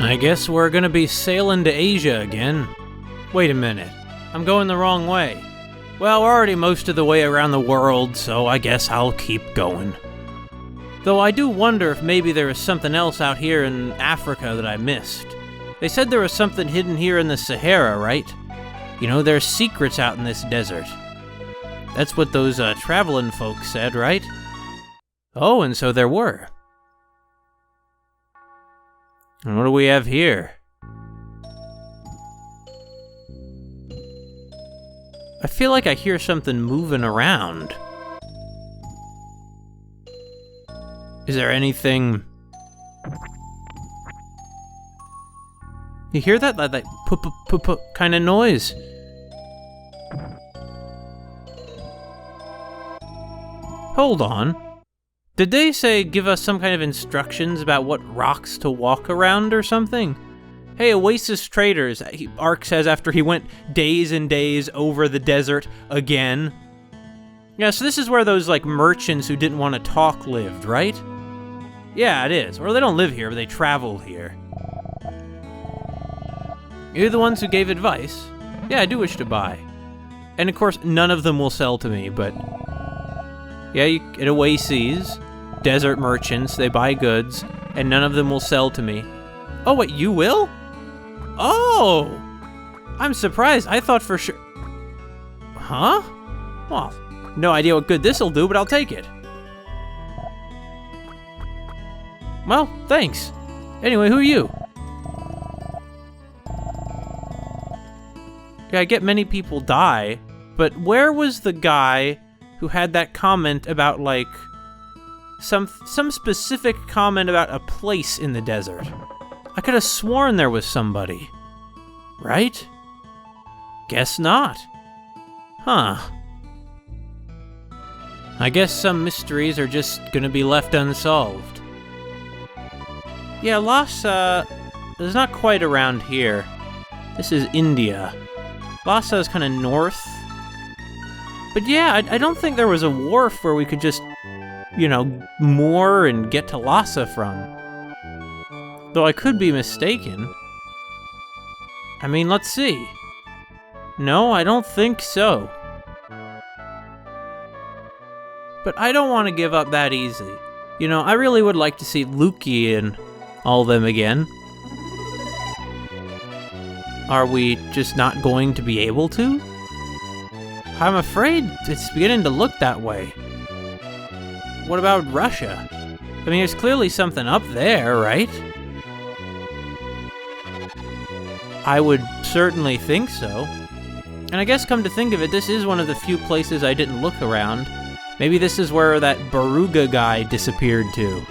I guess we're gonna be sailing to Asia again. Wait a minute, I'm going the wrong way. Well, we're already most of the way around the world, so I guess I'll keep going. Though I do wonder if maybe there is something else out here in Africa that I missed. They said there was something hidden here in the Sahara, right? You know, there's secrets out in this desert. That's what those traveling folks said, right? Oh, and so there were. And what do we have here? I feel like I hear something moving around. Is there anything... You hear that? That p-p-p-p kind of noise? Hold on. Did they say give us some kind of instructions about what rocks to walk around or something? Hey, Oasis Traders, Ark says after he went days and days over the desert again. Yeah, so this is where those, like, merchants who didn't want to talk lived, right? Yeah, it is. Or they don't live here, but they travel here. You're the ones who gave advice? Yeah, I do wish to buy. And of course, none of them will sell to me, but... Yeah, at Oases, desert merchants, they buy goods, and none of them will sell to me. Oh, wait, you will? Oh! I'm surprised. I thought for sure... Huh? Well, no idea what good this'll do, but I'll take it. Well, thanks. Anyway, who are you? Yeah, I get many people die, but where was the guy who had that comment about, like, some specific comment about a place in the desert? I could have sworn there was somebody. Right? Guess not. Huh. I guess some mysteries are just gonna be left unsolved. Yeah, Lhasa is not quite around here. This is India. Lhasa is kind of north. But yeah, I don't think there was a wharf where we could just, you know, moor and get to Lhasa from. Though I could be mistaken. I mean, let's see. No, I don't think so. But I don't want to give up that easy. You know, I really would like to see Luki and all them again. Are we just not going to be able to? I'm afraid it's beginning to look that way. What about Russia? I mean, there's clearly something up there, right? I would certainly think so. And I guess come to think of it, this is one of the few places I didn't look around. Maybe this is where that Baruga guy disappeared to.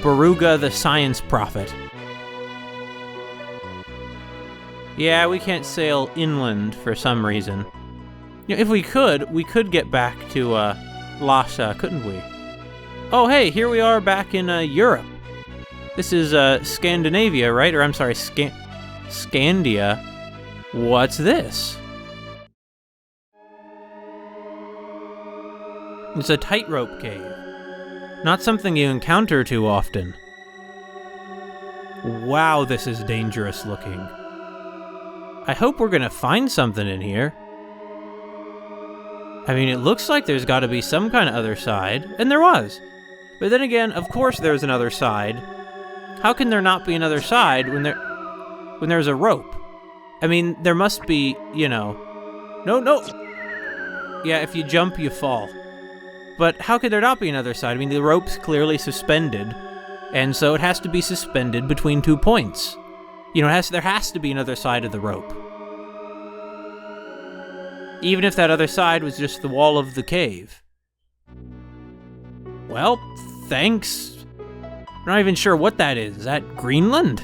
Baruga the science prophet. Yeah, we can't sail inland for some reason. You know, if we could get back to Lhasa, couldn't we? Oh, hey, here we are back in Europe. This is Scandinavia, right? Or I'm sorry, Scandia. What's this? It's a tightrope cave. Not something you encounter too often. Wow, this is dangerous looking. I hope we're gonna find something in here. I mean, it looks like there's gotta be some kind of other side, and there was. But then again, of course there's another side. How can there not be another side when there's a rope? I mean, there must be, you know... No! Yeah, if you jump, you fall. But how could there not be another side? I mean, the rope's clearly suspended, and so it has to be suspended between 2 points. You know, there has to be another side of the rope. Even if that other side was just the wall of the cave. Well, thanks. I'm not even sure what that is. Is that Greenland?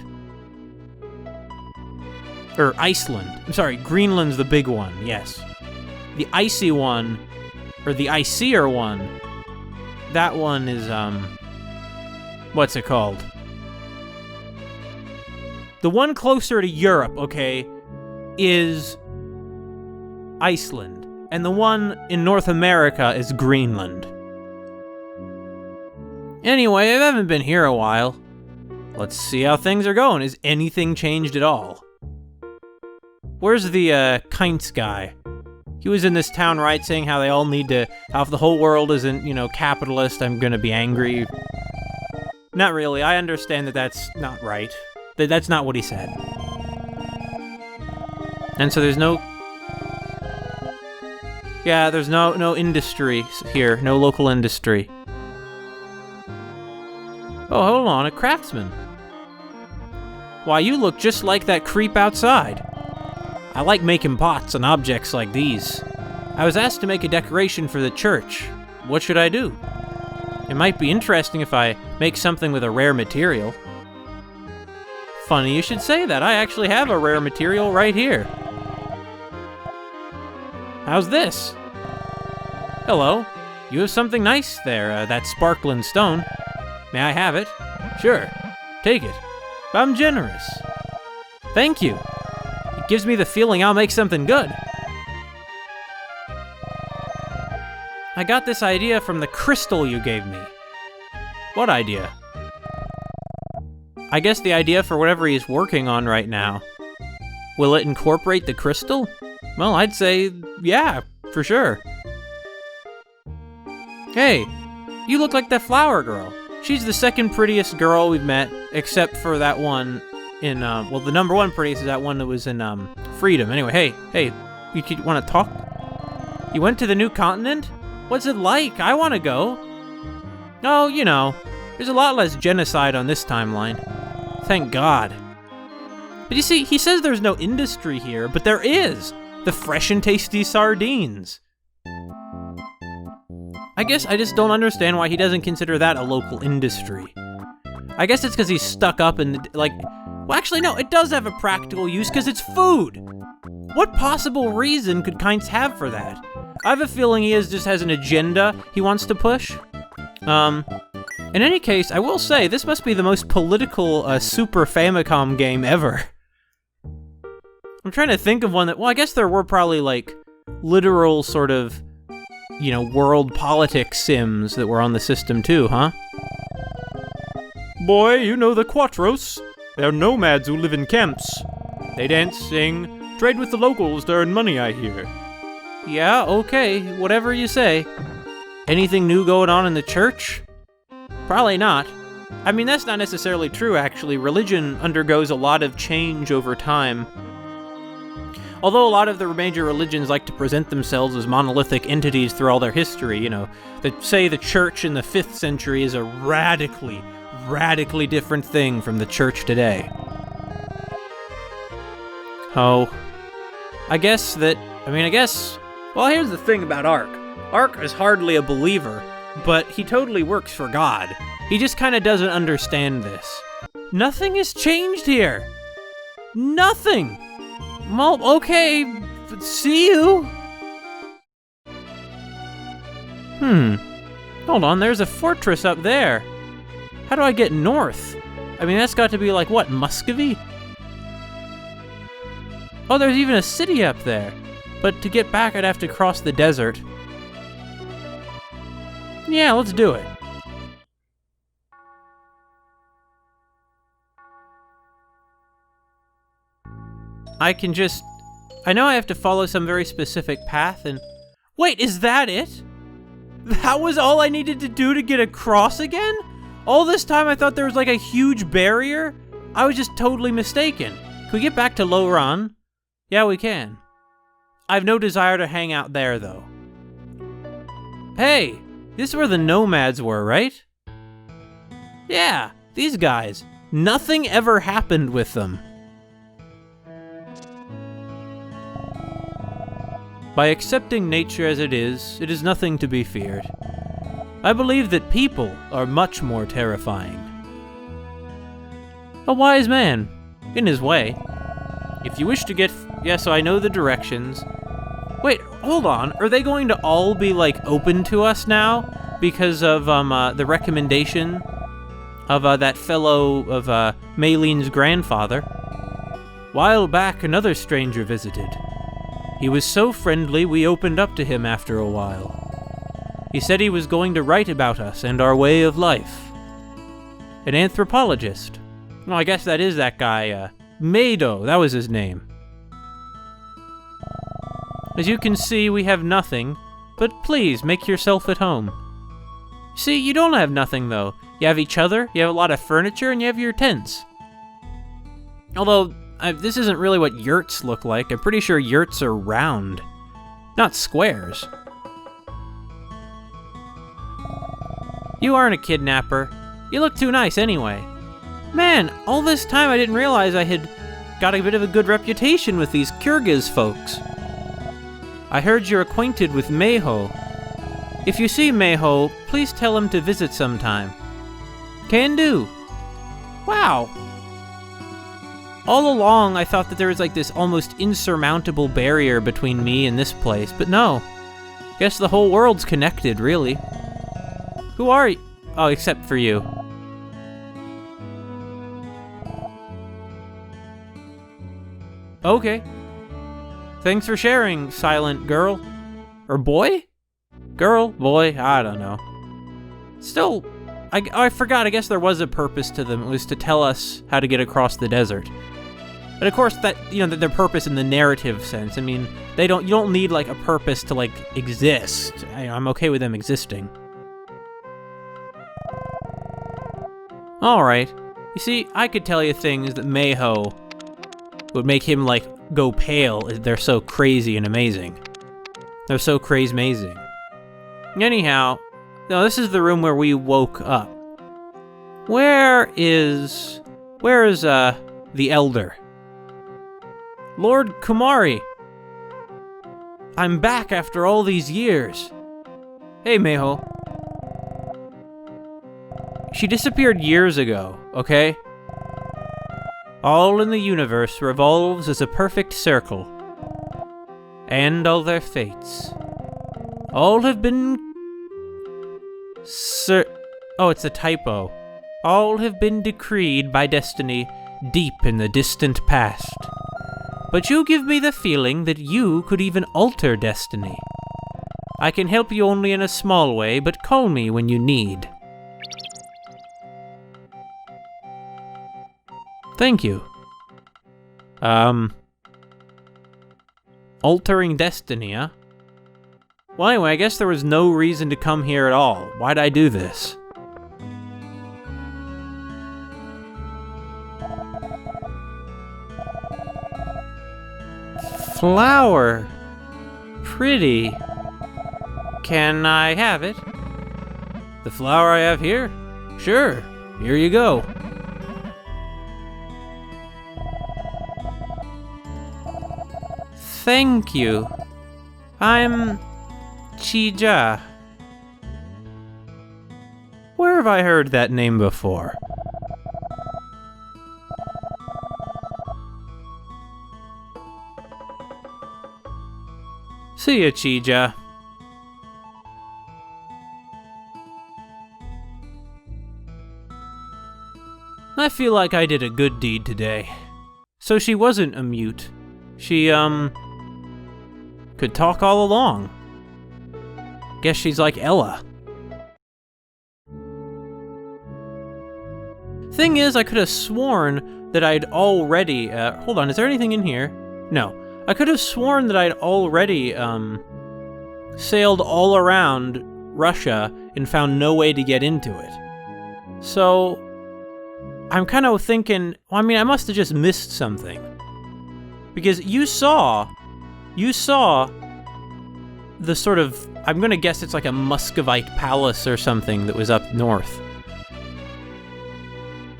Or Iceland. I'm sorry, Greenland's the big one, yes. The icy one, or the icier one, that one is, what's it called? The one closer to Europe, okay, is Iceland. And the one in North America is Greenland. Anyway, I haven't been here a while. Let's see how things are going. Is anything changed at all? Where's the, Kainz guy? He was in this town, right, saying how they all need to... How if the whole world isn't, capitalist, I'm gonna be angry. Not really. I understand that that's not right. That's not what he said. And so there's no... Yeah, there's no industry here. No local industry. Oh, hold on. A craftsman. Why, you look just like that creep outside. I like making pots and objects like these. I was asked to make a decoration for the church. What should I do? It might be interesting if I make something with a rare material. Funny you should say that. I actually have a rare material right here. How's this? Hello. You have something nice there, that sparkling stone. May I have it? Sure. Take it. I'm generous. Thank you. It gives me the feeling I'll make something good. I got this idea from the crystal you gave me. What idea? I guess the idea for whatever he's working on right now. Will it incorporate the crystal? Well, I'd say, yeah, for sure. Hey, you look like that flower girl. She's the second prettiest girl we've met, except for that one in, well, the number one prettiest is that one that was in, Freedom. Anyway, hey, you want to talk? You went to the new continent? What's it like? I want to go. Oh, there's a lot less genocide on this timeline. Thank God. But you see, he says there's no industry here, but there is. The fresh and tasty sardines. I guess I just don't understand why he doesn't consider that a local industry. I guess it's because he's stuck up in, well, actually, no, it does have a practical use because it's food. What possible reason could Kainz have for that? I have a feeling he just has an agenda he wants to push. In any case, I will say, this must be the most political Super Famicom game ever. I'm trying to think of one that, well, I guess there were probably, literal sort of, world politics sims that were on the system too, huh? Boy, you know the Quattros. They're nomads who live in camps. They dance, sing, trade with the locals to earn money, I hear. Yeah, okay, whatever you say. Anything new going on in the church? Probably not. I mean, that's not necessarily true, actually. Religion undergoes a lot of change over time. Although a lot of the major religions like to present themselves as monolithic entities through all their history, say the church in the 5th century is a radically different thing from the church today. Oh. Well, here's the thing about Ark. Ark is hardly a believer, but he totally works for God. He just kind of doesn't understand this. Nothing has changed here. Nothing. Well, okay, see you. Hold on, there's a fortress up there. How do I get north? I mean, that's got to be what, Muscovy? Oh, there's even a city up there. But to get back, I'd have to cross the desert. Yeah, let's do it. I know I have to follow some very specific path and... Wait, is that it? That was all I needed to do to get across again? All this time I thought there was a huge barrier? I was just totally mistaken. Can we get back to Loran? Yeah, we can. I have no desire to hang out there, though. Hey, this is where the nomads were, right? Yeah, these guys. Nothing ever happened with them. By accepting nature as it is nothing to be feared. I believe that people are much more terrifying. A wise man, in his way. If you wish to get... Yeah, so I know the directions. Wait, hold on. Are they going to all be, open to us now? Because of, the recommendation of, that fellow of, Maylene's grandfather? While back, another stranger visited. He was so friendly, we opened up to him after a while. He said he was going to write about us and our way of life. An anthropologist. Well, I guess that is that guy, Mado, that was his name. As you can see, we have nothing, but please, make yourself at home. See, you don't have nothing, though. You have each other, you have a lot of furniture, and you have your tents. Although, this isn't really what yurts look like. I'm pretty sure yurts are round, not squares. You aren't a kidnapper. You look too nice anyway. Man, all this time I didn't realize I had got a bit of a good reputation with these Kyrgyz folks. I heard you're acquainted with Mayho. If you see Mayho, please tell him to visit sometime. Can do. Wow. All along, I thought that there was like this almost insurmountable barrier between me and this place, but no. Guess the whole world's connected, really. Who are you? Oh, except for you. Okay. Thanks for sharing, silent girl. Or boy? Girl? Boy? I don't know. Still, I forgot, I guess there was a purpose to them. It was to tell us how to get across the desert. But of course, that, you know, their purpose in the narrative sense. I mean, you don't need, like, a purpose to, like, exist. I'm okay with them existing. Alright. You see, I could tell you things that Mayho would make him, like, go pale. They're so crazy and amazing. They're so crazy-mazing. Anyhow, no, this is the room where we woke up. Where is the Elder? Lord Kumari! I'm back after all these years. Hey, Mayho. She disappeared years ago, okay? All in the universe revolves as a perfect circle. And all their fates. All have been... Oh, it's a typo. All have been decreed by destiny deep in the distant past. But you give me the feeling that you could even alter destiny. I can help you only in a small way, but call me when you need. Thank you. Altering destiny, huh? Well, anyway, I guess there was no reason to come here at all. Why'd I do this? Flower. Pretty. Can I have it? The flower I have here? Sure. Here you go. Thank you. I'm Chija. Where have I heard that name before? See ya, Chija. I feel like I did a good deed today. So she wasn't a mute. She, could talk all along. Guess she's like Ella. Thing is, I could have sworn that I'd already, hold on, is there anything in here? No. I could have sworn that I'd already, sailed all around Russia and found no way to get into it. So, I'm kind of thinking, well, I mean, I must have just missed something. Because you saw the sort of, I'm gonna guess it's like a Muscovite palace or something that was up north.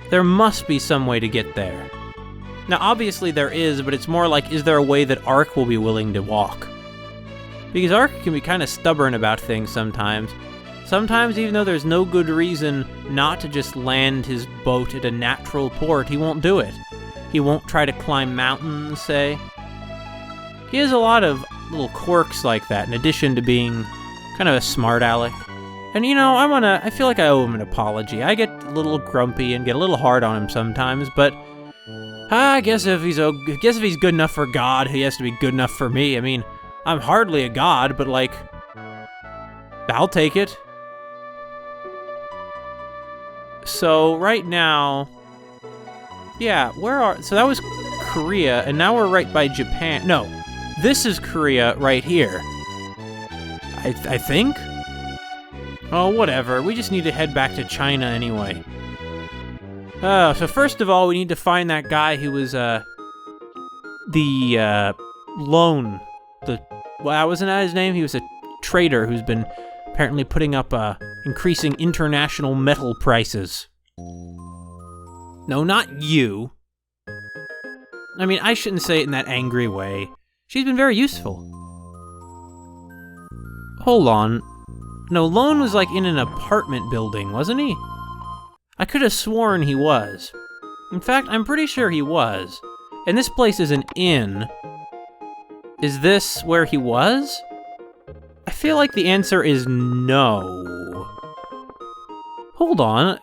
There must be some way to get there. Now, obviously there is, but it's more like, is there a way that Ark will be willing to walk? Because Ark can be kind of stubborn about things sometimes. Sometimes, even though there's no good reason not to just land his boat at a natural port, he won't do it. He won't try to climb mountains, say. He has a lot of little quirks like that, in addition to being kind of a smart aleck. And you know, I feel like I owe him an apology. I get a little grumpy and get a little hard on him sometimes, but I guess if he's good enough for God, he has to be good enough for me. I mean, I'm hardly a god, but like, I'll take it. So right now, Yeah, so that was Korea, and now we're right by Japan. No, this is Korea right here. I think? Oh, whatever. We just need to head back to China anyway. So first of all, we need to find that guy who was, the loan. Well, wasn't that his name? He was a trader who's been apparently putting up, increasing international metal prices. No, not you. I mean, I shouldn't say it in that angry way. She's been very useful. Hold on. No, Lone was like in an apartment building, wasn't he? I could have sworn he was. In fact, I'm pretty sure he was. And this place is an inn. Is this where he was? I feel like the answer is no. Hold on.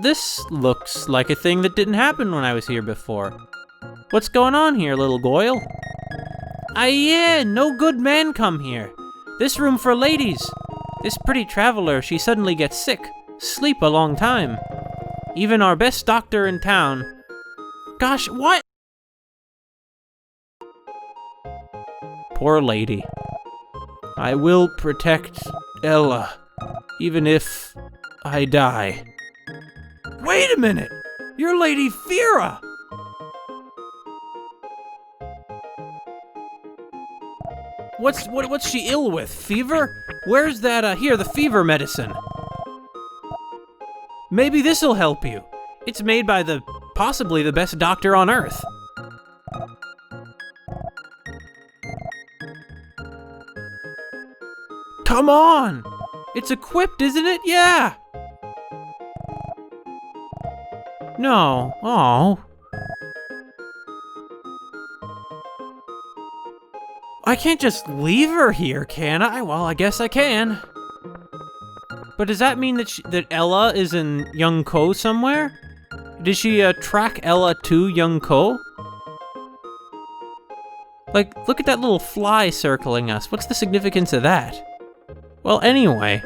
This looks like a thing that didn't happen when I was here before. What's going on here, little Goyle? Yeah, no good man come here. This room for ladies. This pretty traveler, she suddenly gets sick. Sleep a long time. Even our best doctor in town. Gosh, what? Poor lady. I will protect Ella, even if I die. Wait a minute! You're Lady Fira! What's she ill with? Fever? Where's that, here, the fever medicine? Maybe this'll help you. It's made by possibly the best doctor on Earth. Come on! It's equipped, isn't it? Yeah! No. Oh. I can't just leave her here, can I? Well, I guess I can. But does that mean that Ella is in Yunkou somewhere? Did she track Ella to Yunkou? Like, look at that little fly circling us. What's the significance of that? Well, anyway.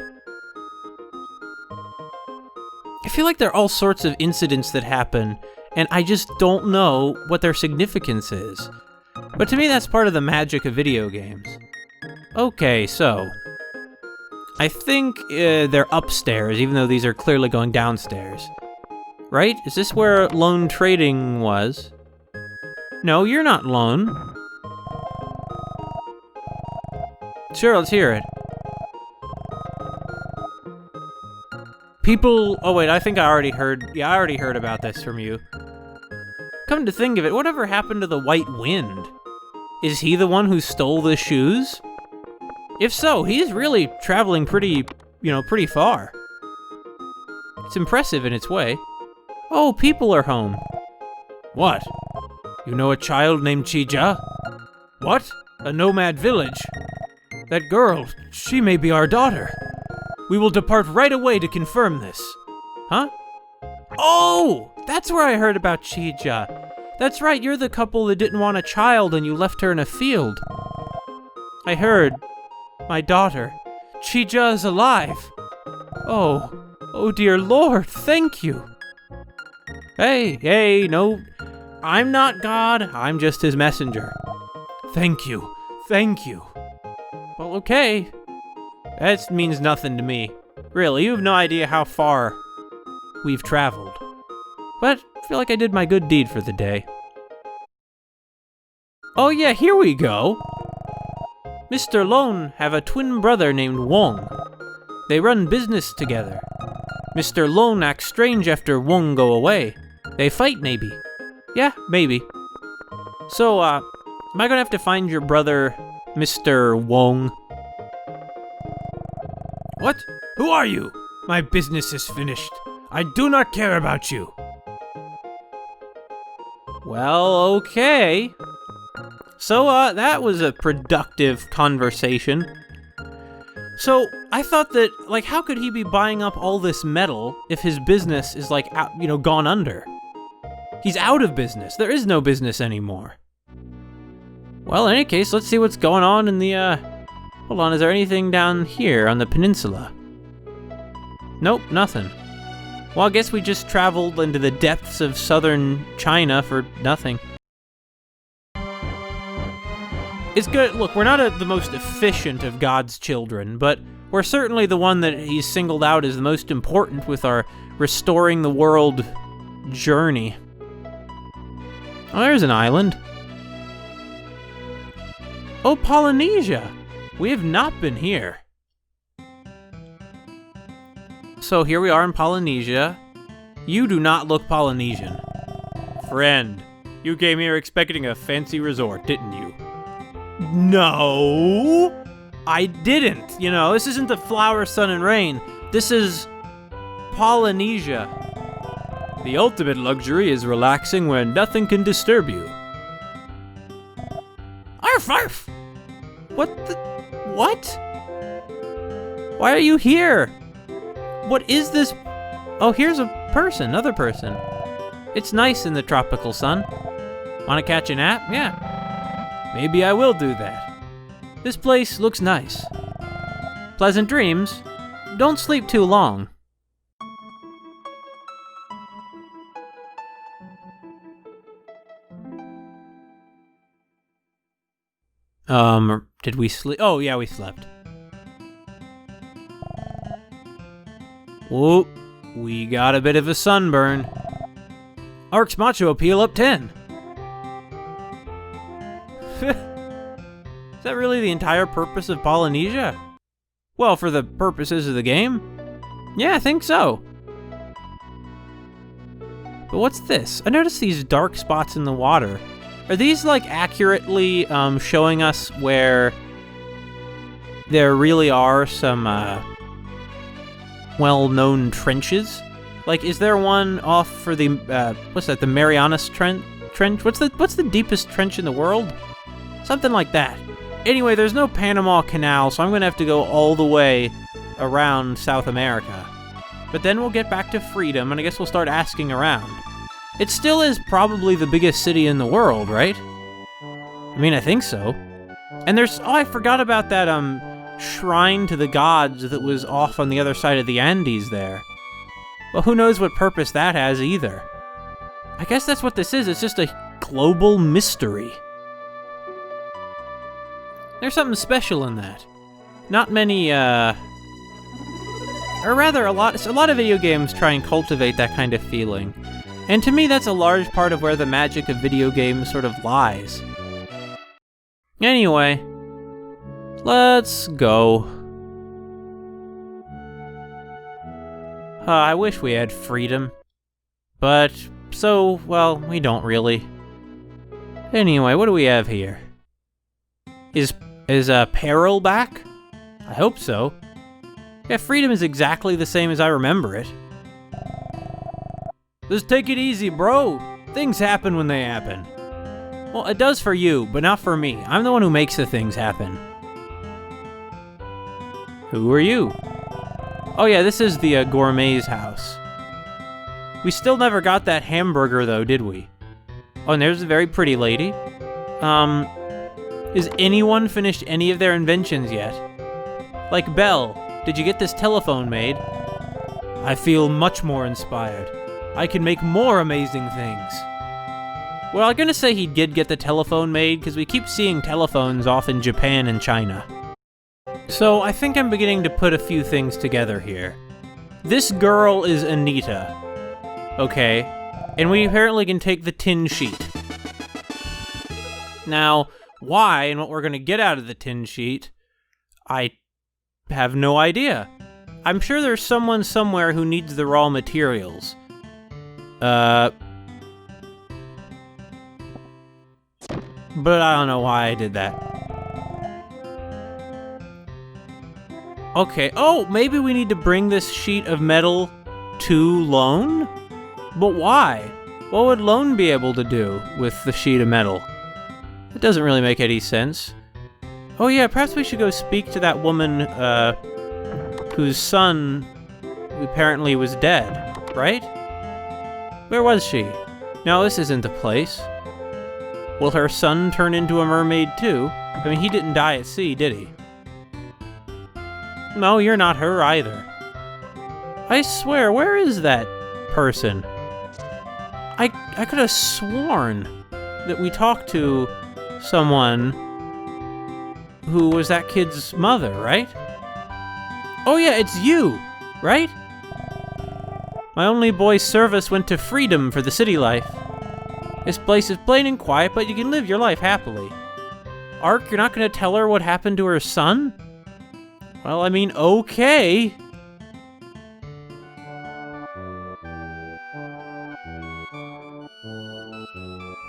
I feel like there are all sorts of incidents that happen, and I just don't know what their significance is. But to me, that's part of the magic of video games. Okay, so I think they're upstairs, even though these are clearly going downstairs. Right? Is this where Lone Trading was? No, you're not Lone. Sure, let's hear it. People... Oh wait, I think I already heard... Yeah, I already heard about this from you. Come to think of it, whatever happened to the White Wind? Is he the one who stole the shoes? If so, he's really traveling pretty far. It's impressive in its way. Oh, people are home. What? You know a child named Chija? What? A nomad village? That girl, she may be our daughter. We will depart right away to confirm this. Huh? Oh! That's where I heard about Chija. That's right, you're the couple that didn't want a child and you left her in a field. I heard. My daughter. Chija is alive. Oh dear Lord, thank you. Hey, no. I'm not God, I'm just his messenger. Thank you. Well, okay. That means nothing to me. Really, you have no idea how far we've traveled. But I feel like I did my good deed for the day. Oh yeah, here we go. Mr. Lone have a twin brother named Wong. They run business together. Mr. Lone acts strange after Wong go away. They fight, maybe. Yeah, maybe. So, am I gonna have to find your brother, Mr. Wong? What? Who are you? My business is finished. I do not care about you. Well, okay. So, that was a productive conversation. So, I thought that, like, how could he be buying up all this metal if his business is, like, out, gone under? He's out of business. There is no business anymore. Well, in any case, let's see what's going on in the, Hold on, is there anything down here on the peninsula? Nope, nothing. Well, I guess we just traveled into the depths of southern China for nothing. It's good. Look, we're not the most efficient of God's children, but we're certainly the one that he's singled out as the most important with our restoring the world journey. Oh, there's an island. Oh, Polynesia. We have not been here. So here we are in Polynesia. You do not look Polynesian. Friend, you came here expecting a fancy resort, didn't you? No, I didn't. You know, this isn't the flower, sun, and rain. This is Polynesia. The ultimate luxury is relaxing when nothing can disturb you. Arf, arf! What? Why are you here? What is this? Oh, here's a person, another person. It's nice in the tropical sun. Wanna catch a nap? Yeah. Maybe I will do that. This place looks nice. Pleasant dreams. Don't sleep too long. Did we sleep? Oh, yeah, we slept. Whoop, we got a bit of a sunburn. Arc's macho appeal up 10. Is that really the entire purpose of Polynesia? Well, for the purposes of the game? Yeah, I think so. But what's this? I noticed these dark spots in the water. Are these, like, accurately showing us where there really are some well-known trenches? Like, is there one off for the, what's that, the Marianas Trench? What's the deepest trench in the world? Something like that. Anyway, there's no Panama Canal, so I'm gonna have to go all the way around South America. But then we'll get back to freedom, and I guess we'll start asking around. It still is probably the biggest city in the world, right? I mean, I think so. And there's, oh, I forgot about that, shrine to the gods that was off on the other side of the Andes there. Well, who knows what purpose that has either. I guess that's what this is, it's just a global mystery. There's something special in that. Not many, or rather, a lot of video games try and cultivate that kind of feeling. And to me, that's a large part of where the magic of video games sort of lies. Anyway, let's go. I wish we had freedom. But, well, we don't really. Anyway, what do we have here? Is Peril back? I hope so. Yeah, freedom is exactly the same as I remember it. Just take it easy, bro. Things happen when they happen. Well, it does for you, but not for me. I'm the one who makes the things happen. Who are you? Oh yeah, this is the gourmet's house. We still never got that hamburger though, did we? Oh, and there's a very pretty lady. Has anyone finished any of their inventions yet? Like Belle, did you get this telephone made? I feel much more inspired. I can make more amazing things. Well, I'm gonna say he did get the telephone made, because we keep seeing telephones off in Japan and China. So, I think I'm beginning to put a few things together here. This girl is Anita. Okay. And we apparently can take the tin sheet. Now, why and what we're gonna get out of the tin sheet, I have no idea. I'm sure there's someone somewhere who needs the raw materials. But I don't know why I did that. Okay, oh, maybe we need to bring this sheet of metal to Lone? But why? What would Lone be able to do with the sheet of metal? It doesn't really make any sense. Oh yeah, perhaps we should go speak to that woman, whose son apparently was dead, right? Where was she? No, this isn't the place. Will her son turn into a mermaid too? I mean, he didn't die at sea, did he? No, you're not her either. I swear, where is that person. I could have sworn that we talked to someone who was that kid's mother, right? Oh yeah, it's you, right? My only boy's service went to freedom for the city life. This place is plain and quiet, but you can live your life happily. Ark, you're not gonna tell her what happened to her son? Well, I mean, okay.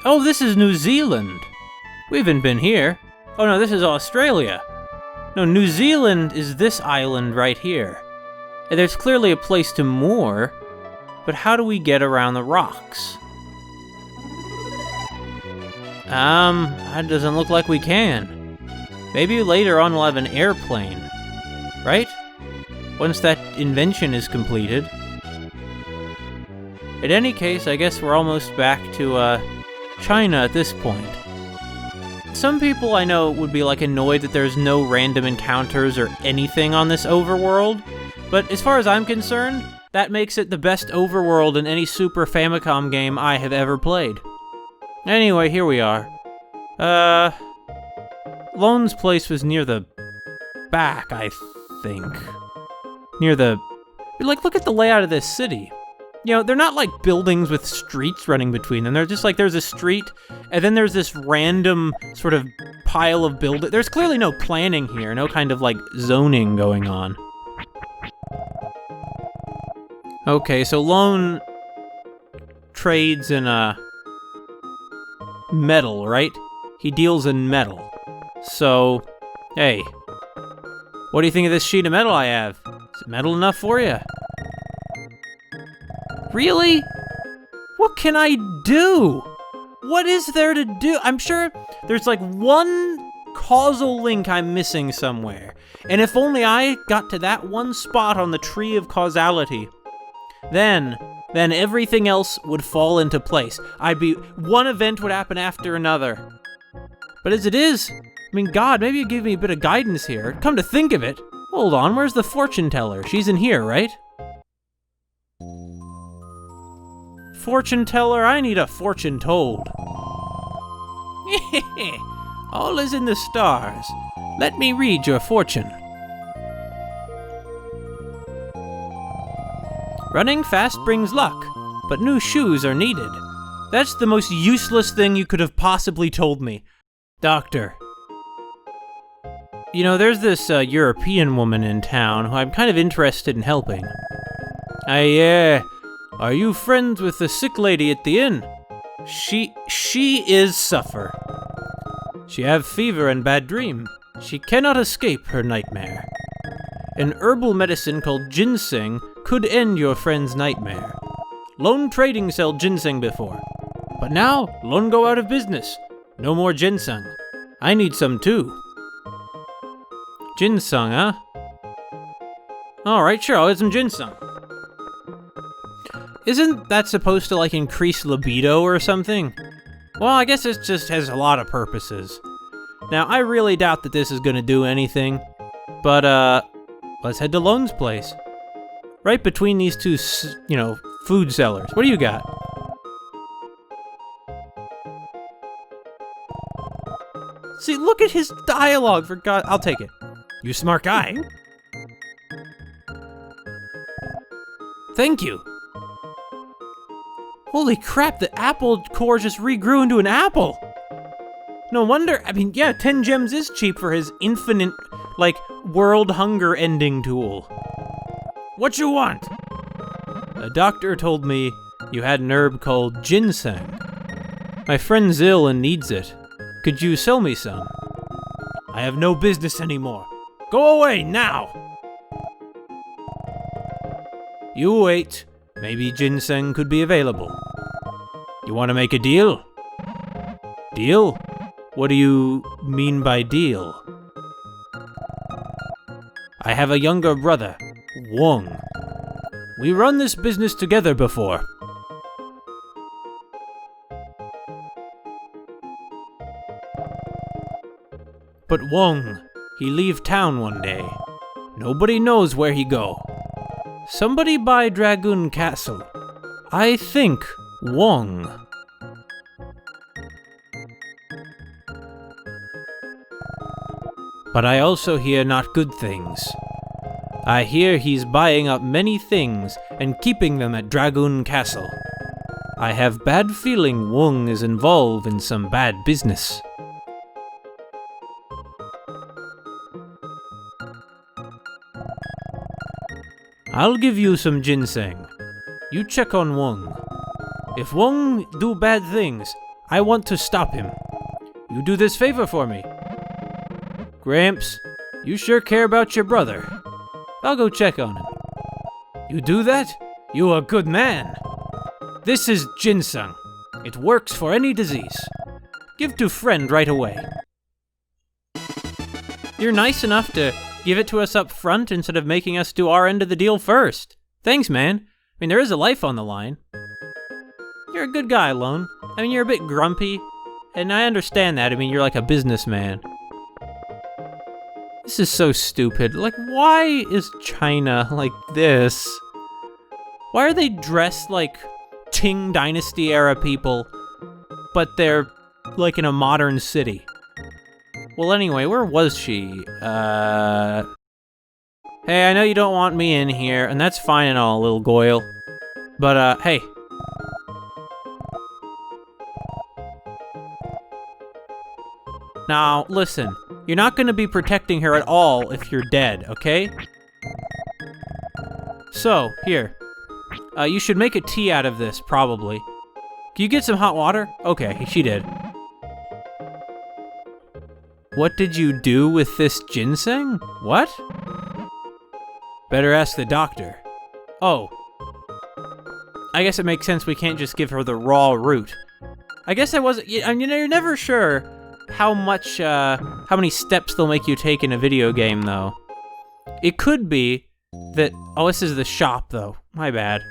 Oh, this is New Zealand. We haven't been here. Oh no, this is Australia. No, New Zealand is this island right here. And there's clearly a place to moor, but how do we get around the rocks? That doesn't look like we can. Maybe later on we'll have an airplane, right? Once that invention is completed. In any case, I guess we're almost back to, China at this point. Some people I know would be like annoyed that there's no random encounters or anything on this overworld, but as far as I'm concerned, that makes it the best overworld in any Super Famicom game I have ever played. Anyway, here we are. Lone's place was near the back, I think. Near the... Like, look at the layout of this city. You know, they're not like buildings with streets running between them. They're just like, there's a street, and then there's this random sort of pile of buildings. There's clearly no planning here, no kind of like zoning going on. Okay, so Lone trades in, metal, right? He deals in metal. So, hey, what do you think of this sheet of metal I have? Is it metal enough for you? Really? What can I do? What is there to do? I'm sure there's like one causal link I'm missing somewhere. And if only I got to that one spot on the tree of causality, then everything else would fall into place. One event would happen after another. But as it is, I mean, God, maybe you give me a bit of guidance here. Come to think of it. Hold on, where's the fortune teller? She's in here, right? Fortune teller, I need a fortune told. All is in the stars. Let me read your fortune. Running fast brings luck, but new shoes are needed. That's the most useless thing you could have possibly told me. Doctor. You know, there's this European woman in town who I'm kind of interested in helping. Are you friends with the sick lady at the inn? She is suffer. She have fever and bad dream. She cannot escape her nightmare. An herbal medicine called ginseng could end your friend's nightmare. Lone Trading sell ginseng before, but now Lone go out of business. No more ginseng. I need some too. Ginseng, huh? Alright, sure, I'll get some ginseng. Isn't that supposed to, like, increase libido or something? Well, I guess it just has a lot of purposes. Now, I really doubt that this is gonna do anything, but, let's head to Lone's place. Right between these two, food sellers. What do you got? See, look at his dialogue, for God. I'll take it. You smart guy. Thank you. Holy crap, the apple core just regrew into an apple. No wonder, 10 gems is cheap for his infinite, world hunger ending tool. What you want? A doctor told me you had an herb called ginseng. My friend's ill and needs it. Could you sell me some? I have no business anymore. Go away now! You wait. Maybe ginseng could be available. You want to make a deal? Deal? What do you mean by deal? I have a younger brother, Wong. We run this business together before. But Wong, he leave town one day. Nobody knows where he go. Somebody buy Dragoon Castle. I think Wong. But I also hear not good things. I hear he's buying up many things and keeping them at Dragoon Castle. I have bad feeling Wong is involved in some bad business. I'll give you some ginseng. You check on Wong. If Wong do bad things, I want to stop him. You do this favor for me. Gramps, you sure care about your brother. I'll go check on him. You do that? You a good man. This is ginseng. It works for any disease. Give to friend right away. You're nice enough to give it to us up front instead of making us do our end of the deal first. Thanks, man. I mean, there is a life on the line. You're a good guy, Lone. I mean, you're a bit grumpy, and I understand that. I mean, you're like a businessman. This is so stupid. Like, why is China like this? Why are they dressed like Qing Dynasty era people, but they're like in a modern city? Well, anyway, where was she? Hey, I know you don't want me in here, and that's fine and all, little Goyle. But, hey. Now, listen. You're not gonna be protecting her at all if you're dead, okay? So, here. You should make a tea out of this, probably. Can you get some hot water? Okay, she did. What did you do with this ginseng? What? Better ask the doctor. Oh. I guess it makes sense we can't just give her the raw root. I guess I wasn't, I mean, you're never sure how many steps they'll make you take in a video game, though. It could be that, oh, this is the shop, though. My bad.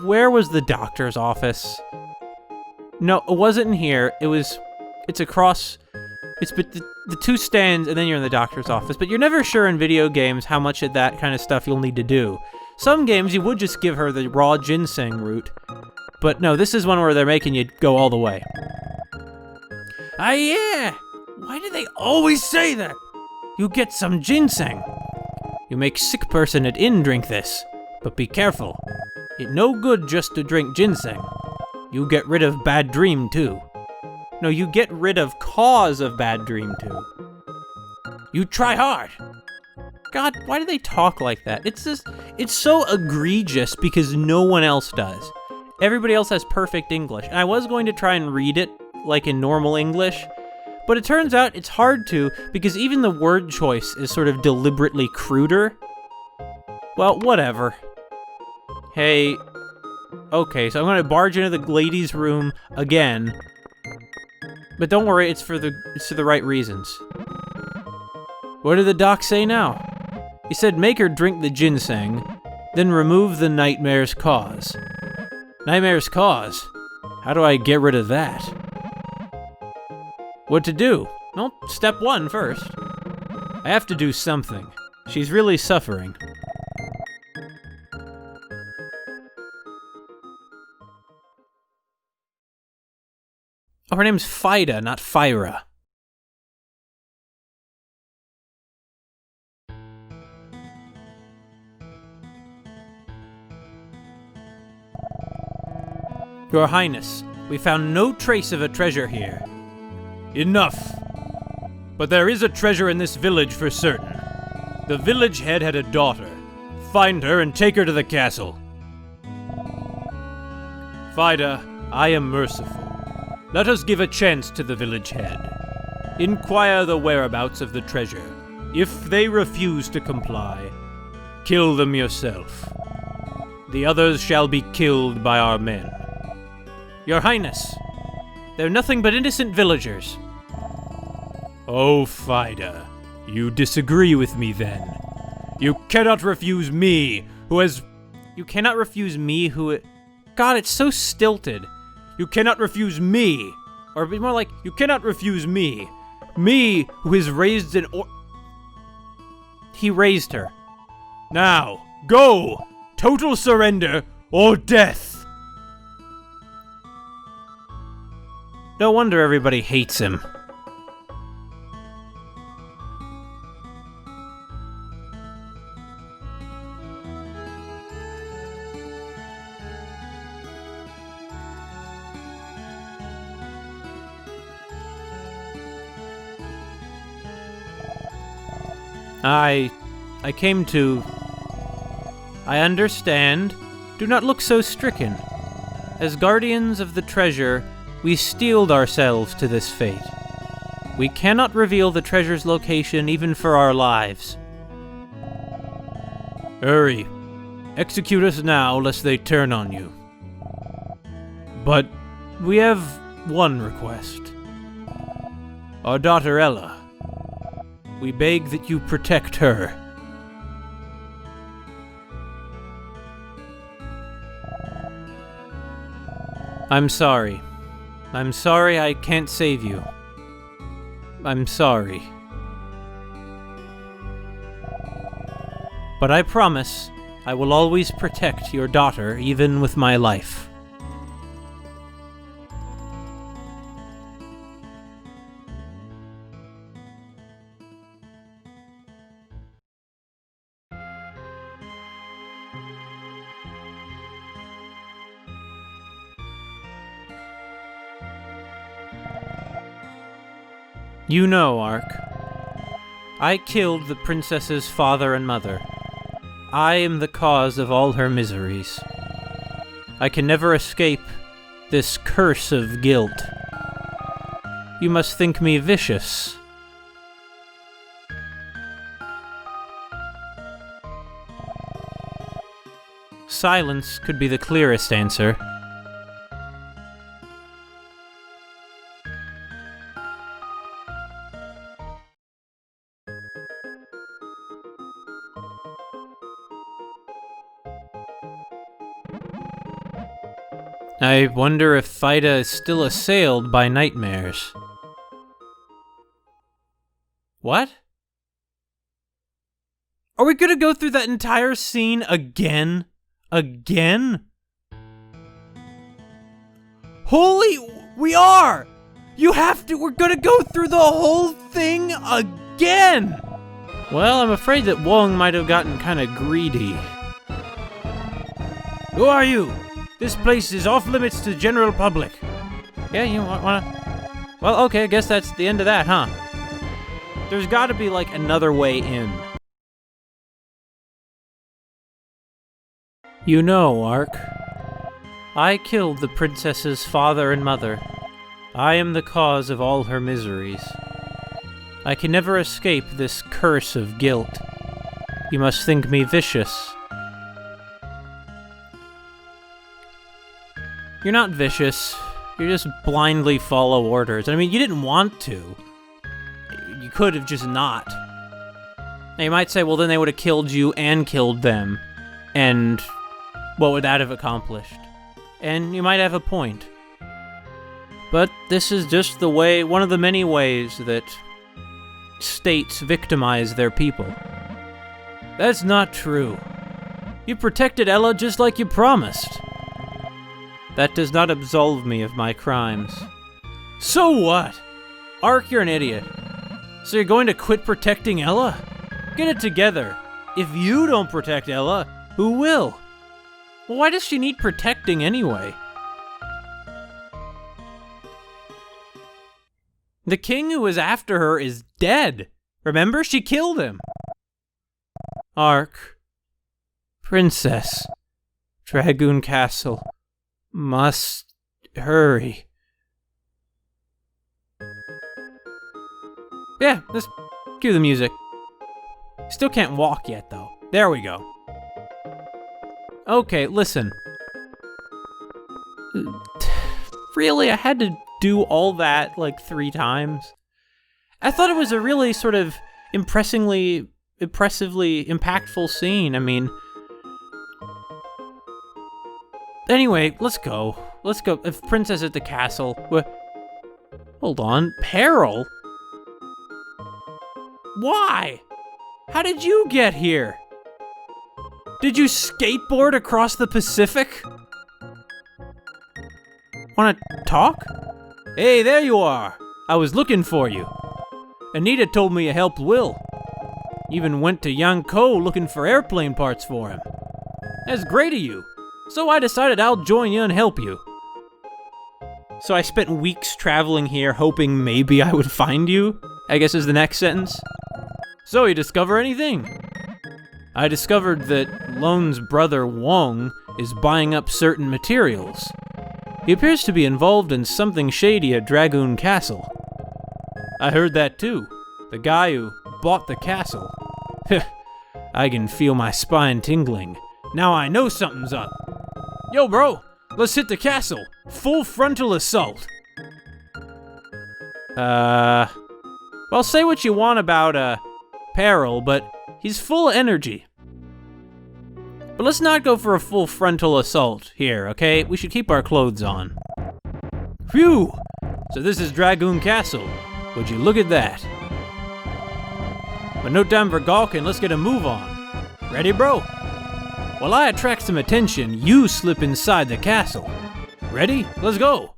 Where was the doctor's office? No, it wasn't in here. It's across, it's the two stands, and then you're in the doctor's office. But you're never sure in video games how much of that kind of stuff you'll need to do. Some games you would just give her the raw ginseng root. But no, this is one where they're making you go all the way. Ah, yeah! Why do they always say that? You get some ginseng. You make sick person at inn drink this. But be careful. It no good just to drink ginseng. You get rid of bad dream too. No, you get rid of cause of bad dream too. You try hard. God, why do they talk like that? It's so egregious because no one else does. Everybody else has perfect English, and I was going to try and read it like in normal English, but it turns out it's hard to because even the word choice is sort of deliberately cruder. Well, whatever. Hey, okay, so I'm gonna barge into the ladies' room again, but don't worry, it's for the right reasons. What did the doc say now? He said make her drink the ginseng, then remove the nightmare's cause. Nightmare's cause? How do I get rid of that? What to do? Well, step one first. I have to do something. She's really suffering. Oh, her name's Fida, not Fyra. Your Highness, we found no trace of a treasure here. Enough. But there is a treasure in this village for certain. The village head had a daughter. Find her and take her to the castle. Fida, I am merciful. Let us give a chance to the village head. Inquire the whereabouts of the treasure. If they refuse to comply, kill them yourself. The others shall be killed by our men. Your Highness, they're nothing but innocent villagers. Oh, Fida, you disagree with me then. You cannot refuse me, who has... You cannot refuse me, who... God, it's so stilted. You cannot refuse me. Or be more like, you cannot refuse me. Me, who has raised an He raised her. Now, go! Total surrender or death. No wonder everybody hates him. I came to... I understand. Do not look so stricken. As guardians of the treasure, we steeled ourselves to this fate. We cannot reveal the treasure's location even for our lives. Hurry. Execute us now, lest they turn on you. But we have one request. Our daughter Ella. We beg that you protect her. I'm sorry. I'm sorry I can't save you. I'm sorry. But I promise I will always protect your daughter, even with my life. You know, Ark. I killed the princess's father and mother. I am the cause of all her miseries. I can never escape this curse of guilt. You must think me vicious. Silence could be the clearest answer. I wonder if Phaida is still assailed by nightmares. What? Are we gonna go through that entire scene again? Again? Holy, we are! You have to, we're gonna go through the whole thing again! Well, I'm afraid that Wong might have gotten kinda greedy. Who are you? This place is off limits to the general public. Yeah, you wanna... Well, okay, I guess that's the end of that, huh? There's gotta be, like, another way in. You know, Ark. I killed the princess's father and mother. I am the cause of all her miseries. I can never escape this curse of guilt. You must think me vicious. You're not vicious. You just blindly follow orders. I mean, you didn't want to. You could have just not. Now, you might say, well, then they would have killed you and killed them. And what would that have accomplished? And you might have a point. But this is just the way, one of the many ways that states victimize their people. That's not true. You protected Ella just like you promised. That does not absolve me of my crimes. So what? Ark, you're an idiot. So you're going to quit protecting Ella? Get it together. If you don't protect Ella, who will? Well, why does she need protecting anyway? The king who was after her is dead. Remember? She killed him. Ark. Princess. Dragoon Castle. Must hurry. Yeah, let's cue the music. Still can't walk yet, though. There we go. Okay, listen. Really, I had to do all that, like, 3 times? I thought it was a really sort of impressively impactful scene. I mean... Anyway, let's go. Let's go. If Princess at the castle... Hold on. Peril? Why? How did you get here? Did you skateboard across the Pacific? Wanna talk? Hey, there you are. I was looking for you. Anita told me you helped Will. Even went to Yunkou looking for airplane parts for him. That's great of you. So I decided I'll join you and help you. So I spent weeks traveling here hoping maybe I would find you, I guess is the next sentence. So you discover anything? I discovered that Lone's brother Wong is buying up certain materials. He appears to be involved in something shady at Dragoon Castle. I heard that too. The guy who bought the castle. I can feel my spine tingling. Now I know something's up. Yo, bro, let's hit the castle. Full frontal assault. Well, say what you want about, Peril, but he's full of energy. But let's not go for a full frontal assault here, okay? We should keep our clothes on. Phew! So this is Dragoon Castle. Would you look at that? But no time for gawking, let's get a move on. Ready, bro? While I attract some attention, you slip inside the castle. Ready? Let's go!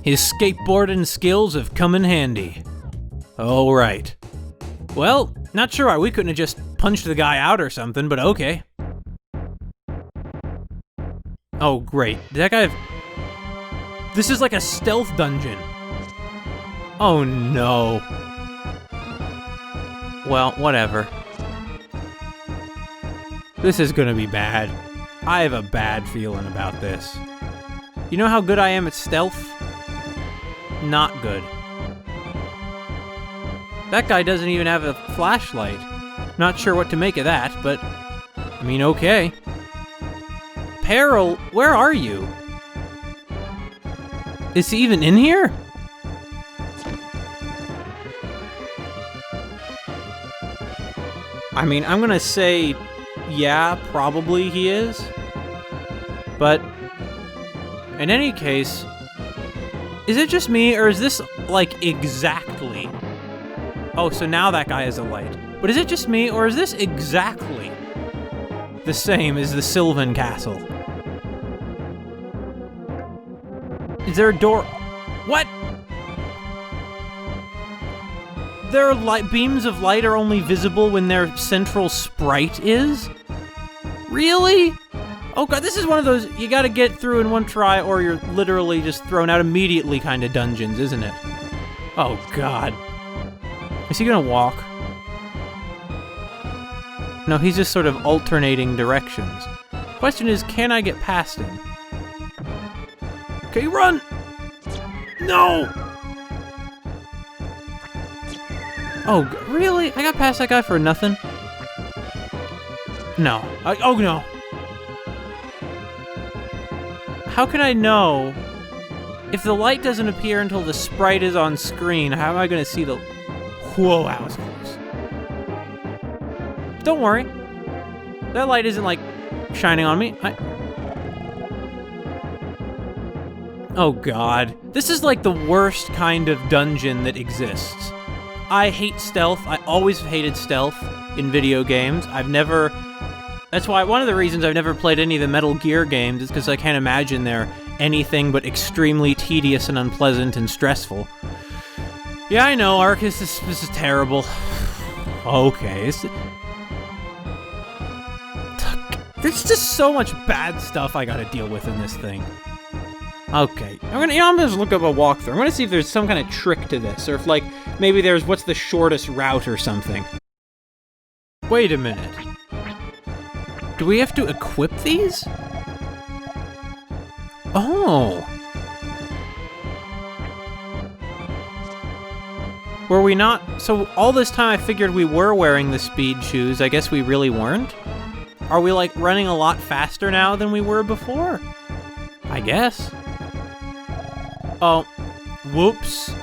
His skateboarding skills have come in handy. Oh, right. Well, not sure why we couldn't have just punched the guy out or something, but okay. Oh, great. Did that guy have... This is like a stealth dungeon. Oh, no. Well, whatever. This is gonna be bad. I have a bad feeling about this. You know how good I am at stealth? Not good. That guy doesn't even have a flashlight. Not sure what to make of that, but... I mean, okay. Peril, where are you? Is he even in here? I mean, I'm gonna say... Yeah, probably he is. But... in any case... Is it just me, or is this, like, exactly... Oh, so now that guy has a light. But is it just me, or is this exactly the same as the Sylvan Castle? Is there a door? What? Their beams of light are only visible when their central sprite is? Really? Oh god, this is one of those you gotta get through in one try or you're literally just thrown out immediately kind of dungeons, isn't it? Oh god. Is he gonna walk? No, he's just sort of alternating directions. Question is, can I get past him? Okay, run! No! Oh, really? I got past that guy for nothing? No. Oh no. How can I know? If the light doesn't appear until the sprite is on screen, how am I gonna see the... Whoa, that was close. Don't worry. That light isn't, like, shining on me. Oh god. This is like the worst kind of dungeon that exists. I hate stealth. I always hated stealth in video games. That's why one of the reasons I've never played any of the Metal Gear games is because I can't imagine they're anything but extremely tedious and unpleasant and stressful. Yeah, I know, Arcus, this is terrible. Okay, there's just so much bad stuff I gotta deal with in this thing. Okay, I'm gonna just look up a walkthrough. I'm gonna see if there's some kind of trick to this, or if, like, maybe there's what's the shortest route or something. Wait a minute. Do we have to equip these? Oh. Were we not? So all this time I figured we were wearing the speed shoes. I guess we really weren't? Are we, like, running a lot faster now than we were before? I guess. Oh. Whoops.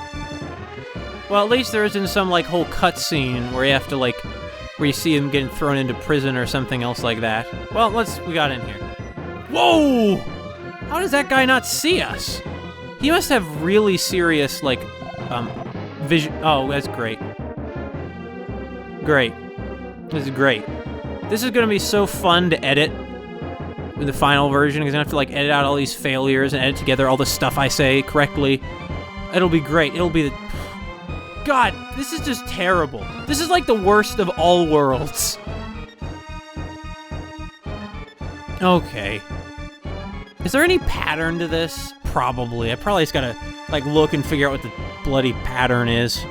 Well, at least there isn't some, like, whole cutscene where you have to, like, where you see him getting thrown into prison or something else like that. Well, we got in here. Whoa! How does that guy not see us? He must have really serious, like, vision. Oh, that's great. Great. This is great. This is gonna be so fun to edit with the final version, because I have to, like, edit out all these failures and edit together all the stuff I say correctly. It'll be great. It'll be the... God, this is just terrible. This is like the worst of all worlds. Okay. Is there any pattern to this? Probably. I probably just gotta, like, look and figure out what the bloody pattern is.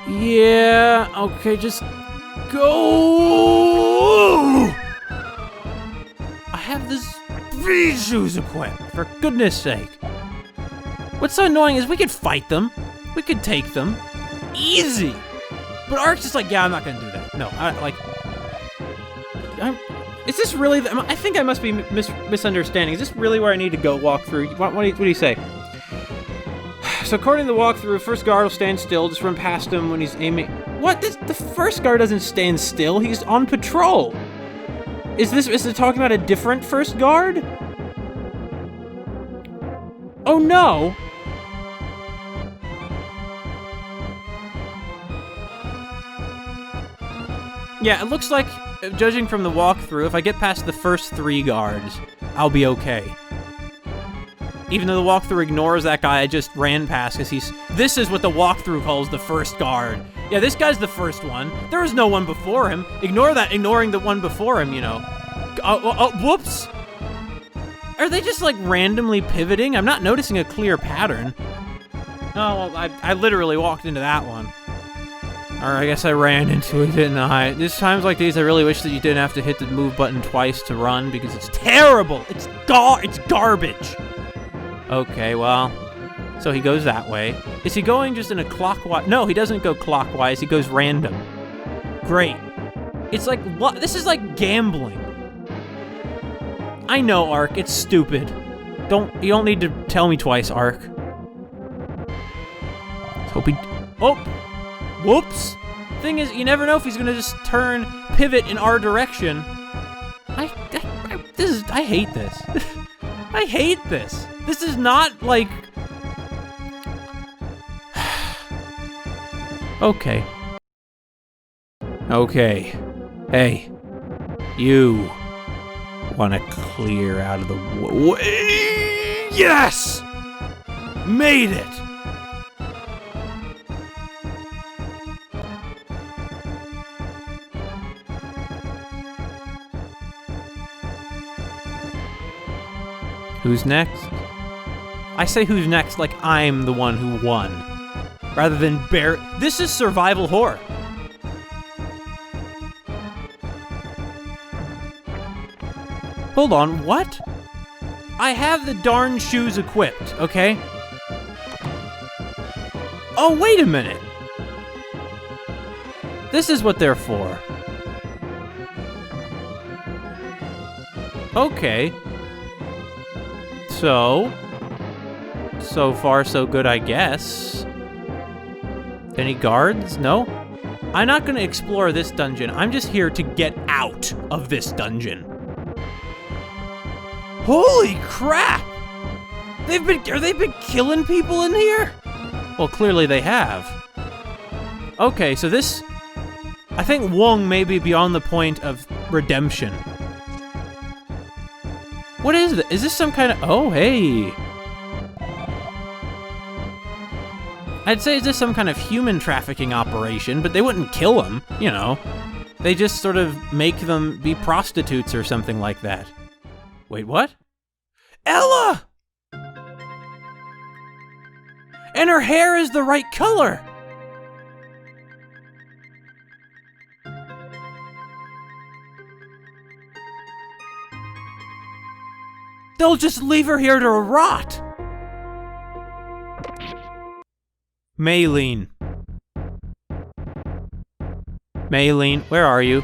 Yeah, okay, just go! I have this Ebisu's equipped, for goodness sake. What's so annoying is we could fight them. We could take them. Easy! But Ark's just like, yeah, I'm not gonna do that. No, is this really... I think I must be misunderstanding. Is this really where I need to go walk through? What do you say? So according to the walkthrough, first guard will stand still, just run past him when he's aiming... What? The first guard doesn't stand still, he's on patrol! Is it talking about a different first guard? Oh no! Yeah, it looks like, judging from the walkthrough, if I get past the first 3 guards, I'll be okay. Even though the walkthrough ignores that guy I just ran past, because this is what the walkthrough calls the first guard. Yeah, this guy's the first one. There was no one before him. Ignore that, ignoring the one before him, you know. Whoops! Are they just, like, randomly pivoting? I'm not noticing a clear pattern. Oh, well, I literally walked into that one. Or I guess I ran into it, didn't I? There's times like these I really wish that you didn't have to hit the move button twice to run, because it's terrible! It's garbage! Okay, well, so he goes that way. Is he going just in a clockwise? No, he doesn't go clockwise, he goes random. Great. It's like, this is like gambling. I know, Ark, it's stupid. You don't need to tell me twice, Ark. Let's hope he... Oh! Whoops! Thing is, you never know if he's gonna just pivot in our direction. I hate this. I hate this. This is not, like... Okay. Okay. Hey. You wanna clear out of the way? Yes! Made it! Who's next? I say who's next like I'm the one who won. Rather than this is survival horror. Hold on, what? I have the darn shoes equipped, okay? Oh, wait a minute. This is what they're for. Okay. So far so good, I guess. Any guards? No? I'm not gonna explore this dungeon. I'm just here to get out of this dungeon. Holy crap! They've been killing people in here? Well, clearly they have. Okay, so this... I think Wong may be beyond the point of redemption. What is this? Is this some kind of... Oh, hey! I'd say is this some kind of human trafficking operation, but they wouldn't kill them, you know. They just sort of make them be prostitutes or something like that. Wait, what? Ella! And her hair is the right color! They'll just leave her here to rot! Maylene. Maylene, where are you?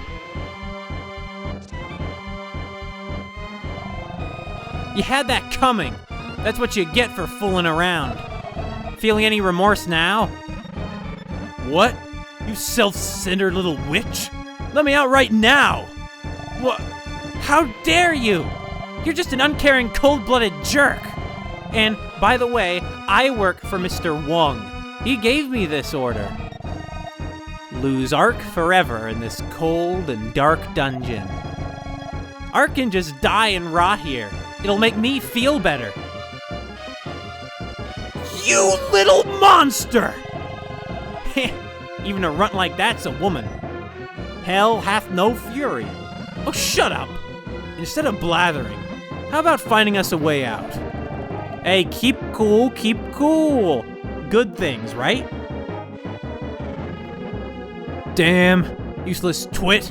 You had that coming. That's what you get for fooling around. Feeling any remorse now? What? You self-centered little witch? Let me out right now! What? How dare you? You're just an uncaring, cold-blooded jerk! And, by the way, I work for Mr. Wong. He gave me this order. Lose Ark forever in this cold and dark dungeon. Ark can just die and rot here. It'll make me feel better. You little monster! Even a runt like that's a woman. Hell hath no fury. Oh, shut up! Instead of blathering, how about finding us a way out? Hey, keep cool, keep cool. Good things, right? Damn, useless twit.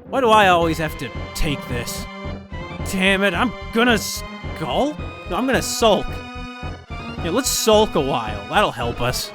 Why do I always have to take this? Damn it, I'm gonna skull? No, I'm gonna sulk. Yeah, let's sulk a while. That'll help us.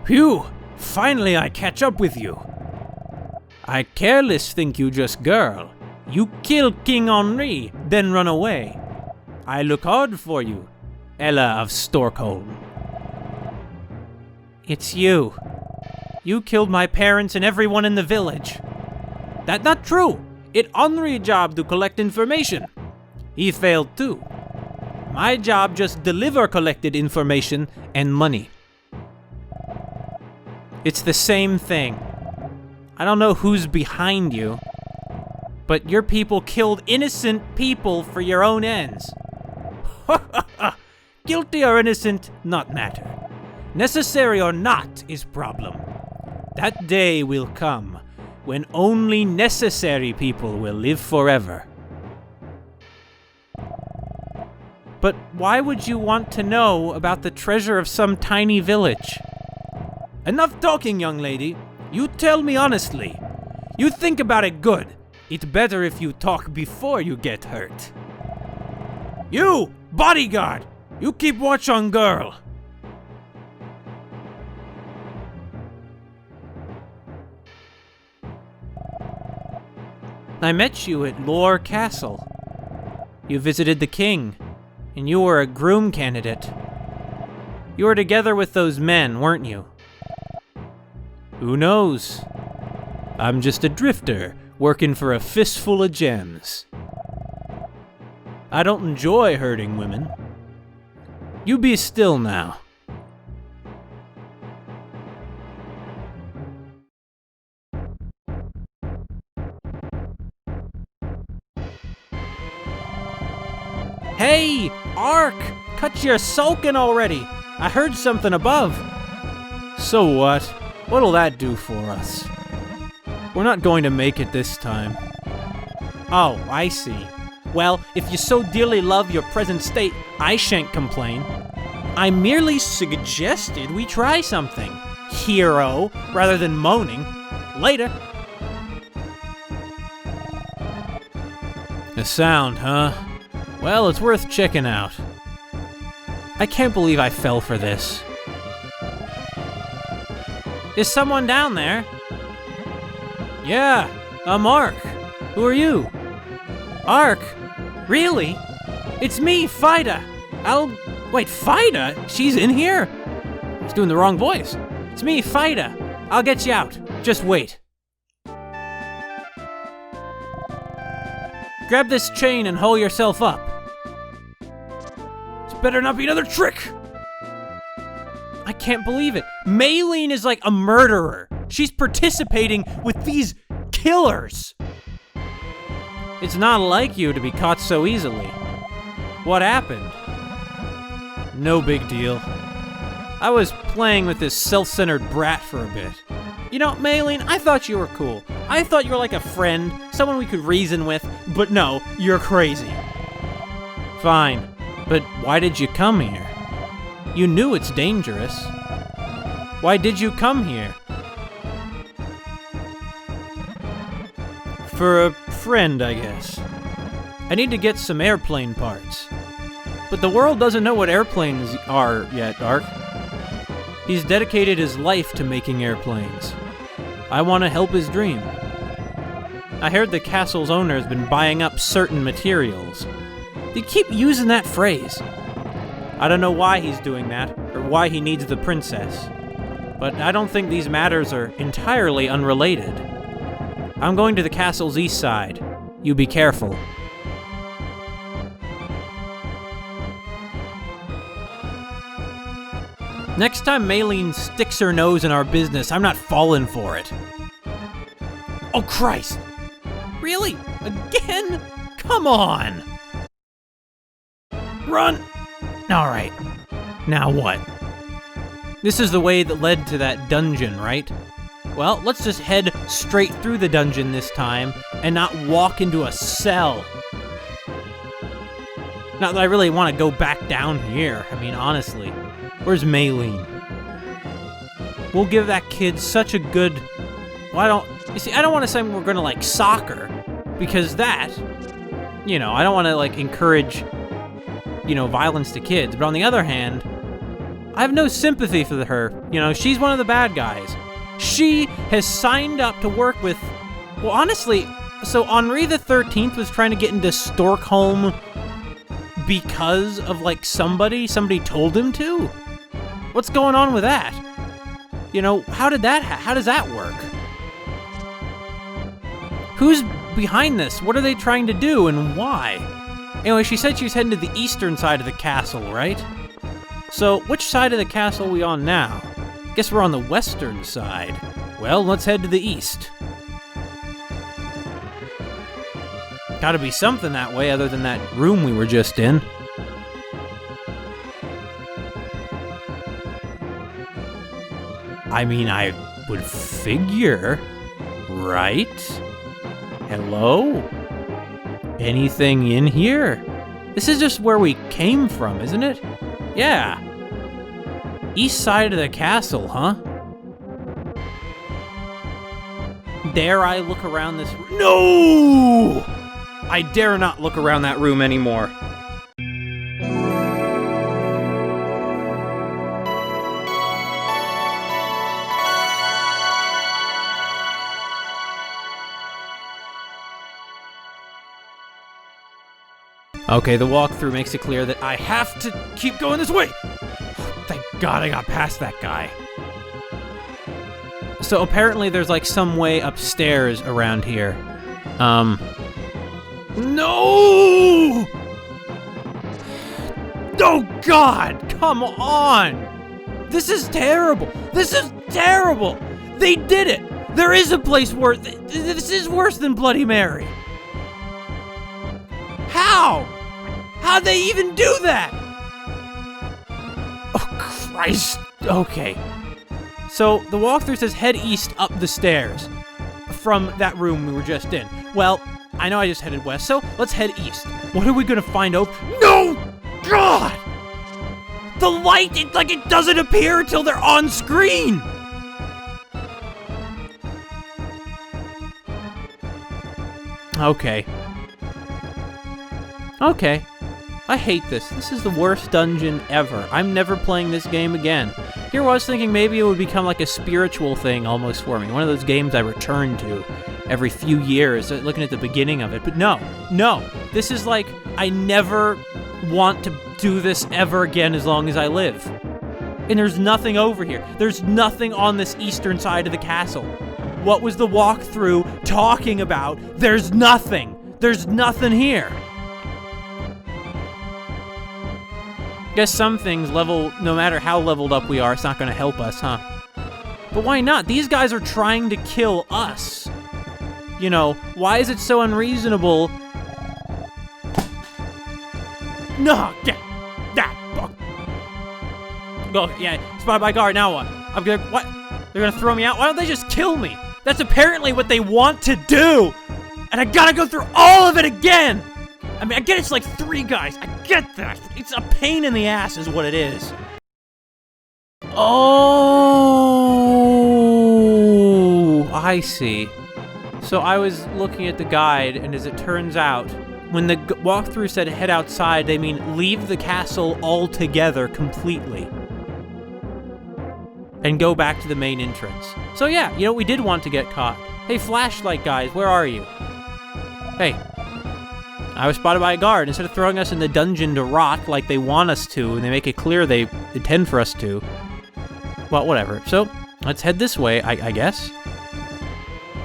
Phew! Finally I catch up with you. I careless think you just girl. You kill King Henri, then run away. I look hard for you, Ella of Stockholm. It's you. You killed my parents and everyone in the village. That not true. It Henri job to collect information. He failed too. My job just deliver collected information and money. It's the same thing. I don't know who's behind you, but your people killed innocent people for your own ends. Guilty or innocent, not matter. Necessary or not is problem. That day will come when only necessary people will live forever. But why would you want to know about the treasure of some tiny village? Enough talking, young lady. You tell me honestly. You think about it good. It's better if you talk before you get hurt. You, bodyguard! You keep watch on girl. I met you at Lore Castle. You visited the king, and you were a groom candidate. You were together with those men, weren't you? Who knows? I'm just a drifter, working for a fistful of gems. I don't enjoy hurting women. You be still now. Hey, Ark! Cut your sulking already! I heard something above. So what? What'll that do for us? We're not going to make it this time. Oh, I see. Well, if you so dearly love your present state, I shan't complain. I merely suggested we try something. Hero, rather than moaning. Later. A sound, huh? Well, it's worth checking out. I can't believe I fell for this. Is someone down there? Yeah, Mark. Who are you? Ark? Really? It's me, Fida. Wait, Fida? She's in here? I was doing the wrong voice. It's me, Fida. I'll get you out. Just wait. Grab this chain and haul yourself up. This better not be another trick. I can't believe it. Maylene is like a murderer. She's participating with these killers. It's not like you to be caught so easily. What happened? No big deal. I was playing with this self-centered brat for a bit. You know, Maylene, I thought you were cool. I thought you were like a friend, someone we could reason with, but no, you're crazy. Fine, but why did you come here? You knew it's dangerous. Why did you come here? For a friend, I guess. I need to get some airplane parts. But the world doesn't know what airplanes are yet, Ark. He's dedicated his life to making airplanes. I want to help his dream. I heard the castle's owner has been buying up certain materials. They keep using that phrase. I don't know why he's doing that, or why he needs the princess. But I don't think these matters are entirely unrelated. I'm going to the castle's east side. You be careful. Next time Maylene sticks her nose in our business, I'm not falling for it. Oh, Christ! Really? Again? Come on! Run! Alright. Now what? This is the way that led to that dungeon, right? Well, let's just head straight through the dungeon this time, and not walk into a cell. Not that I really want to go back down here, I mean, honestly. Where's Maylene? We'll give that kid such a good... Well, you see, I don't want to say we're gonna, like, sock her, because that, you know, I don't want to, like, encourage, you know, violence to kids, but on the other hand, I have no sympathy for her. You know, she's one of the bad guys. She has signed up to work with... Well, honestly, so Henri the 13th was trying to get into Stockholm because of, like, somebody told him to? What's going on with that? You know, how does that work? Who's behind this? What are they trying to do, and why? Anyway, she said she was heading to the eastern side of the castle, right? So, which side of the castle are we on now? Guess we're on the western side. Well, let's head to the east. Gotta be something that way other than that room we were just in. I mean, I would figure, right? Hello? Anything in here? This is just where we came from, isn't it? Yeah. East side of the castle, huh? Dare I look around this room? No! I dare not look around that room anymore. Okay, the walkthrough makes it clear that I have to keep going this way! Thank God I got past that guy. So apparently there's like some way upstairs around here. No! Oh God, come on! This is terrible! This is terrible! They did it! There is a place where this is worse than Bloody Mary. How? How'd they even do that? Oh, Christ. Okay. So, the walkthrough says head east up the stairs from that room we were just in. Well, I know I just headed west, so let's head east. What are we gonna find out? No! God! The light, it doesn't appear until they're on screen! Okay. Okay. I hate this. This is the worst dungeon ever. I'm never playing this game again. Here I was thinking maybe it would become like a spiritual thing almost for me. One of those games I return to every few years, looking at the beginning of it. But no. This is like, I never want to do this ever again as long as I live. And there's nothing over here. There's nothing on this eastern side of the castle. What was the walkthrough talking about? There's nothing. There's nothing here. Guess some things no matter how leveled up we are, it's not gonna help us, huh? But why not? These guys are trying to kill us. You know, why is it so unreasonable? No, get that. Go, yeah, spotted by guard, now what? What? They're gonna throw me out? Why don't they just kill me? That's apparently what they want to do! And I gotta go through all of it again! I mean, I get it's like 3 guys. I get that. It's a pain in the ass is what it is. Oh, I see. So I was looking at the guide, and as it turns out, when the walkthrough said head outside, they mean leave the castle altogether completely. And go back to the main entrance. So yeah, you know, we did want to get caught. Hey, flashlight guys, where are you? Hey. I was spotted by a guard. Instead of throwing us in the dungeon to rot like they want us to, and they make it clear they intend for us to. Well, whatever. So, let's head this way, I guess.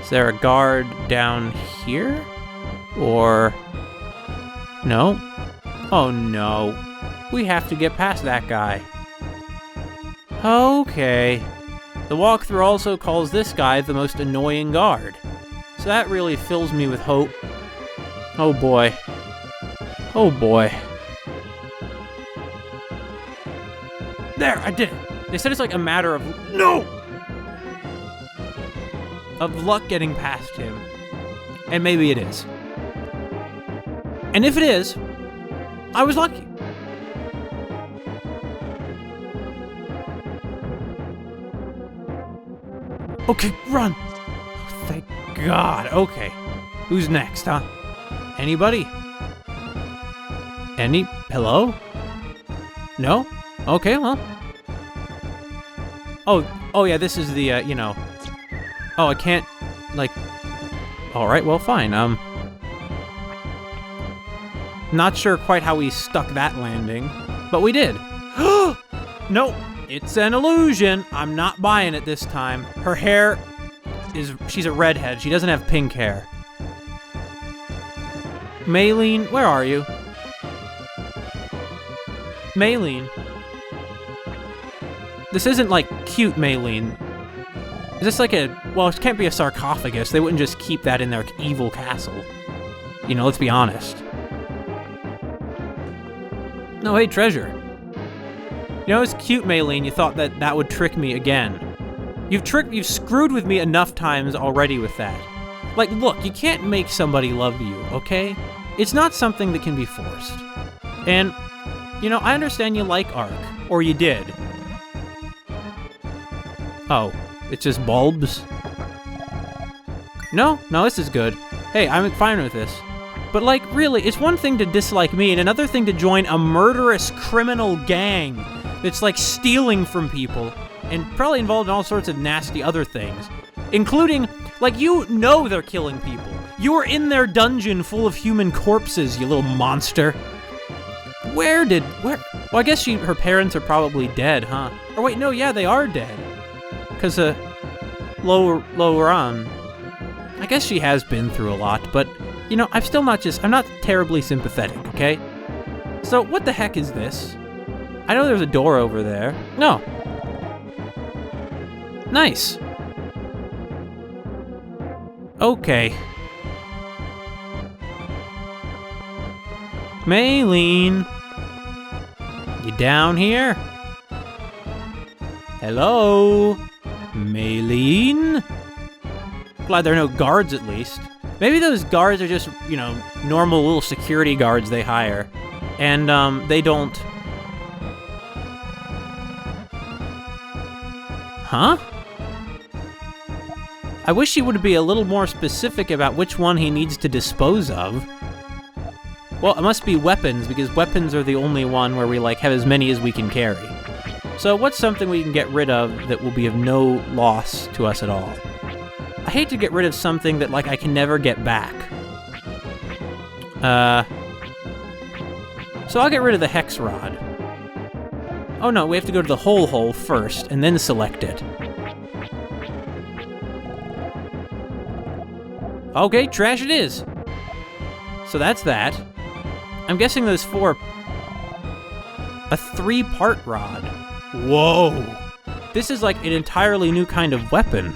Is there a guard down here? Or... no? Oh no. We have to get past that guy. Okay. The walkthrough also calls this guy the most annoying guard. So that really fills me with hope. Oh boy. Oh boy. There, I did it. They said it's like a matter of... no! Of luck getting past him. And maybe it is. And if it is, I was lucky. Okay, run! Oh, thank God. Okay. Who's next, huh? Anybody? Hello? No? Okay, well. Oh yeah, this is the, you know. Oh, I can't, like... Alright, well, fine, Not sure quite how we stuck that landing, but we did. Nope, it's an illusion. I'm not buying it this time. Her hair is... she's a redhead. She doesn't have pink hair. Maylene, where are you? Maylene. This isn't, like, cute Maylene. Is this like a... well, it can't be a sarcophagus. They wouldn't just keep that in their evil castle. You know, let's be honest. No, hey, treasure. You know, it's cute, Maylene. You thought that that would trick me again. You've screwed with me enough times already with that. Like, look, you can't make somebody love you, okay? It's not something that can be forced. And, you know, I understand you like Ark. Or you did. Oh, it's just bulbs? No, this is good. Hey, I'm fine with this. But, like, really, it's one thing to dislike me and another thing to join a murderous criminal gang that's, like, stealing from people and probably involved in all sorts of nasty other things. Including, like, you know they're killing people. You were in their dungeon full of human corpses, you little monster. Where? Well, I guess her parents are probably dead, huh? Or wait, no, yeah, they are dead. Because, lower on. I guess she has been through a lot, but, you know, I'm not terribly sympathetic, okay? So, what the heck is this? I know there's a door over there. No. Nice. Okay. Maylene. You down here? Hello? Maylene? Glad there are no guards, at least. Maybe those guards are just, you know, normal little security guards they hire. And, they don't... Huh? I wish he would be a little more specific about which one he needs to dispose of. Well, it must be weapons, because weapons are the only one where we, like, have as many as we can carry. So what's something we can get rid of that will be of no loss to us at all? I hate to get rid of something that, like, I can never get back. So I'll get rid of the hex rod. Oh no, we have to go to the hole first, and then select it. Okay, trash it is. So that's that. I'm guessing those four... a 3-part rod. Whoa! This is like an entirely new kind of weapon.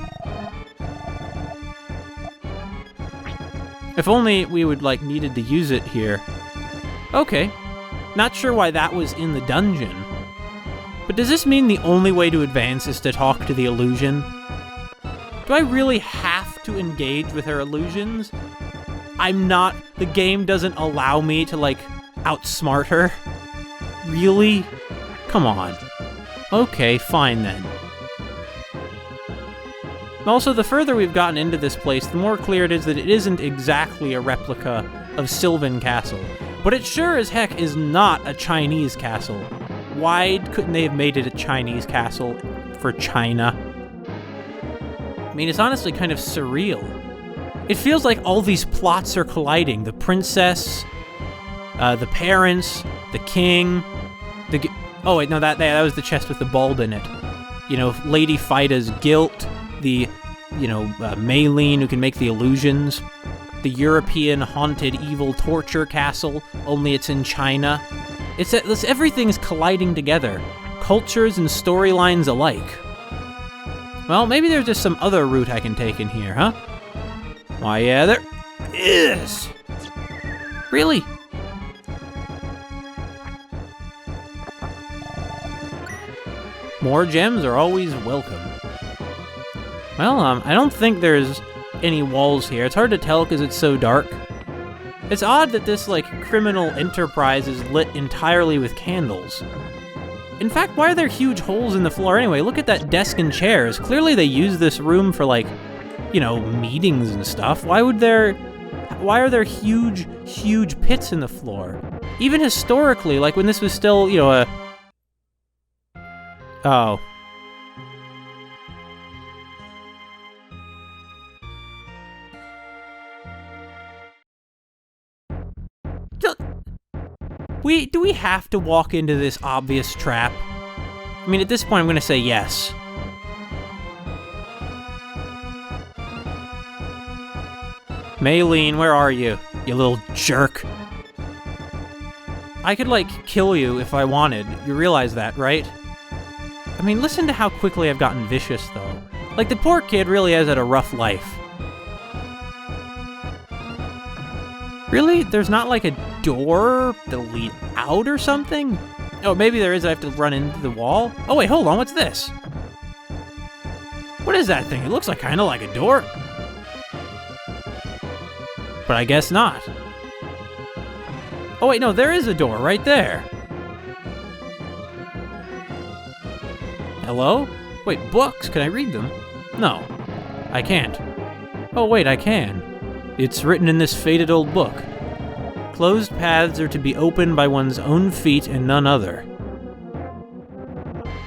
If only we would, like, needed to use it here. Okay. Not sure why that was in the dungeon. But does this mean the only way to advance is to talk to the illusion? Do I really have to engage with her illusions? The game doesn't allow me to, like, outsmart her? Really? Come on. Okay, fine then. Also, the further we've gotten into this place, the more clear it is that it isn't exactly a replica of Sylvan Castle. But it sure as heck is not a Chinese castle. Why couldn't they have made it a Chinese castle for China? I mean, it's honestly kind of surreal. It feels like all these plots are colliding. The princess, the parents, the king, oh wait, no, that was the chest with the bulb in it. You know, Lady Fida's guilt, the, Maylene who can make the illusions, the European haunted evil torture castle, only it's in China. It's everything's colliding together, cultures and storylines alike. Well, maybe there's just some other route I can take in here, huh? Why, yeah, there is. Really? More gems are always welcome. Well, I don't think there's any walls here. It's hard to tell because it's so dark. It's odd that this, criminal enterprise is lit entirely with candles. In fact, why are there huge holes in the floor anyway? Look at that desk and chairs. Clearly they use this room for, meetings and stuff. Why are there huge, huge pits in the floor? Even historically, when this was still, Oh. Do we have to walk into this obvious trap? I mean, at this point, I'm gonna say yes. Maylene, where are you? You little jerk. I could, kill you if I wanted. You realize that, right? I mean, listen to how quickly I've gotten vicious, though. The poor kid really has had a rough life. Really? There's not, a door that'll lead out or something? Oh, maybe there is. I have to run into the wall? Oh, wait, hold on. What's this? What is that thing? It looks kind of like a door. But I guess not. Oh, wait, no, there is a door right there. Hello? Wait, books? Can I read them? No, I can't. Oh, wait, I can. It's written in this faded old book. Closed paths are to be opened by one's own feet and none other.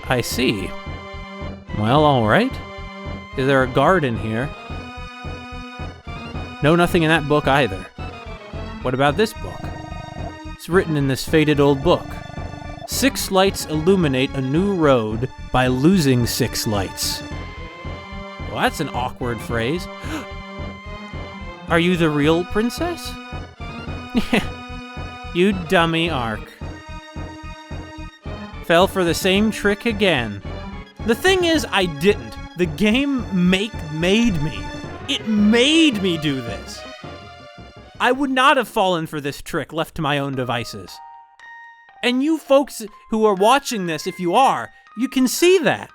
I see. Well, all right. Is there a guard in here? No, nothing in that book either. What about this book? It's written in this faded old book. 6 lights illuminate a new road by losing 6 lights. Well, that's an awkward phrase. Are you the real princess? You dummy Ark. Fell for the same trick again. The thing is, I didn't. The game made me. It made me do this. I would not have fallen for this trick left to my own devices. And you folks who are watching this, if you are, you can see that.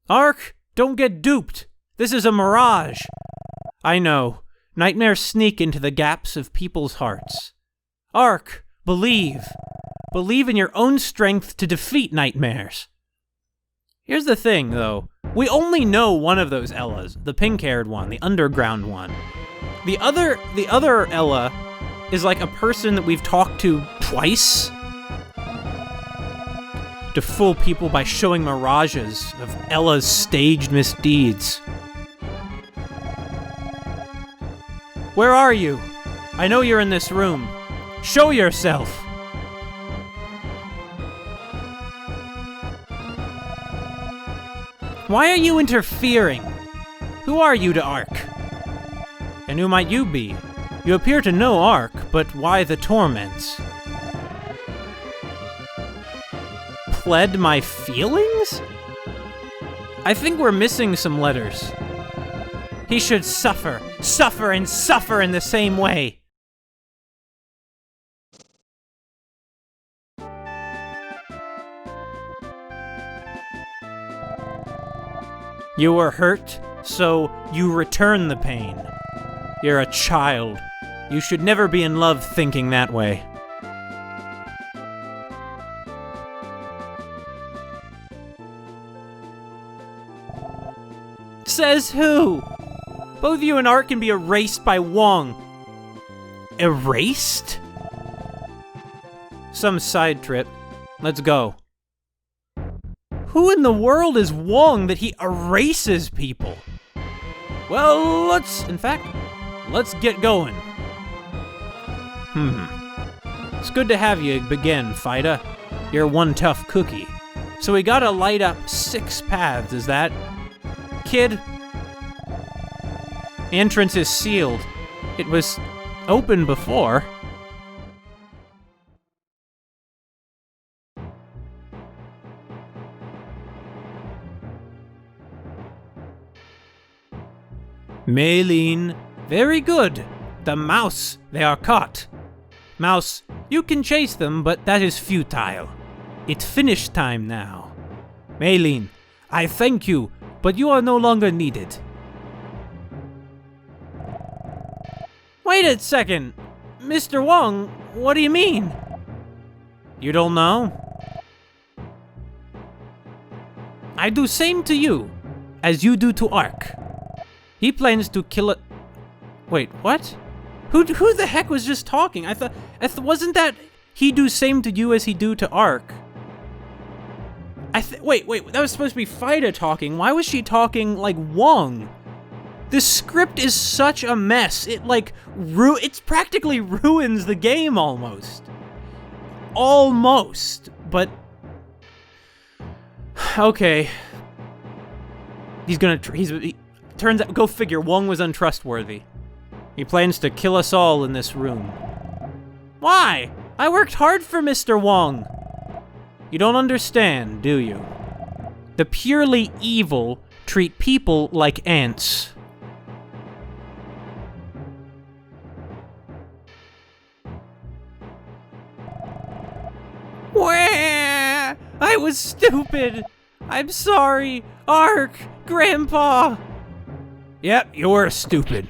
Ark, don't get duped. This is a mirage. I know. Nightmares sneak into the gaps of people's hearts. Ark, believe. Believe in your own strength to defeat nightmares. Here's the thing, though. We only know one of those Ellas, the pink-haired one, the underground one. The other Ella is a person that we've talked to twice. To fool people by showing mirages of Ella's staged misdeeds. Where are you? I know you're in this room. Show yourself! Why are you interfering? Who are you to Ark? And who might you be? You appear to know Ark, but why the torments? Pled my feelings? I think we're missing some letters. He should suffer, suffer, and suffer in the same way. You were hurt, so you return the pain. You're a child. You should never be in love thinking that way. Says who? Both you and Art can be erased by Wong. Erased? Some side trip. Let's go. Who in the world is Wong that he erases people? Well, let's get going. It's good to have you again, Fida. You're one tough cookie. So we gotta light up 6 paths, is that? Kid? The entrance is sealed. It was open before. Maylene, very good. The mouse, they are caught. Mouse, you can chase them, but that is futile. It's finish time now. Maylene, I thank you, but you are no longer needed. Wait a second. Mr. Wong, what do you mean? You don't know? I do same to you, as you do to Ark. He plans to kill it. Wait, what? Who the heck was just talking? I thought wasn't that he do same to you as he do to Ark? Wait, that was supposed to be Fida talking. Why was she talking like Wong? This script is such a mess. It it's practically ruins the game almost. Almost, but okay. Turns out, go figure, Wong was untrustworthy. He plans to kill us all in this room. Why? I worked hard for Mr. Wong. You don't understand, do you? The purely evil treat people like ants. Wah! I was stupid. I'm sorry. Ark, Grandpa. Yep, you're stupid.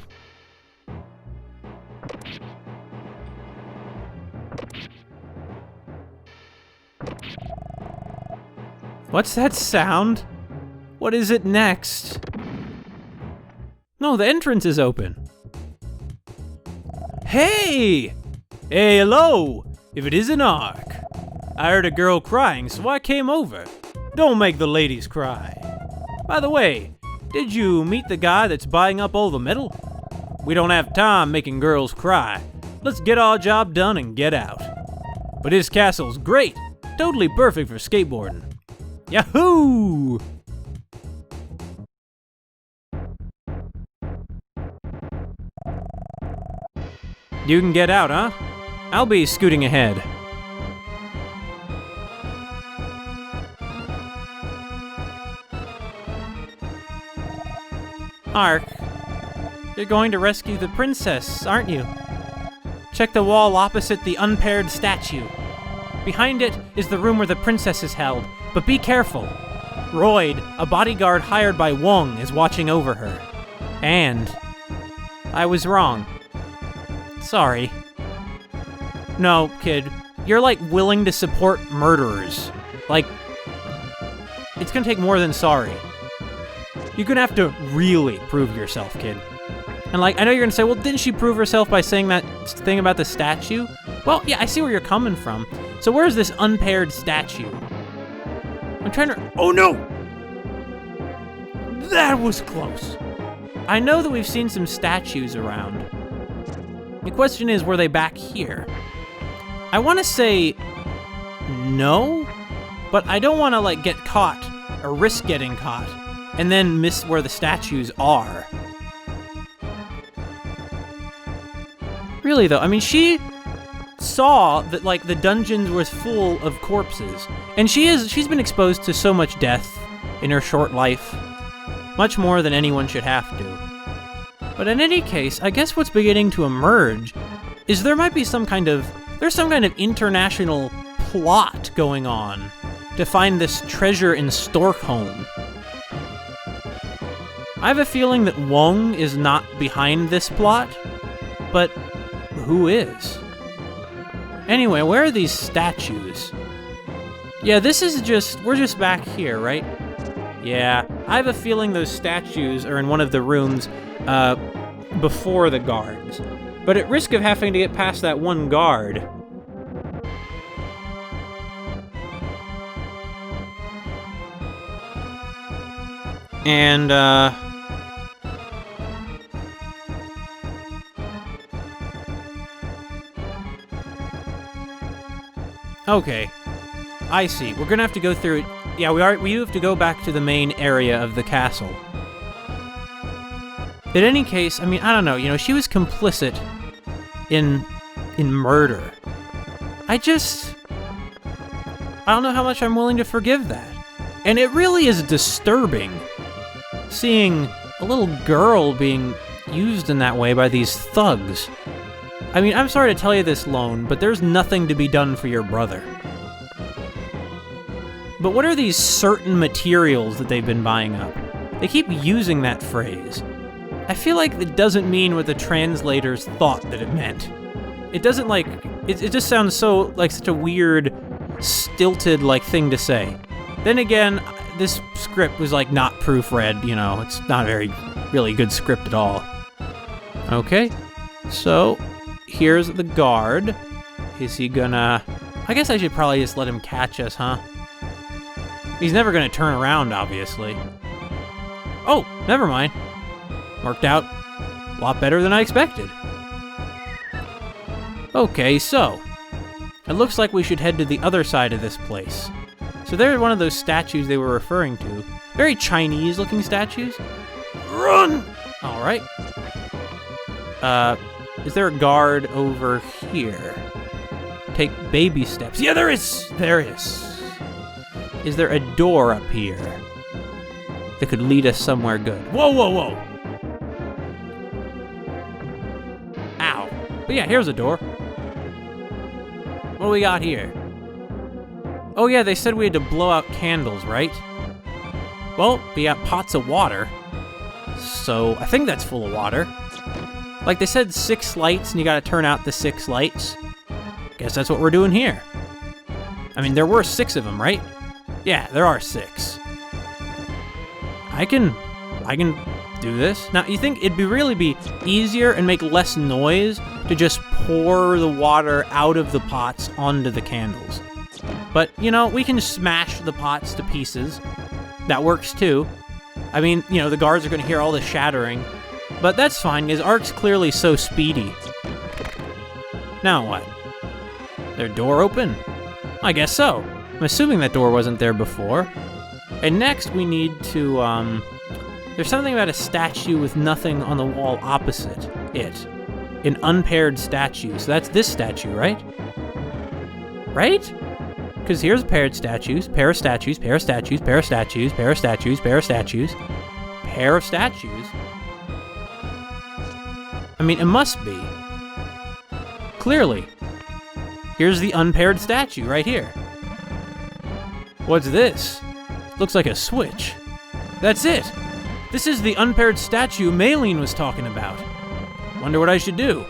What's that sound? What is it next? No, the entrance is open. Hey! Hey, hello! If it isn't Ark. I heard a girl crying, so I came over. Don't make the ladies cry. By the way, did you meet the guy that's buying up all the metal? We don't have time making girls cry. Let's get our job done and get out. But his castle's great. Totally perfect for skateboarding. Yahoo! You can get out, huh? I'll be scooting ahead. Ark, you're going to rescue the princess, aren't you? Check the wall opposite the unpaired statue. Behind it is the room where the princess is held, but be careful. Royd, a bodyguard hired by Wong, is watching over her. And I was wrong. Sorry. No, kid, you're willing to support murderers. It's gonna take more than sorry. You're gonna have to really prove yourself, kid. And I know you're gonna say, well, didn't she prove herself by saying that thing about the statue? Well, yeah, I see where you're coming from. So where's this unpaired statue? I'm trying to... Oh, no! That was close. I know that we've seen some statues around. The question is, were they back here? I want to say no, but I don't want to, get caught or risk getting caught and then miss where the statues are. Really, though, I mean, she saw that, the dungeon was full of corpses, and she's been exposed to so much death in her short life, much more than anyone should have to. But in any case, I guess what's beginning to emerge is there's some kind of international plot going on to find this treasure in Stockholm. I have a feeling that Wong is not behind this plot, but who is? Anyway, where are these statues? Yeah, we're just back here, right? Yeah, I have a feeling those statues are in one of the rooms, before the guards. But at risk of having to get past that one guard... And, okay. I see. We're gonna have to go through it. Yeah, we do have to go back to the main area of the castle. In any case, I mean, I don't know, you know, she was complicit in murder. I don't know how much I'm willing to forgive that. And it really is disturbing seeing a little girl being used in that way by these thugs. I mean, I'm sorry to tell you this, Lone, but there's nothing to be done for your brother. But what are these certain materials that they've been buying up? They keep using that phrase. I feel like it doesn't mean what the translators thought that it meant. It doesn't, like, it just sounds so, like, such a weird, stilted, like, thing to say. Then again, this script was, like, not proofread, you know, it's not a very, really good script at all. Okay, so, here's the guard. Is he gonna... I guess I should probably just let him catch us, huh? He's never gonna turn around, obviously. Oh, never mind. Worked out a lot better than I expected. Okay, so, it looks like we should head to the other side of this place. So there's one of those statues they were referring to. Very Chinese-looking statues. Run! Alright. Is there a guard over here? Take baby steps. Yeah, there is! There is. Is there a door up here that could lead us somewhere good? Whoa, whoa, whoa! Ow. But yeah, here's a door. What do we got here? Oh yeah, they said we had to blow out candles, right? Well, we got pots of water. So, I think that's full of water. Like, they said 6 lights, and you gotta turn out the 6 lights. Guess that's what we're doing here. I mean, there were 6 of them, right? Yeah, there are 6. I can do this. Now, you think it'd really be easier and make less noise to just pour the water out of the pots onto the candles. But, you know, we can smash the pots to pieces. That works too. I mean, you know, the guards are going to hear all the shattering. But that's fine, because Ark's clearly so speedy. Now what? Their door open? I guess so. I'm assuming that door wasn't there before. And next we need to, there's something about a statue with nothing on the wall opposite it. An unpaired statue. So that's this statue, right? Right? Because here's paired statues, pair of statues, pair of statues, pair of statues, pair of statues, pair of statues, pair of statues. I mean, it must be. Clearly. Here's the unpaired statue right here. What's this? Looks like a switch. That's it! This is the unpaired statue Maylene was talking about. Wonder what I should do.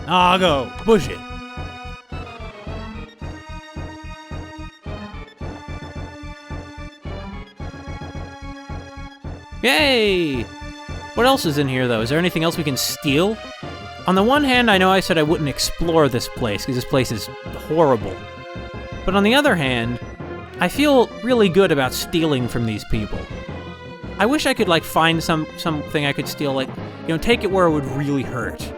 I'll go. Push it. Yay! What else is in here, though? Is there anything else we can steal? On the one hand, I know I said I wouldn't explore this place, because this place is horrible. But on the other hand, I feel really good about stealing from these people. I wish I could, like, find something I could steal, like, you know, take it where it would really hurt.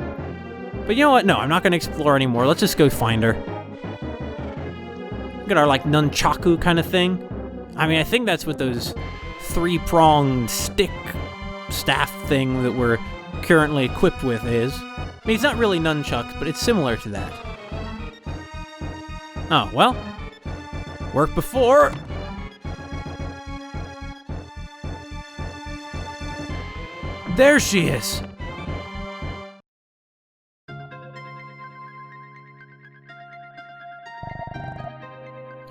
But you know what? No, I'm not going to explore anymore. Let's just go find her. Look at our, like, nunchaku kind of thing. I mean, I think that's what those 3-pronged stick staff thing that we're currently equipped with is. I mean, it's not really nunchucks, but it's similar to that. Oh, well. Worked before. There she is.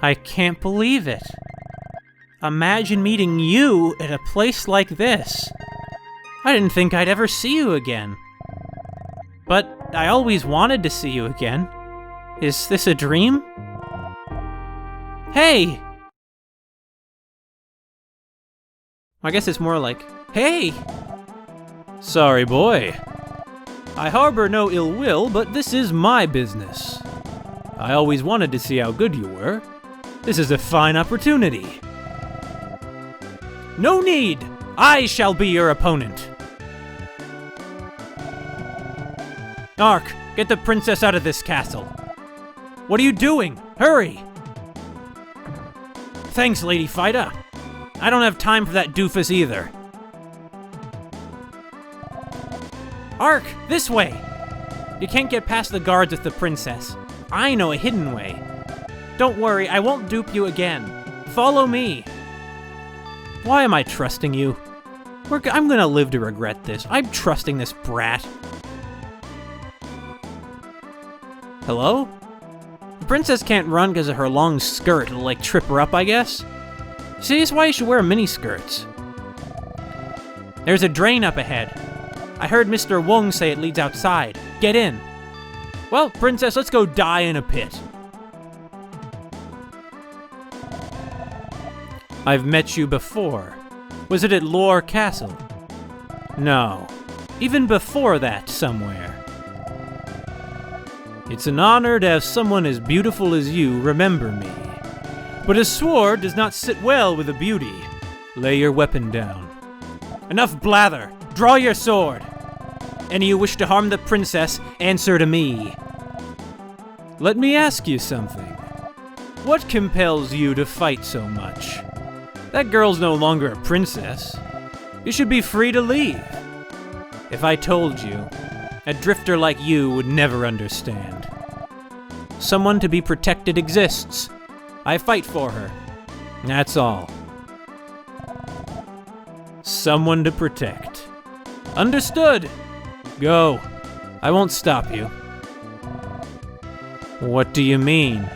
I can't believe it. imagine meeting you at a place like this. I didn't think I'd ever see you again. But I always wanted to see you again. Is this a dream? Hey! I guess it's more like, hey! Sorry, boy. I harbor no ill will, but this is my business. I always wanted to see how good you were. This is a fine opportunity. No need! I shall be your opponent. Ark, get the princess out of this castle. What are you doing? Hurry! Thanks, Lady Phyta. I don't have time for that doofus either. Ark, this way! You can't get past the guards with the princess. I know a hidden way. Don't worry, I won't dupe you again. Follow me. Why am I trusting you? I'm gonna live to regret this. I'm trusting this brat. Hello? The princess can't run because of her long skirt. It'll, like, trip her up, I guess? See, that's why you should wear miniskirts. There's a drain up ahead. I heard Mr. Wong say it leads outside. Get in. Well, princess, let's go die in a pit. I've met you before. Was it at Lore Castle? No. Even before that, somewhere. It's an honor to have someone as beautiful as you remember me. But a sword does not sit well with a beauty. Lay your weapon down. Enough blather! Draw your sword! Any who wish to harm the princess, answer to me. Let me ask you something. What compels you to fight so much? That girl's no longer a princess. You should be free to leave. If I told you, a drifter like you would never understand. Someone to be protected exists. I fight for her. That's all. Someone to protect. Understood. Go. I won't stop you. What do you mean?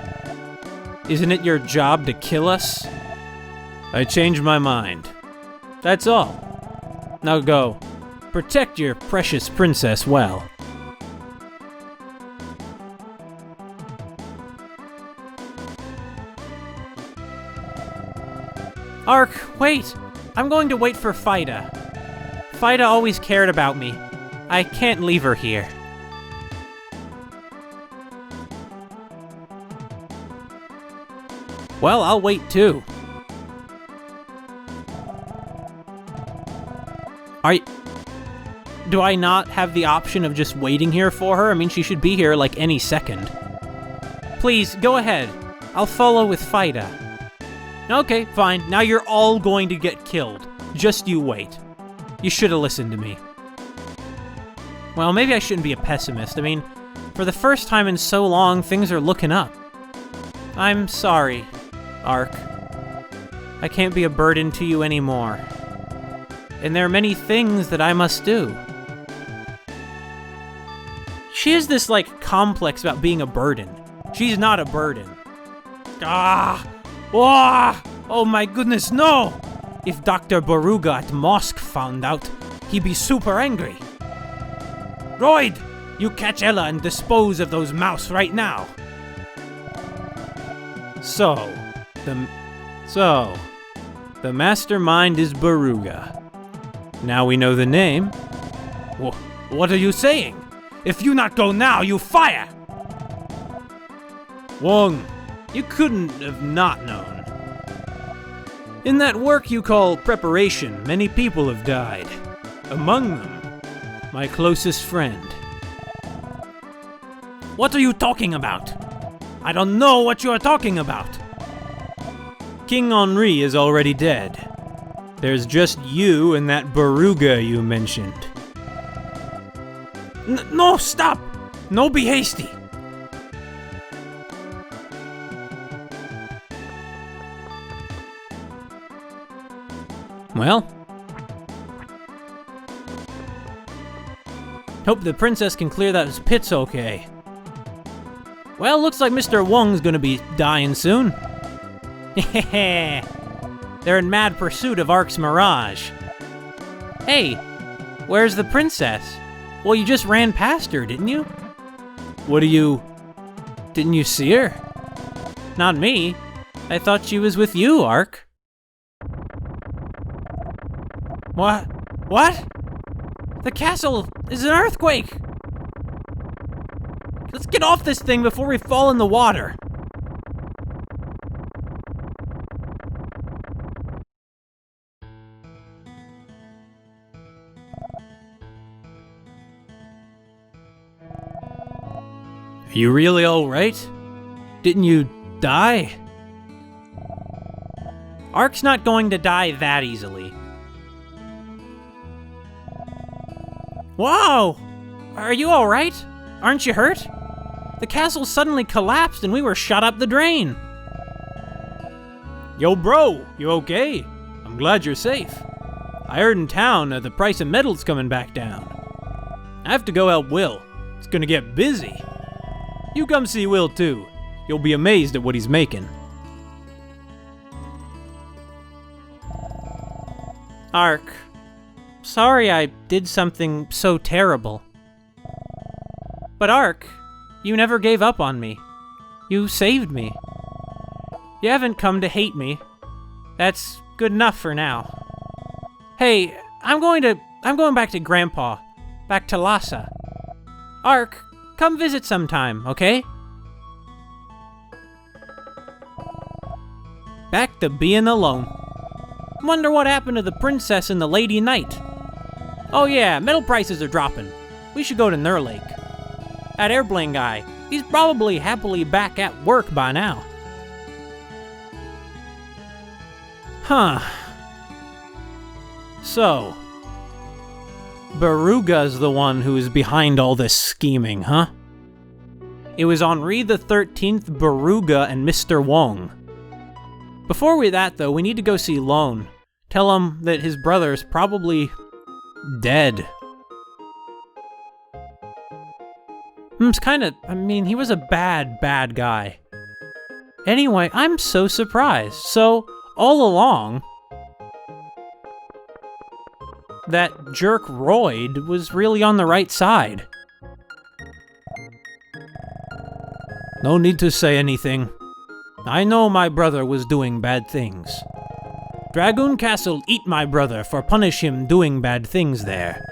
Isn't it your job to kill us? I changed my mind. That's all. Now go. Protect your precious princess well. Ark, wait! I'm going to wait for Phyta. Phyta always cared about me. I can't leave her here. Well, I'll wait too. Do I not have the option of just waiting here for her? I mean, she should be here like any second. Please, go ahead. I'll follow with Phyta. Okay, fine. Now you're all going to get killed. Just you wait. You should have listened to me. Well, maybe I shouldn't be a pessimist. I mean, for the first time in so long, things are looking up. I'm sorry, Ark. I can't be a burden to you anymore. And there are many things that I must do. She has this, like, complex about being a burden. She's not a burden. Oh my goodness, no! If Dr. Baruga at Mosque found out, he'd be super angry. Royd, you catch Ella and dispose of those mouse right now. So, the mastermind is Baruga. Now we know the name. What are you saying? If you not go now, you fire! Wong, you couldn't have not known. In that work you call preparation, many people have died. Among them, my closest friend. What are you talking about? I don't know what you are talking about. King Henri is already dead. There's just you and that Baruga you mentioned. No, stop! No, be hasty! Well, hope the princess can clear those pits okay. Well, looks like Mr. Wong's gonna be dying soon. They're in mad pursuit of Ark's mirage. Hey, where's the princess? Well, you just ran past her, didn't you? Didn't you see her? Not me. I thought she was with you, Ark. What? The castle is an earthquake! Let's get off this thing before we fall in the water. Are you really all right? Didn't you die? Ark's not going to die that easily. Whoa! Are you all right? Aren't you hurt? The castle suddenly collapsed and we were shot up the drain. Yo, bro, you okay? I'm glad you're safe. I heard in town the price of metal's coming back down. I have to go help Will. It's gonna get busy. You come see Will too. You'll be amazed at what he's making. Ark, sorry I did something so terrible. But Ark, you never gave up on me. You saved me. You haven't come to hate me. That's good enough for now. Hey, I'm going back to Grandpa. Back to Lhasa. Ark, come visit sometime, okay? Back to being alone. Wonder what happened to the princess and the lady knight. Oh yeah, metal prices are dropping. We should go to Nurlake. That airplane guy, he's probably happily back at work by now. Huh. So, Baruga's the one who is behind all this scheming, huh? It was Henri the 13th, Baruga, and Mr. Wong. Before that, though, we need to go see Lone. Tell him that his brother's probably dead. It's he was a bad guy. Anyway, I'm so surprised. So, all along, that jerk Royd was really on the right side. No need to say anything. I know my brother was doing bad things. Dragoon Castle eat my brother for punish him doing bad things there.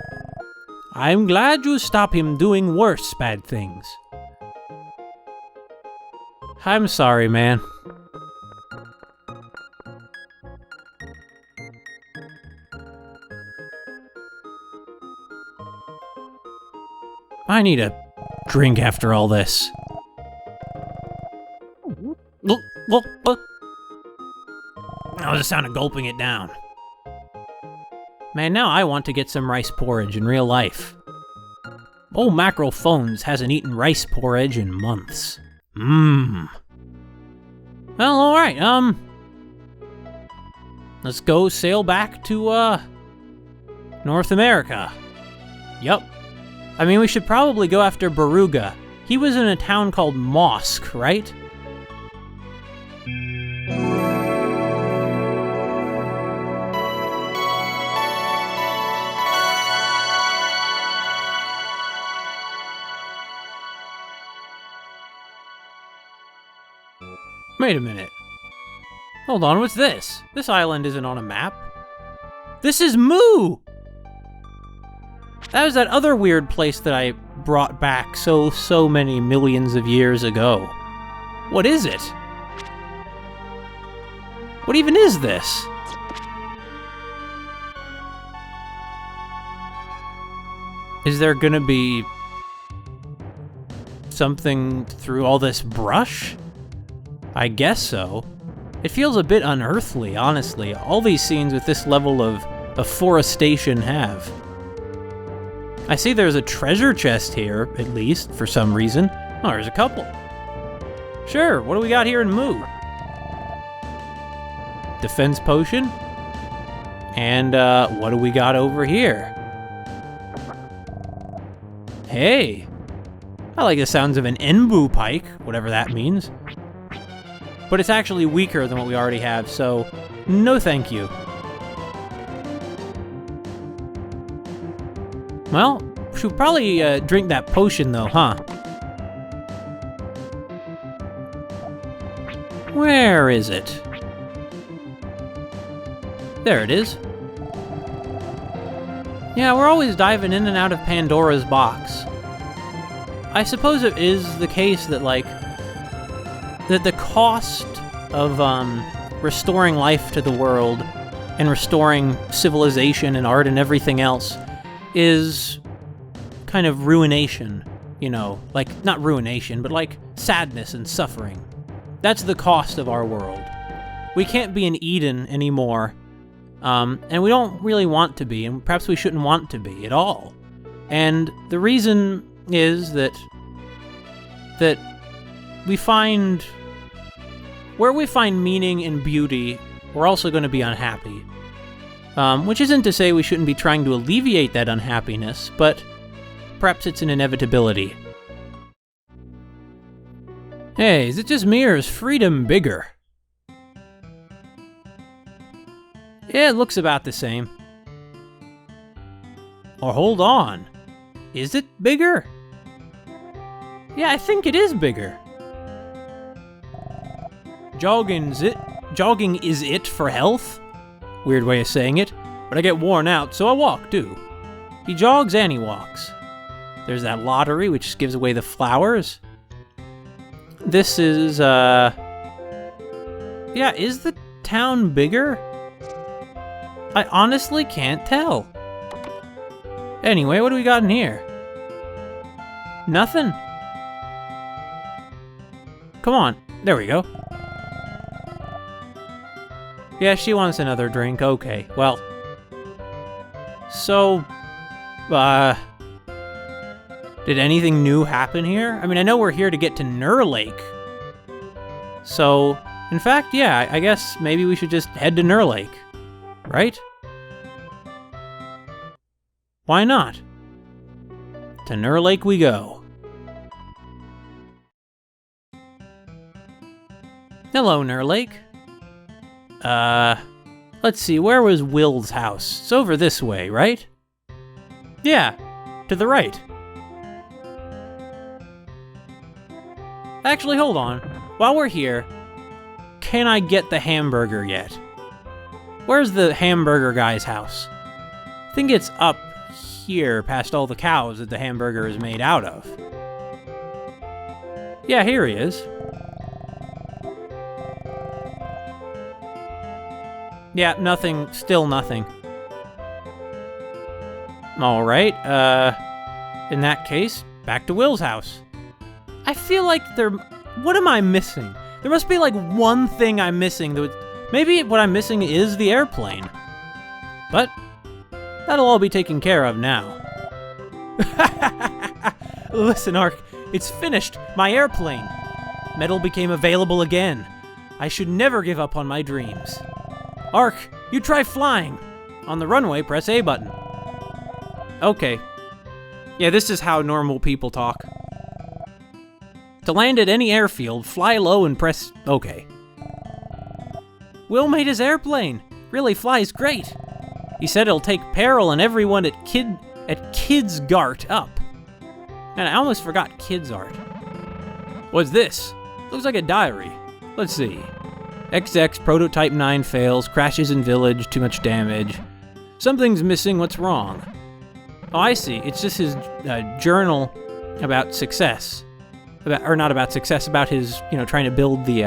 I'm glad you stop him doing worse bad things. I'm sorry, man. I need a drink after all this. That was the sound of gulping it down. Man, now I want to get some rice porridge in real life. Old Mackerel Phones hasn't eaten rice porridge in months. Well, alright, let's go sail back to, North America. Yup. I mean, we should probably go after Baruga. He was in a town called Mosque, right? Wait a minute. Hold on, what's this? This island isn't on a map. This is Mu! That was that other weird place that I brought back so many millions of years ago. What is it? What even is this? Is there gonna be something through all this brush? I guess so. It feels a bit unearthly, honestly. All these scenes with this level of forestation have. I see there's a treasure chest here, at least, for some reason. Oh, there's a couple. Sure, what do we got here in Mu? Defense potion? And, what do we got over here? Hey! I like the sounds of an Enbu pike, whatever that means. but it's actually weaker than what we already have, so no thank you. Well, should probably drink that potion though, huh? Where is it? There it is. Yeah, we're always diving in and out of Pandora's box. I suppose it is the case that, like, that the cost of restoring life to the world and restoring civilization and art and everything else is kind of ruination, you know, like, not ruination, but like sadness and suffering. That's the cost of our world. We can't be in Eden anymore, and we don't really want to be, and perhaps we shouldn't want to be at all. And the reason is that we find, where we find meaning and beauty, we're also going to be unhappy. Which isn't to say we shouldn't be trying to alleviate that unhappiness, but perhaps it's an inevitability. Hey, is it just me or is freedom bigger? Yeah, it looks about the same. Or hold on. Is it bigger? Yeah, I think it is bigger. Jogging is it for health? Weird way of saying it, but I get worn out, so I walk too. He jogs and he walks. There's that lottery, which gives away the flowers. This is, yeah, is the town bigger? I honestly can't tell. Anyway, what do we got in here? Nothing. Come on, there we go. Yeah, she wants another drink, okay, well. So, did anything new happen here? I mean, I know we're here to get to Nur Lake. So, in fact, yeah, I guess maybe we should just head to Nur Lake. Right? Why not? To Nur Lake we go. Hello, Nur Lake. Let's see, where was Will's house? It's over this way, right? Yeah, to the right. Actually, hold on. While we're here, can I get the hamburger yet? Where's the hamburger guy's house? I think it's up here, past all the cows that the hamburger is made out of. Yeah, here he is. Yeah, nothing, still nothing. Alright, in that case, back to Will's house. I feel like what am I missing? There must be like one thing I'm missing that would, maybe what I'm missing is the airplane. But that'll all be taken care of now. Listen, Ark, it's finished, my airplane. Metal became available again. I should never give up on my dreams. Ark, you try flying. On the runway, press A button. Okay. Yeah, this is how normal people talk. To land at any airfield, fly low and press OK. Will made his airplane. Really flies great. He said it'll take Peril and everyone at Kidsgart up. And I almost forgot Kidsart. What's this? Looks like a diary. Let's see. XX Prototype 9 fails, crashes in village, too much damage. Something's missing, what's wrong? Oh, I see. It's just his journal about success. Not about success, about his, trying to build the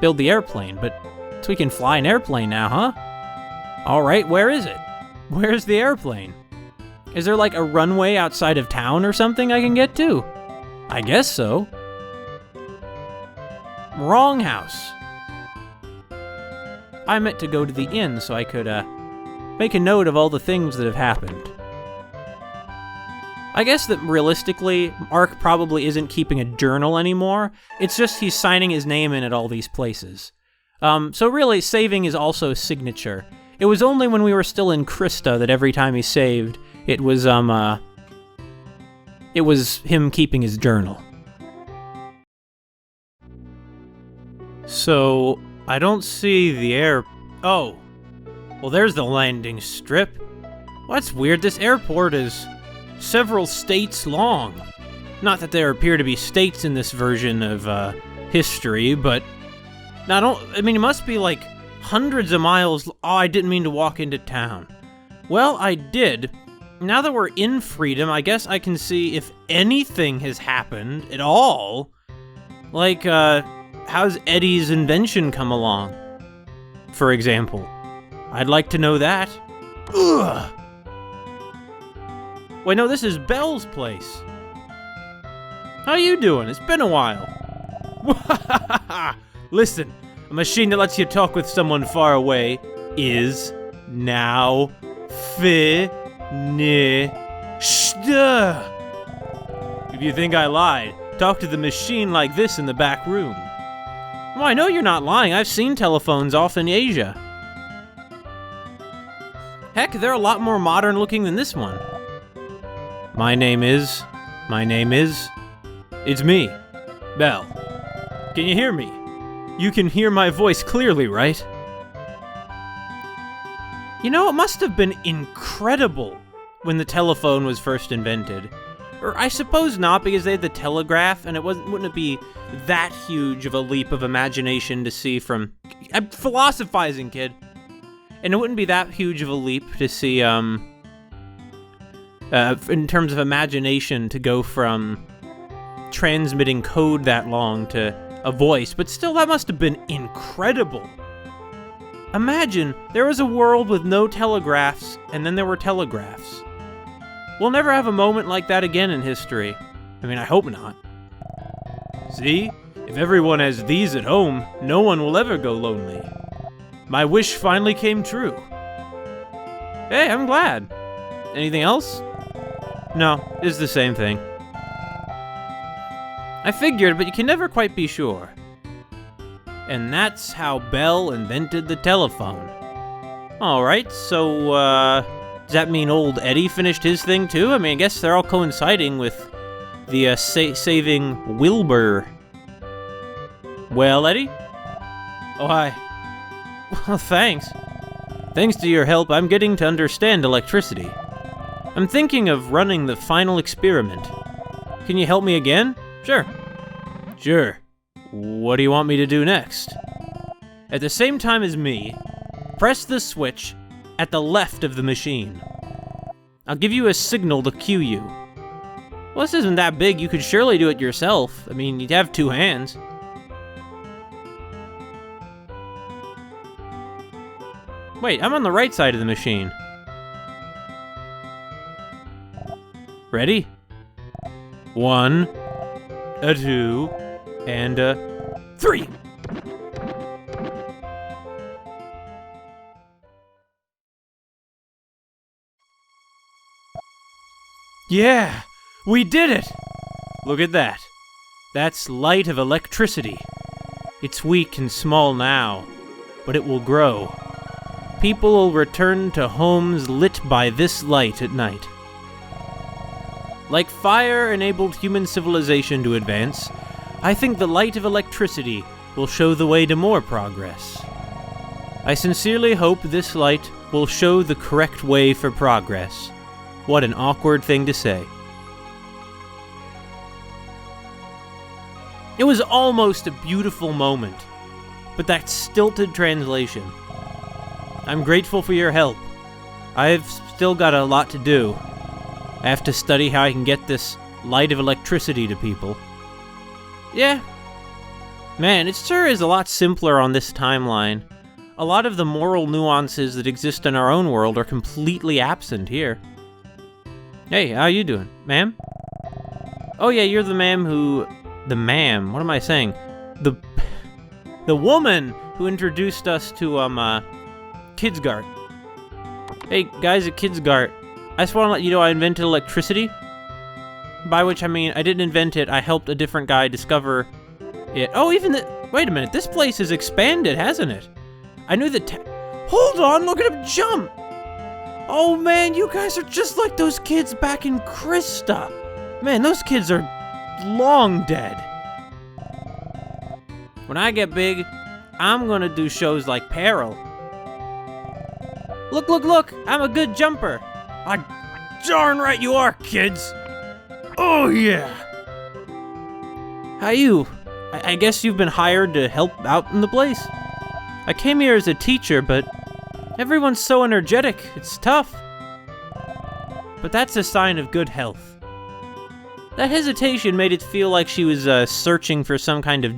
airplane. But, so we can fly an airplane now, huh? Alright, where is it? Where's the airplane? Is there like a runway outside of town or something I can get to? I guess so. Wrong house. I meant to go to the inn so I could, make a note of all the things that have happened. I guess that realistically, Ark probably isn't keeping a journal anymore. It's just he's signing his name in at all these places. So really, saving is also a signature. It was only when we were still in Krista that every time he saved, it was him keeping his journal. So, I don't see the air... Oh. Well, there's the landing strip. Well, that's weird. This airport is several states long. Not that there appear to be states in this version of, history, but... I mean, it must be like hundreds of miles... Oh, I didn't mean to walk into town. Well, I did. Now that we're in freedom, I guess I can see if anything has happened at all. Like, how's Eddie's invention come along? For example. I'd like to know that. Ugh! Wait, no, this is Belle's place. How you doing? It's been a while. Listen, a machine that lets you talk with someone far away is now finished. If you think I lied, talk to the machine like this in the back room. Well, I know you're not lying. I've seen telephones off in Asia. Heck, they're a lot more modern looking than this one. My name is... It's me, Belle. Can you hear me? You can hear my voice clearly, right? You know, it must have been incredible when the telephone was first invented. Or I suppose not, because they had the telegraph, and wouldn't it be that huge of a leap of imagination to see from... I'm philosophizing, kid. And it wouldn't be that huge of a leap to see, in terms of imagination, to go from transmitting code that long to a voice, but still, that must have been incredible. Imagine, there was a world with no telegraphs, and then there were telegraphs. We'll never have a moment like that again in history. I mean, I hope not. See? If everyone has these at home, no one will ever go lonely. My wish finally came true. Hey, I'm glad. Anything else? No, it's the same thing. I figured, but you can never quite be sure. And that's how Belle invented the telephone. Alright, so, does that mean old Eddie finished his thing too? I mean, I guess they're all coinciding with the, saving Wilbur. Well, Eddie? Oh, hi. Well, thanks. Thanks to your help, I'm getting to understand electricity. I'm thinking of running the final experiment. Can you help me again? Sure. Sure. What do you want me to do next? At the same time as me, press the switch at the left of the machine. I'll give you a signal to cue you. Well, this isn't that big. You could surely do it yourself. I mean, you'd have 2 hands. Wait, I'm on the right side of the machine. Ready? 1, 2, and 3. Yeah, we did it! Look at that. That's light of electricity. It's weak and small now, but it will grow. People will return to homes lit by this light at night. Like fire enabled human civilization to advance, I think the light of electricity will show the way to more progress. I sincerely hope this light will show the correct way for progress. What an awkward thing to say. It was almost a beautiful moment, but that stilted translation. I'm grateful for your help. I've still got a lot to do. I have to study how I can get this light of electricity to people. Yeah. Man, it sure is a lot simpler on this timeline. A lot of the moral nuances that exist in our own world are completely absent here. Hey, how you doing, ma'am? Oh yeah, you're the ma'am who... The ma'am? What am I saying? The woman who introduced us to, Kidsgart. Hey, guys at Kidsgart. I just want to let you know I invented electricity. By which I mean, I didn't invent it, I helped a different guy discover it. Oh, even the... Wait a minute, this place has expanded, hasn't it? I knew that... Hold on, look at him jump! Oh man, you guys are just like those kids back in Krista. Man, those kids are long dead. When I get big, I'm gonna do shows like Peril. Look, look, look! I'm a good jumper! Darn right you are, kids! Oh yeah! How you? I guess you've been hired to help out in the place? I came here as a teacher, but everyone's so energetic, it's tough. But that's a sign of good health. That hesitation made it feel like she was searching for some kind of,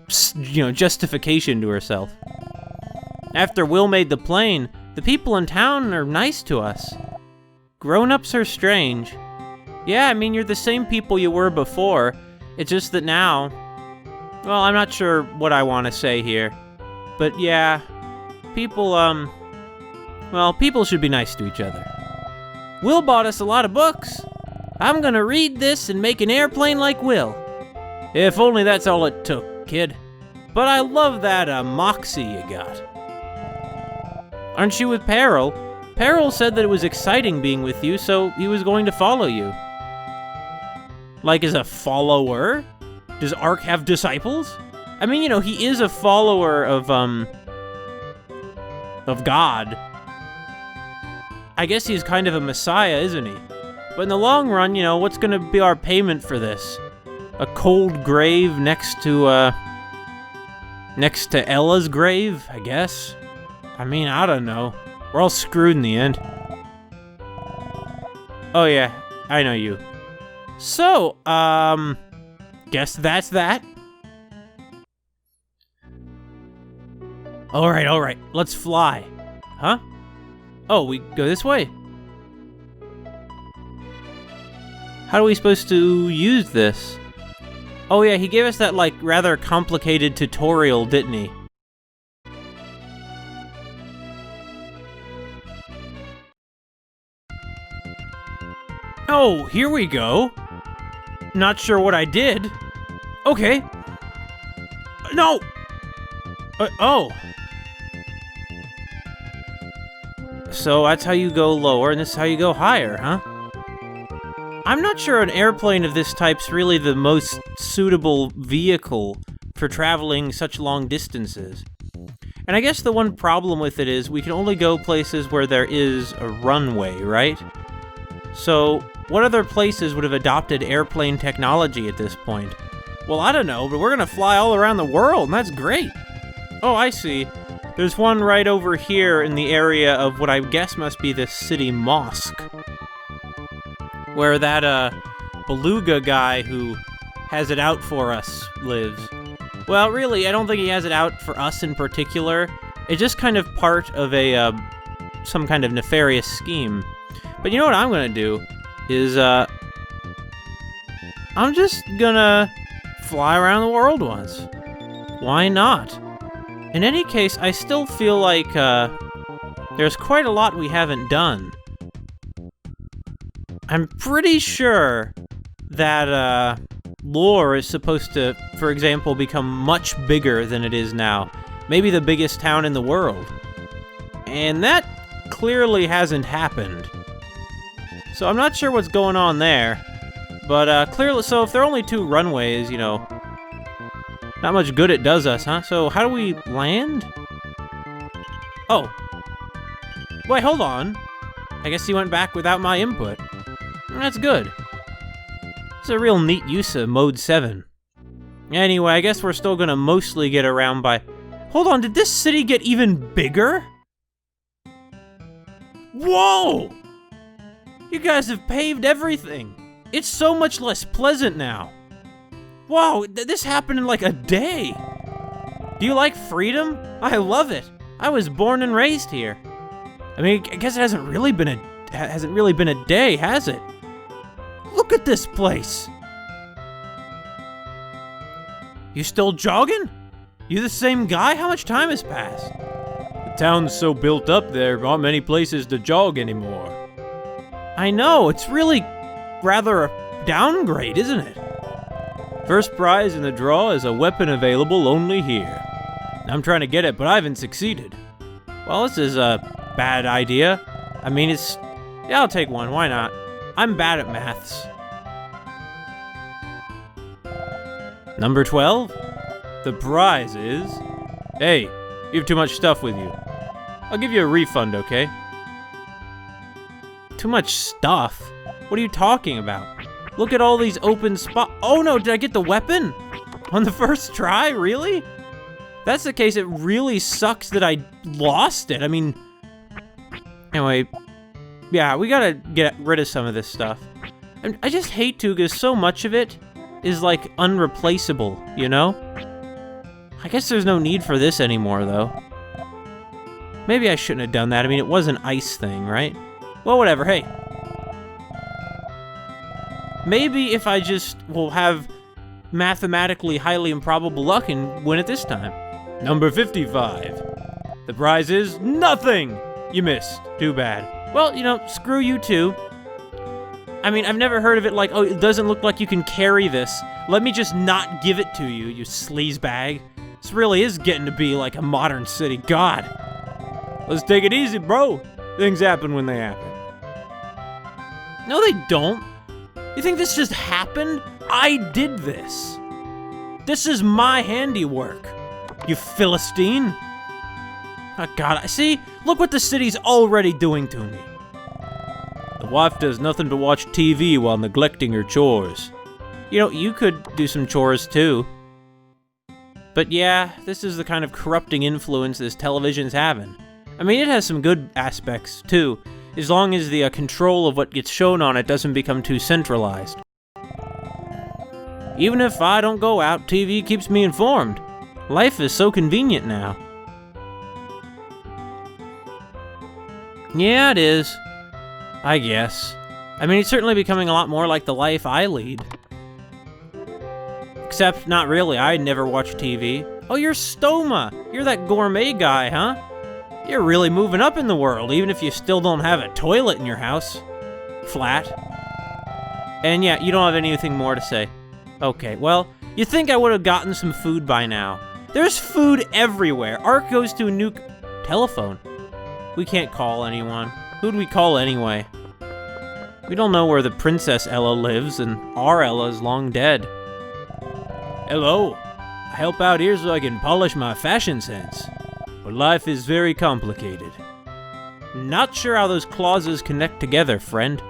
justification to herself. After Will made the plane, the people in town are nice to us. Grown-ups are strange. Yeah, I mean, you're the same people you were before. It's just that now... Well, I'm not sure what I want to say here. But yeah, people, people should be nice to each other. Will bought us a lot of books. I'm gonna read this and make an airplane like Will. If only that's all it took, kid. But I love that, moxie you got. Aren't you with Peril? Peril said that it was exciting being with you, so he was going to follow you. Like as a follower? Does Ark have disciples? I mean, he is a follower of God. I guess he's kind of a messiah, isn't he? But in the long run, what's gonna be our payment for this? A cold grave next to Ella's grave, I guess? I mean, I don't know. We're all screwed in the end. Oh yeah, I know you. So, guess that's that. Alright, let's fly. Huh? Oh, we go this way. How are we supposed to use this? Oh yeah, he gave us that, rather complicated tutorial, didn't he? Oh, here we go. Not sure what I did. Okay. No! Oh. So that's how you go lower, and this is how you go higher, huh? I'm not sure an airplane of this type's really the most suitable vehicle for traveling such long distances. And I guess the one problem with it is we can only go places where there is a runway, right? So, what other places would have adopted airplane technology at this point? Well, I don't know, but we're gonna fly all around the world, and that's great! Oh, I see. There's one right over here in the area of what I guess must be the city mosque. Where that, beluga guy who has it out for us lives. Well, really, I don't think he has it out for us in particular. It's just kind of part of a, some kind of nefarious scheme. But you know what I'm gonna do? Is, I'm just gonna fly around the world once. Why not? In any case, I still feel like, there's quite a lot we haven't done. I'm pretty sure that, Lore is supposed to, for example, become much bigger than it is now. Maybe the biggest town in the world. And that clearly hasn't happened. So I'm not sure what's going on there. But, clearly, so if there are only 2 runways, not much good it does us, huh? So how do we land? Oh. Wait, hold on. I guess he went back without my input. That's good. It's a real neat use of Mode 7. Anyway, I guess we're still gonna mostly get around by... Hold on, did this city get even bigger? Whoa! You guys have paved everything. It's so much less pleasant now. Wow, this happened in like a day. Do you like freedom? I love it. I was born and raised here. I mean, I guess it hasn't really been a day, has it? Look at this place. You still jogging? You the same guy? How much time has passed? The town's so built up there aren't many places to jog anymore. I know, it's really rather a downgrade, isn't it? First prize in the draw is a weapon available only here. I'm trying to get it, but I haven't succeeded. Well, this is a bad idea. I mean, yeah, I'll take one, why not? I'm bad at maths. Number 12? The prize is... Hey, you have too much stuff with you. I'll give you a refund, okay? Too much stuff? What are you talking about? Look at all these open spots. Oh no, did I get the weapon? On the first try, really? If that's the case, it really sucks that I lost it. I mean, anyway, yeah, we gotta get rid of some of this stuff. I just hate to, because so much of it is like unreplaceable, you know? I guess there's no need for this anymore, though. Maybe I shouldn't have done that. I mean, it was an ice thing, right? Well, whatever, hey. Maybe if I just will have mathematically highly improbable luck and win it this time. Number 55. The prize is nothing! You missed. Too bad. Well, you know, screw you too. I mean, I've never heard of it like, oh, it doesn't look like you can carry this. Let me just not give it to you, you sleazebag. This really is getting to be like a modern city. God. Let's take it easy, bro. Things happen when they happen. No, they don't. You think this just happened? I did this. This is my handiwork, you Philistine. Oh, God, see? Look what the city's already doing to me. The wife does nothing but watch TV while neglecting her chores. You know, you could do some chores, too. But yeah, this is the kind of corrupting influence this television's having. I mean, it has some good aspects, too, as long as the control of what gets shown on it doesn't become too centralized. Even if I don't go out, TV keeps me informed. Life is so convenient now. Yeah, it is. I guess. I mean, it's certainly becoming a lot more like the life I lead. Except, not really, I never watch TV. Oh, you're Stoma! You're that gourmet guy, huh? You're really moving up in the world, even if you still don't have a toilet in your house. Flat. And yeah, you don't have anything more to say. Okay, well, you'd think I would have gotten some food by now. There's food everywhere. Ark goes to a new telephone. We can't call anyone. Who'd we call anyway? We don't know where the Princess Ella lives, and our Ella's long dead. Hello. I help out here so I can polish my fashion sense. But life is very complicated. Not sure how those clauses connect together, friend.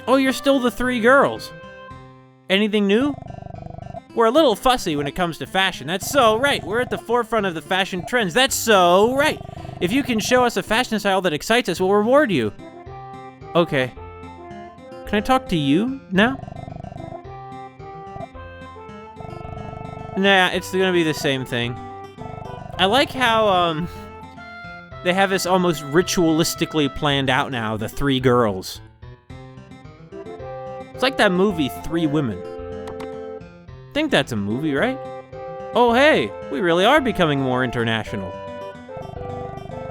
Oh, you're still the three girls. Anything new? We're a little fussy when it comes to fashion. That's so right. We're at the forefront of the fashion trends. That's so right. If you can show us a fashion style that excites us, we'll reward you. Okay. Can I talk to you now? Nah, it's gonna be the same thing. I like how, they have this almost ritualistically planned out now, the three girls. It's like that movie, Three Women. I think that's a movie, right? Oh, hey, we really are becoming more international.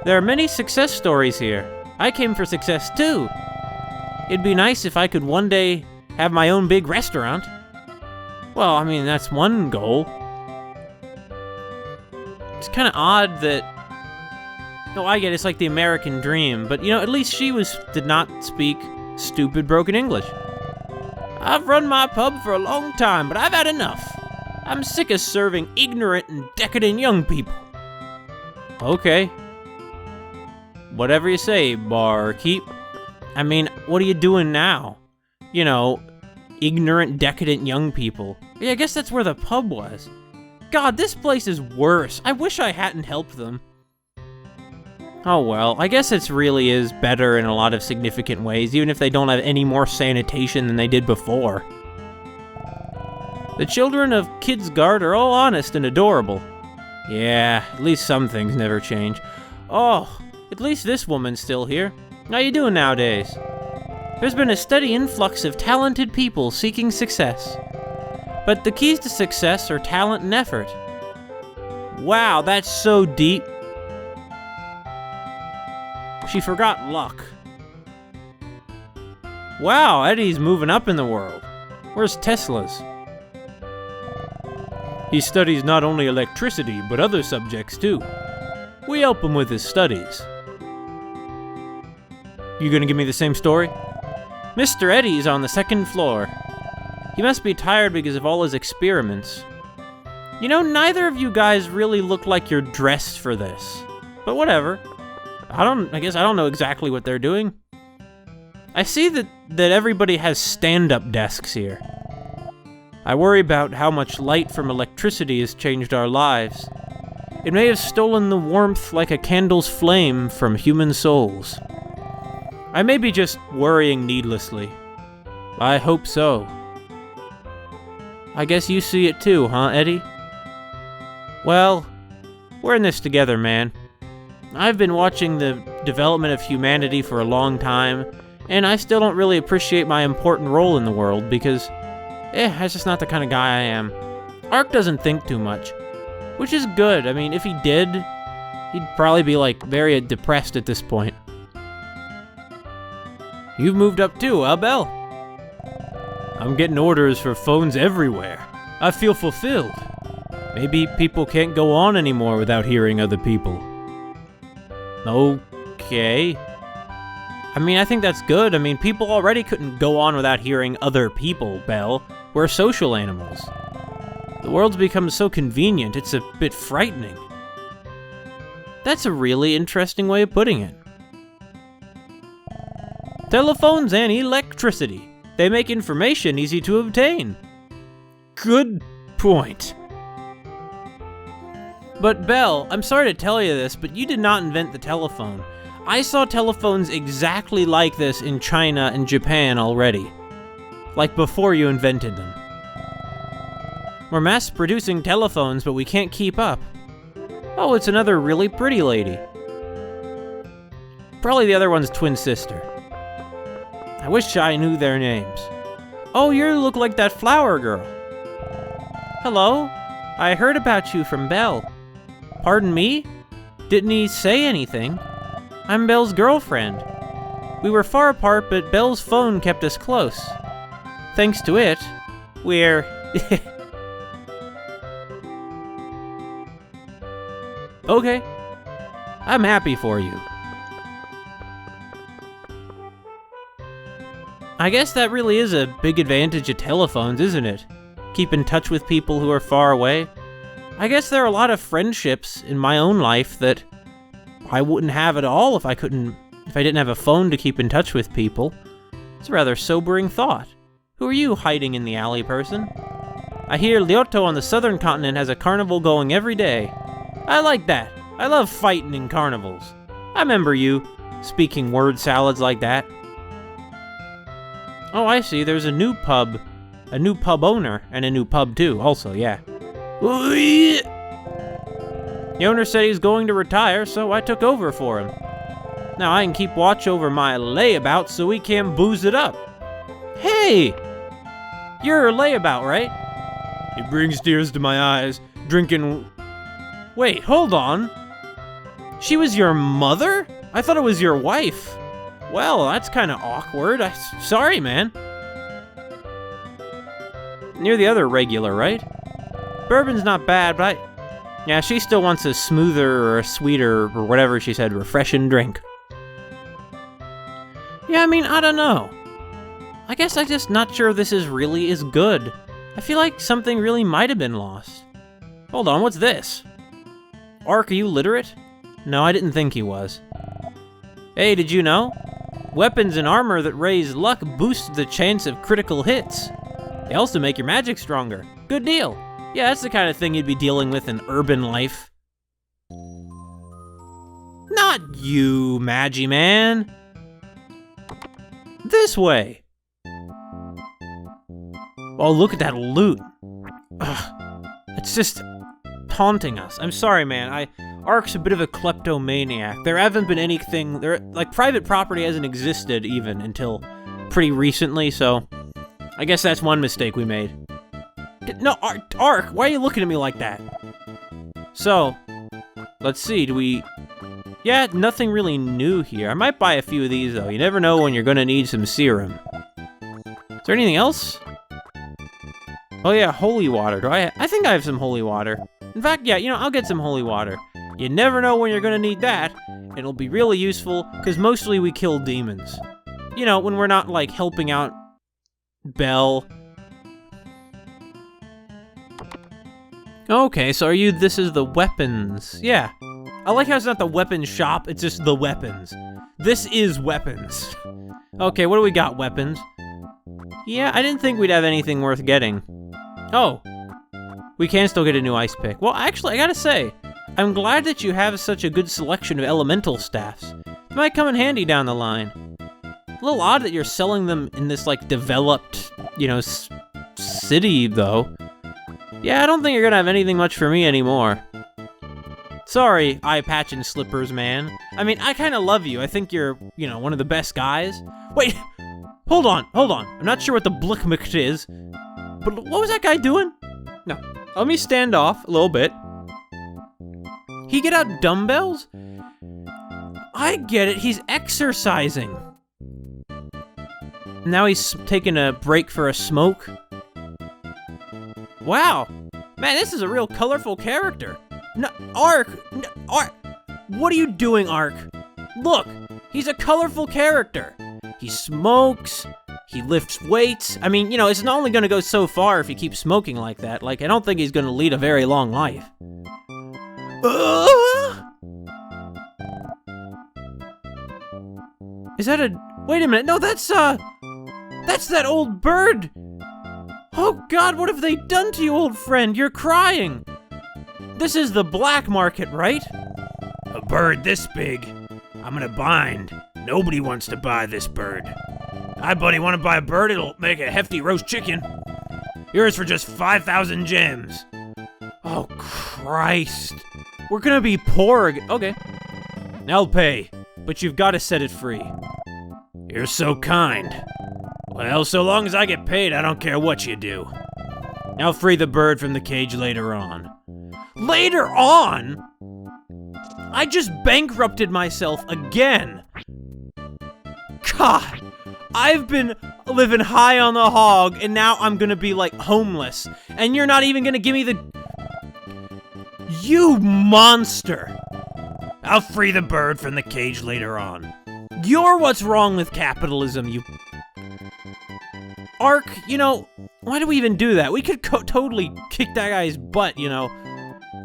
There are many success stories here. I came for success, too. It'd be nice if I could one day have my own big restaurant. Well, I mean, that's one goal. It's kind of odd that... No, I get it, it's like the American dream, but, you know, at least she did not speak stupid broken English. I've run my pub for a long time, but I've had enough. I'm sick of serving ignorant and decadent young people. Okay. Whatever you say, barkeep. I mean, what are you doing now? You know, ignorant, decadent young people. Yeah, I guess that's where the pub was. God, this place is worse. I wish I hadn't helped them. Oh well, I guess it really is better in a lot of significant ways, even if they don't have any more sanitation than they did before. The children of Kidsguard are all honest and adorable. Yeah, at least some things never change. Oh, at least this woman's still here. How you doing nowadays? There's been a steady influx of talented people seeking success. But the keys to success are talent and effort. Wow, that's so deep. She forgot luck. Wow, Eddie's moving up in the world. Where's Tesla's? He studies not only electricity, but other subjects too. We help him with his studies. You gonna give me the same story? Mr. Eddie's on the second floor. He must be tired because of all his experiments. You know, neither of you guys really look like you're dressed for this. But whatever. I guess I don't know exactly what they're doing. I see that everybody has stand-up desks here. I worry about how much light from electricity has changed our lives. It may have stolen the warmth like a candle's flame from human souls. I may be just worrying needlessly. I hope so. I guess you see it too, huh, Eddie? Well, we're in this together, man. I've been watching the development of humanity for a long time, and I still don't really appreciate my important role in the world because, that's just not the kind of guy I am. Ark doesn't think too much, which is good. I mean, if he did, he'd probably be, like, very depressed at this point. You've moved up too, huh, Belle? I'm getting orders for phones everywhere. I feel fulfilled. Maybe people can't go on anymore without hearing other people. Okay. I mean, I think that's good. I mean, people already couldn't go on without hearing other people, Belle. We're social animals. The world's become so convenient, it's a bit frightening. That's a really interesting way of putting it. Telephones and electricity. They make information easy to obtain. Good point. But Belle, I'm sorry to tell you this, but you did not invent the telephone. I saw telephones exactly like this in China and Japan already. Like before you invented them. We're mass-producing telephones, but we can't keep up. Oh, it's another really pretty lady. Probably the other one's twin sister. I wish I knew their names. Oh, you look like that flower girl. Hello? I heard about you from Belle. Pardon me? Didn't he say anything? I'm Belle's girlfriend. We were far apart, but Belle's phone kept us close. Thanks to it, we're... Okay. I'm happy for you. I guess that really is a big advantage of telephones, isn't it? Keep in touch with people who are far away. I guess there are a lot of friendships in my own life that I wouldn't have at all if I didn't have a phone to keep in touch with people. It's a rather sobering thought. Who are you, hiding in the alley person? I hear Lyoto on the southern continent has a carnival going every day. I like that. I love fighting in carnivals. I remember you speaking word salads like that. Oh, I see. There's a new pub owner, and a new pub too, also, yeah. The owner said he's going to retire, so I took over for him. Now I can keep watch over my layabout so we can booze it up. Hey! You're a layabout, right? It brings tears to my eyes, drinking... Wait, hold on. She was your mother? I thought it was your wife. Well, that's kind of awkward. Sorry, man. You're the other regular, right? Bourbon's not bad, but yeah, she still wants a smoother or a sweeter or whatever she said, refreshing drink. Yeah, I mean, I don't know. I guess I'm just not sure this is really as good. I feel like something really might have been lost. Hold on, what's this? Ark, are you literate? No, I didn't think he was. Hey, did you know? Weapons and armor that raise luck boost the chance of critical hits. They also make your magic stronger. Good deal. Yeah, that's the kind of thing you'd be dealing with in urban life. Not you, Magi Man. This way. Oh, look at that loot. Ugh. It's just taunting us. I'm sorry, man. Ark's a bit of a kleptomaniac. There haven't been anything... like, private property hasn't existed even until pretty recently, so... I guess that's one mistake we made. No, Ark, why are you looking at me like that? So, let's see, do we... Yeah, nothing really new here. I might buy a few of these, though. You never know when you're gonna need some serum. Is there anything else? Oh yeah, holy water. I think I have some holy water. In fact, yeah, I'll get some holy water. You never know when you're gonna need that. It'll be really useful, because mostly we kill demons. When we're not, like, helping out Belle. Okay, so this is the weapons. Yeah. I like how it's not the weapons shop, it's just the weapons. This is weapons. Okay, what do we got, weapons? Yeah, I didn't think we'd have anything worth getting. Oh. We can still get a new ice pick. Well, actually, I gotta say, I'm glad that you have such a good selection of elemental staffs. It might come in handy down the line. A little odd that you're selling them in this, like, developed, you know, city, though. Yeah, I don't think you're gonna have anything much for me anymore. Sorry, eye patch and slippers, man. I mean, I kinda love you. I think you're, you know, one of the best guys. Wait, hold on. I'm not sure what the blickmicht is, but what was that guy doing? No, let me stand off a little bit. He get out dumbbells? I get it, he's exercising. Now he's taking a break for a smoke. Wow, man, this is a real colorful character. No, Ark, what are you doing, Ark? Look, he's a colorful character. He smokes, he lifts weights. I mean, you know, it's not only gonna go so far if he keeps smoking like that. Like, I don't think he's gonna lead a very long life. Is that a... Wait a minute, no, that's that old bird! Oh God, what have they done to you, old friend? You're crying! This is the black market, right? A bird this big, I'm gonna bind. Nobody wants to buy this bird. Hi, buddy, wanna buy a bird? It'll make a hefty roast chicken. Yours for just 5,000 gems. Oh, Christ. We're gonna be poor again. Okay. I'll pay, but you've gotta set it free. You're so kind. Well, so long as I get paid, I don't care what you do. I'll free the bird from the cage later on. Later on? I just bankrupted myself again. God, I've been living high on the hog, and now I'm gonna be, like, homeless. And you're not even gonna give me the... You monster! I'll free the bird from the cage later on. You're what's wrong with capitalism, you... Ark, you know, why do we even do that? We could totally kick that guy's butt, you know.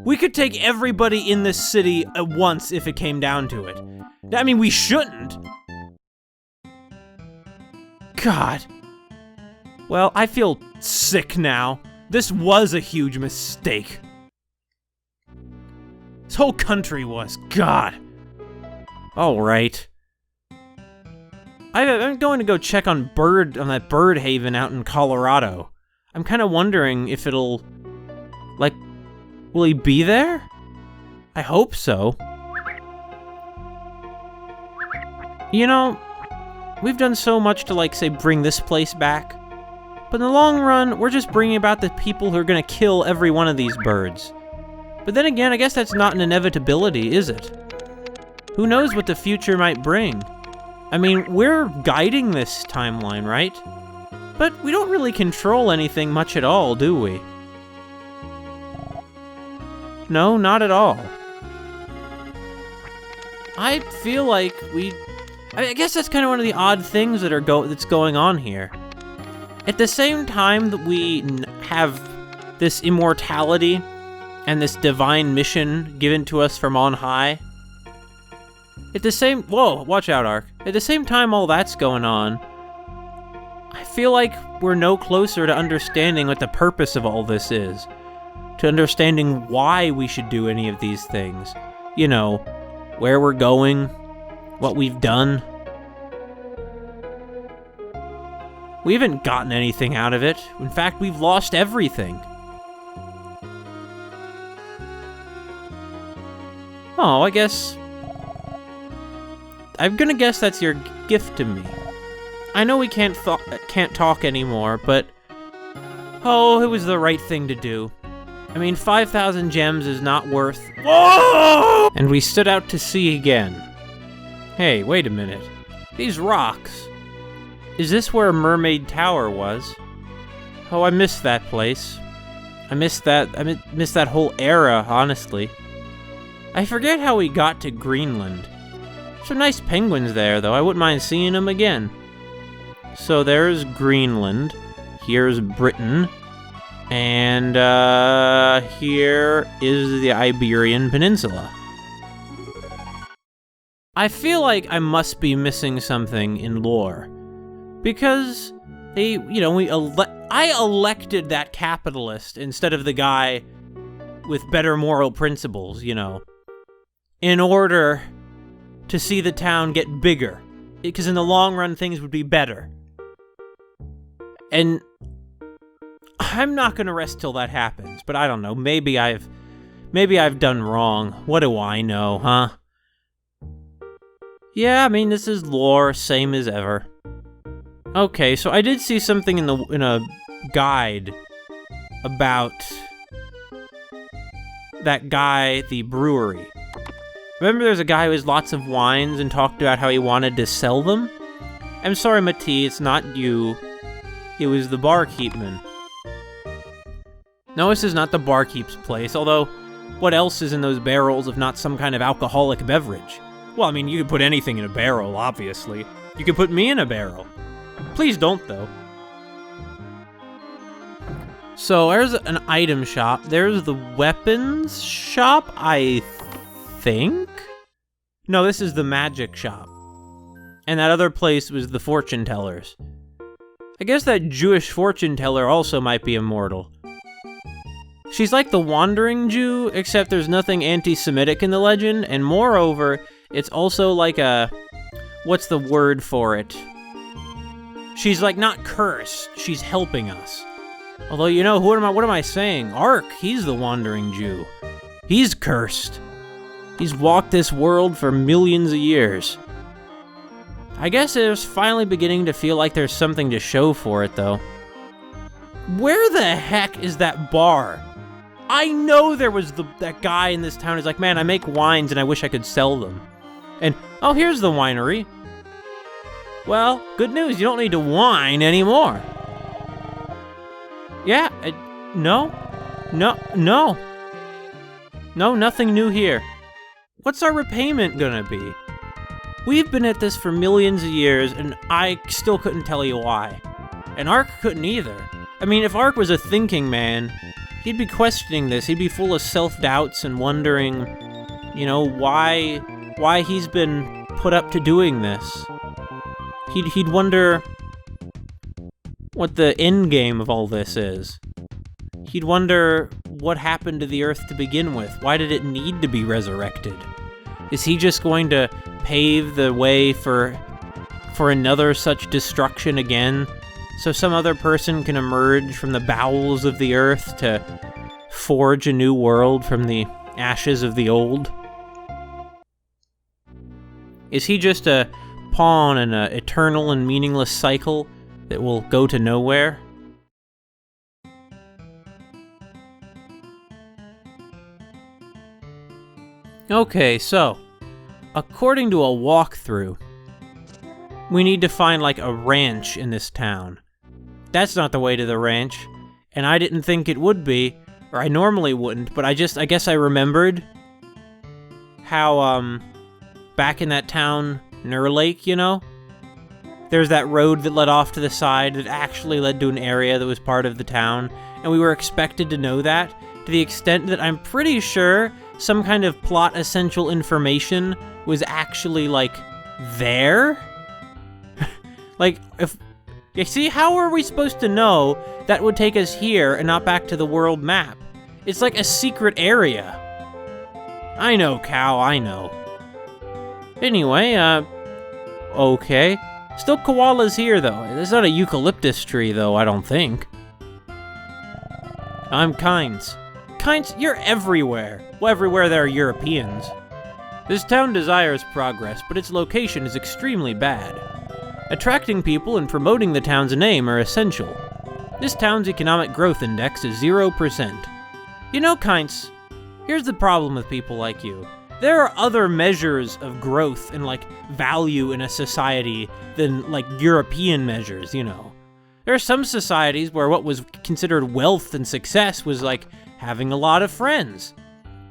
We could take everybody in this city at once if it came down to it. I mean, we shouldn't. God. Well, I feel sick now. This was a huge mistake. This whole country was. God. Alright. I'm going to go check on that bird haven out in Colorado. I'm kind of wondering if it'll... Like, will he be there? I hope so. You know, we've done so much to, like, say, bring this place back. But in the long run, we're just bringing about the people who are gonna kill every one of these birds. But then again, I guess that's not an inevitability, is it? Who knows what the future might bring? I mean, we're guiding this timeline, right? But we don't really control anything much at all, do we? No, not at all. I feel like I guess that's kind of one of the odd things that's going on here. At the same time that we have this immortality and this divine mission given to us from on high, whoa, watch out, Ark. At the same time all that's going on, I feel like we're no closer to understanding what the purpose of all this is. To understanding why we should do any of these things. You know, where we're going, what we've done. We haven't gotten anything out of it. In fact, we've lost everything. Oh, I guess... I'm gonna guess that's your gift to me. I know we can't talk anymore, but... Oh, it was the right thing to do. I mean, 5,000 gems is not worth... Whoa! And we stood out to sea again. Hey, wait a minute. These rocks. Is this where Mermaid Tower was? Oh, I missed that place. I missed that whole era, honestly. I forget how we got to Greenland. Some nice penguins there, though. I wouldn't mind seeing them again. So there's Greenland. Here's Britain. And here is the Iberian Peninsula. I feel like I must be missing something in lore. Because I elected that capitalist instead of the guy with better moral principles, in order to see the town get bigger. Because in the long run, things would be better. And I'm not gonna rest till that happens, but I don't know. Maybe I've done wrong. What do I know, huh? Yeah, I mean, this is lore, same as ever. Okay, so I did see something in a guide about that guy, the brewery. Remember there's a guy who has lots of wines and talked about how he wanted to sell them? I'm sorry, Mati, it's not you. It was the barkeepman. No, this is not the barkeep's place, although what else is in those barrels if not some kind of alcoholic beverage? Well, I mean, you could put anything in a barrel, obviously. You could put me in a barrel. Please don't, though. So, there's an item shop. There's the weapons shop, I think? No, this is the magic shop. And that other place was the fortune tellers. I guess that Jewish fortune teller also might be immortal. She's like the Wandering Jew, except there's nothing anti-Semitic in the legend, and moreover, it's also like a... what's the word for it? She's like not cursed, she's helping us. Although, what am I saying? Ark, he's the Wandering Jew. He's cursed. He's walked this world for millions of years. I guess it's finally beginning to feel like there's something to show for it, though. Where the heck is that bar? I know there was that guy in this town who's like, man, I make wines and I wish I could sell them. And, oh, here's the winery. Well, good news, you don't need to whine anymore. Yeah, no, nothing new here. What's our repayment gonna be? We've been at this for millions of years, and I still couldn't tell you why. And Ark couldn't either. I mean, if Ark was a thinking man, he'd be questioning this. He'd be full of self-doubts and wondering, why he's been put up to doing this. He'd wonder what the end game of all this is. He'd wonder what happened to the Earth to begin with. Why did it need to be resurrected? Is he just going to pave the way for another such destruction again, so some other person can emerge from the bowels of the Earth to forge a new world from the ashes of the old? Is he just a pawn in an eternal and meaningless cycle that will go to nowhere? Okay, so, according to a walkthrough, we need to find, like, a ranch in this town. That's not the way to the ranch, and I didn't think it would be, or I normally wouldn't, but I guess I remembered how, back in that town, Lake, there's that road that led off to the side that actually led to an area that was part of the town, and we were expected to know that, to the extent that I'm pretty sure some kind of plot essential information was actually, like, there? Like, if... You see, how are we supposed to know that would take us here and not back to the world map? It's like a secret area. I know, Cow, I know. Anyway, okay. Still koalas here, though. There's not a eucalyptus tree, though, I don't think. I'm Kynes. Kynes, you're everywhere. Well, everywhere there are Europeans. This town desires progress, but its location is extremely bad. Attracting people and promoting the town's name are essential. This town's economic growth index is 0%. Kynes, here's the problem with people like you. There are other measures of growth and, like, value in a society than, like, European measures, There are some societies where what was considered wealth and success was, like, having a lot of friends.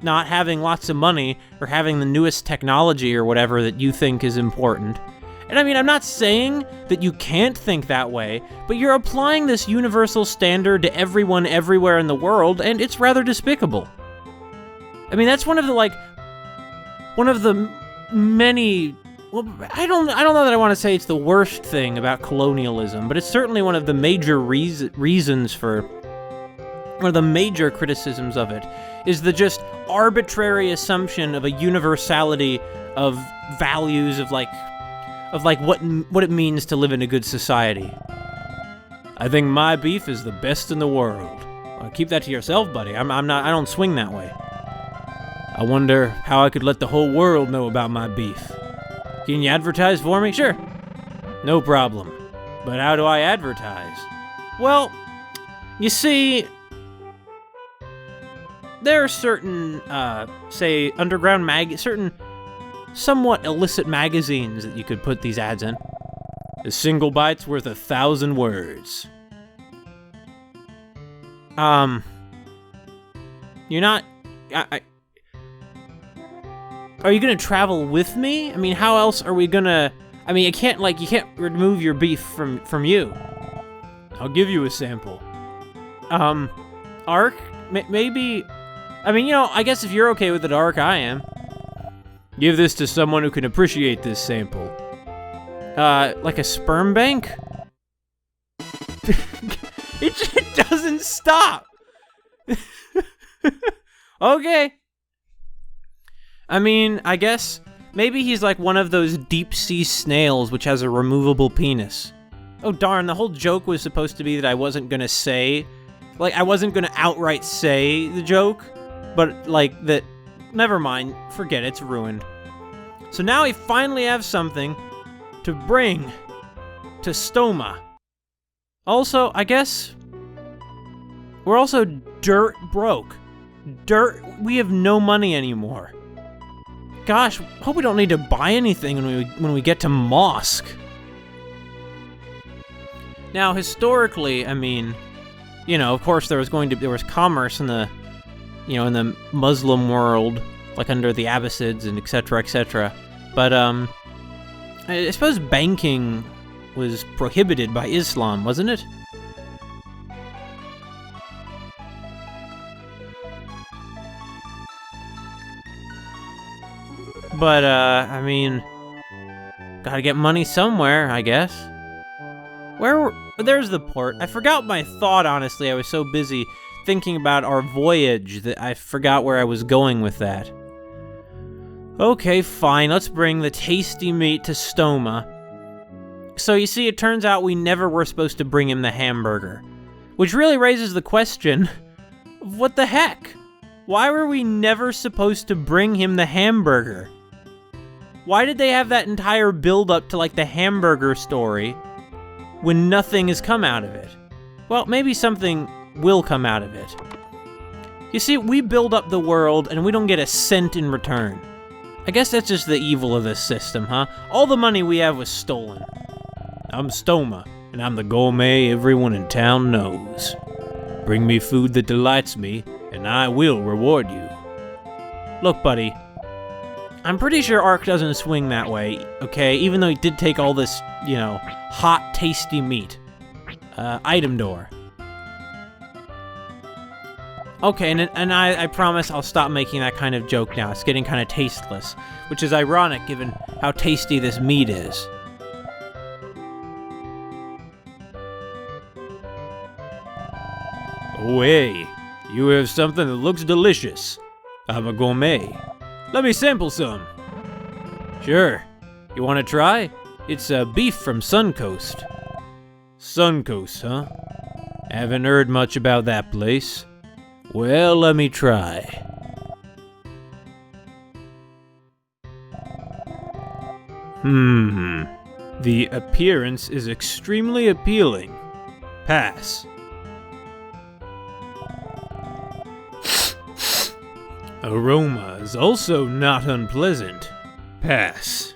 Not having lots of money or having the newest technology or whatever that you think is important. And And I mean, I'm not saying that you can't think that way, but you're applying this universal standard to everyone everywhere in the world, and it's rather despicable. I mean, that's one of the many, well, I don't know that I want to say it's the worst thing about colonialism, but it's certainly one of the major reasons for, one of the major criticisms of it, is the just arbitrary assumption of a universality of values of like what it means to live in a good society. I think my beef is the best in the world. Well, keep that to yourself, buddy. I don't swing that way. I wonder how I could let the whole world know about my beef. Can you advertise for me? Sure. No problem. But how do I advertise? Well, you see, there are certain, say, underground certain somewhat illicit magazines that you could put these ads in. A single bite's worth 1,000 words. You're not... Are you gonna travel with me? I mean, how else are we gonna... I mean, you can't remove your beef from you. I'll give you a sample. Ark? Maybe... I mean, you know, I guess if you're okay with it, Ark, I am. Give this to someone who can appreciate this sample. Like a sperm bank? It just doesn't stop! Okay. I mean, I guess maybe he's like one of those deep-sea snails which has a removable penis. Oh darn, the whole joke was supposed to be that I wasn't gonna say... Like, I wasn't gonna outright say the joke, but, like, that... Never mind, forget it, it's ruined. So now we finally have something to bring to Stoma. Also, I guess... We're also dirt broke. We have no money anymore. Gosh, hope we don't need to buy anything when we get to Mosque. Now, historically, I mean, you know, of course there was commerce in the, you know, in the Muslim world, like under the Abbasids and etc., etc. But I suppose banking was prohibited by Islam, wasn't it? But, I mean, gotta get money somewhere, I guess. There's the port. I forgot my thought, honestly. I was so busy thinking about our voyage that I forgot where I was going with that. Okay, fine, let's bring the tasty meat to Stoma. So, you see, it turns out we never were supposed to bring him the hamburger. Which really raises the question, what the heck? Why were we never supposed to bring him the hamburger? Why did they have that entire build-up to, like, the hamburger story when nothing has come out of it? Well, maybe something will come out of it. You see, we build up the world, and we don't get a cent in return. I guess that's just the evil of this system, huh? All the money we have was stolen. I'm Stoma, and I'm the gourmet everyone in town knows. Bring me food that delights me, and I will reward you. Look, buddy. I'm pretty sure Ark doesn't swing that way, okay? Even though he did take all this, you know, hot, tasty meat. Item door. Okay, and I promise I'll stop making that kind of joke now. It's getting kind of tasteless, which is ironic given how tasty this meat is. Oh, hey, you have something that looks delicious. I'm a gourmet. Let me sample some. Sure. You want to try? It's beef from Suncoast. Suncoast, huh? Haven't heard much about that place. Well, let me try. The appearance is extremely appealing. Pass. Aroma is also not unpleasant. Pass.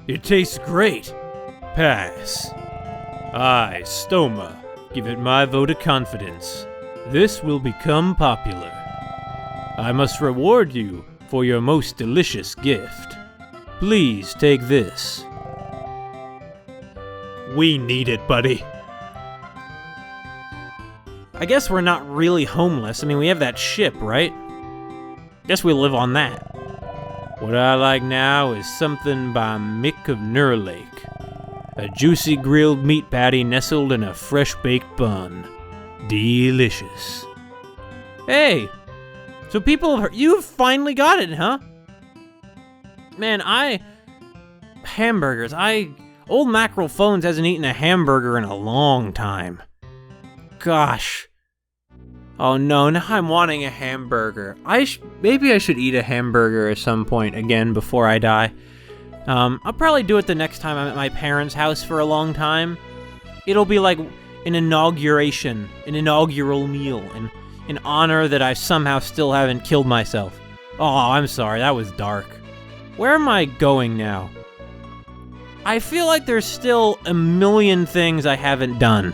It tastes great. Pass. I, Stoma, give it my vote of confidence. This will become popular. I must reward you for your most delicious gift. Please take this. We need it, buddy. I guess we're not really homeless. I mean, we have that ship, right? Guess we live on that. What I like now is something by Mick of Nurlake. A juicy grilled meat patty nestled in a fresh-baked bun. Delicious. Hey! So people have heard, you've finally got it, huh? Man, hamburgers, old Mackerel Phones hasn't eaten a hamburger in a long time. Gosh. Oh no, now I'm wanting a hamburger. Maybe I should eat a hamburger at some point again before I die. I'll probably do it the next time I'm at my parents' house for a long time. It'll be like an inaugural meal, in honor that I somehow still haven't killed myself. Oh, I'm sorry, that was dark. Where am I going now? I feel like there's still a million things I haven't done.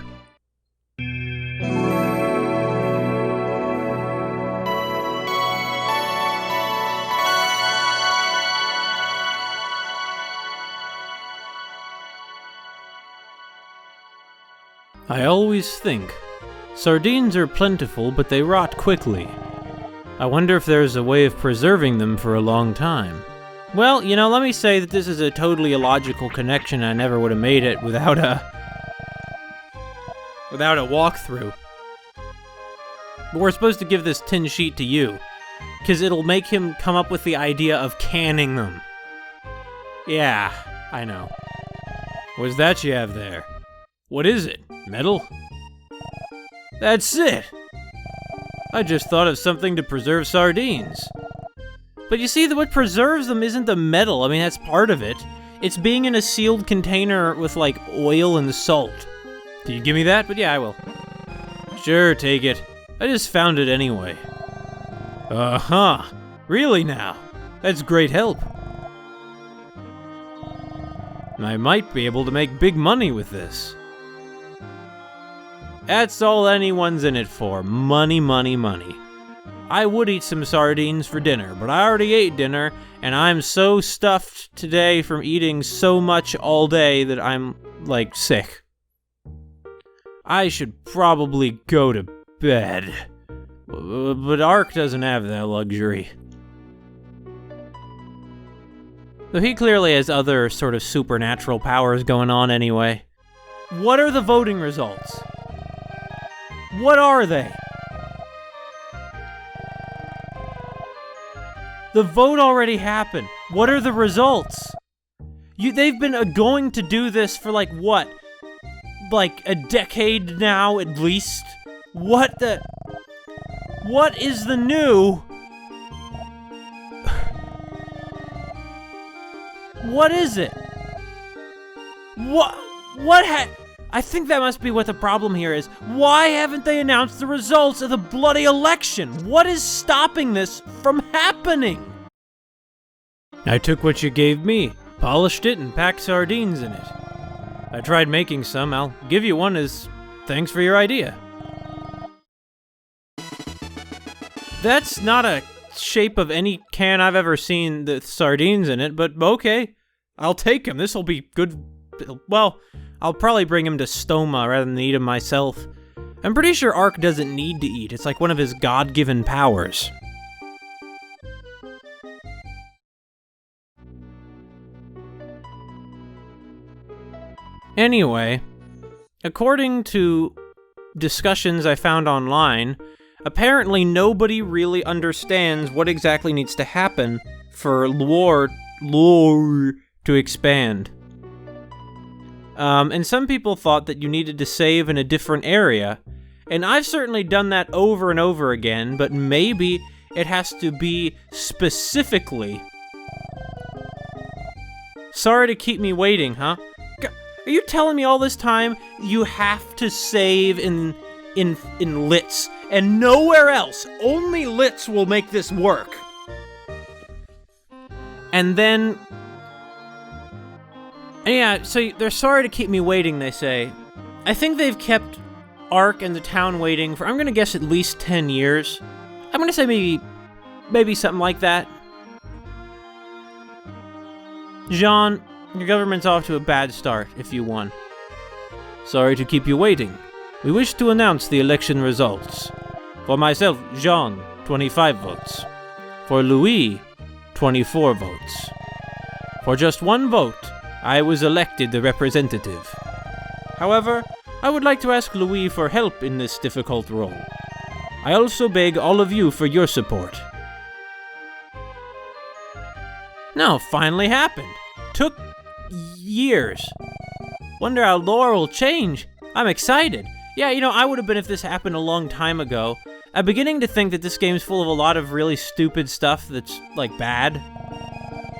I always think, sardines are plentiful, but they rot quickly. I wonder if there's a way of preserving them for a long time. Well, you know, let me say that this is a totally illogical connection. I never would have made it without a walkthrough. But we're supposed to give this tin sheet to you, because it'll make him come up with the idea of canning them. Yeah, I know. What's that you have there? What is it? Metal? That's it! I just thought of something to preserve sardines. But you see, what preserves them isn't the metal. I mean, that's part of it. It's being in a sealed container with, like, oil and salt. Can you give me that? But yeah, I will. Sure, take it. I just found it anyway. Uh-huh. Really now? That's great help. I might be able to make big money with this. That's all anyone's in it for. Money, money, money. I would eat some sardines for dinner, but I already ate dinner, and I'm so stuffed today from eating so much all day that I'm, like, sick. I should probably go to bed. But Ark doesn't have that luxury. So he clearly has other sort of supernatural powers going on anyway. What are the voting results? What are they? The vote already happened. What are the results? They've been going to do this for like what? Like a decade now at least? What is the new? What is it? I think that must be what the problem here is. Why haven't they announced the results of the bloody election? What is stopping this from happening? I took what you gave me, polished it, and packed sardines in it. I tried making some. I'll give you one as thanks for your idea. That's not a shape of any can I've ever seen with sardines in it, but okay. I'll take them. This'll be good. Well, I'll probably bring him to Stoma rather than eat him myself. I'm pretty sure Ark doesn't need to eat. It's like one of his God-given powers. Anyway, according to discussions I found online, apparently nobody really understands what exactly needs to happen for lore to expand. And some people thought that you needed to save in a different area, and I've certainly done that over and over again, but maybe it has to be specifically. Sorry to keep me waiting, huh? Are you telling me all this time you have to save in Lits and nowhere else? Only Lits will make this work. And then... yeah, so they're sorry to keep me waiting, they say. I think they've kept Ark and the town waiting for, I'm gonna guess, at least 10 years. I'm gonna say maybe maybe something like that. Jean, your government's off to a bad start, if you won. Sorry to keep you waiting. We wish to announce the election results. For myself, Jean, 25 votes. For Louis, 24 votes. For just one vote, I was elected the representative. However, I would like to ask Louis for help in this difficult role. I also beg all of you for your support. No, finally happened. Took years. Wonder how lore will change. I'm excited. Yeah, you know, I would have been if this happened a long time ago. I'm beginning to think that this game's full of a lot of really stupid stuff that's, like, bad.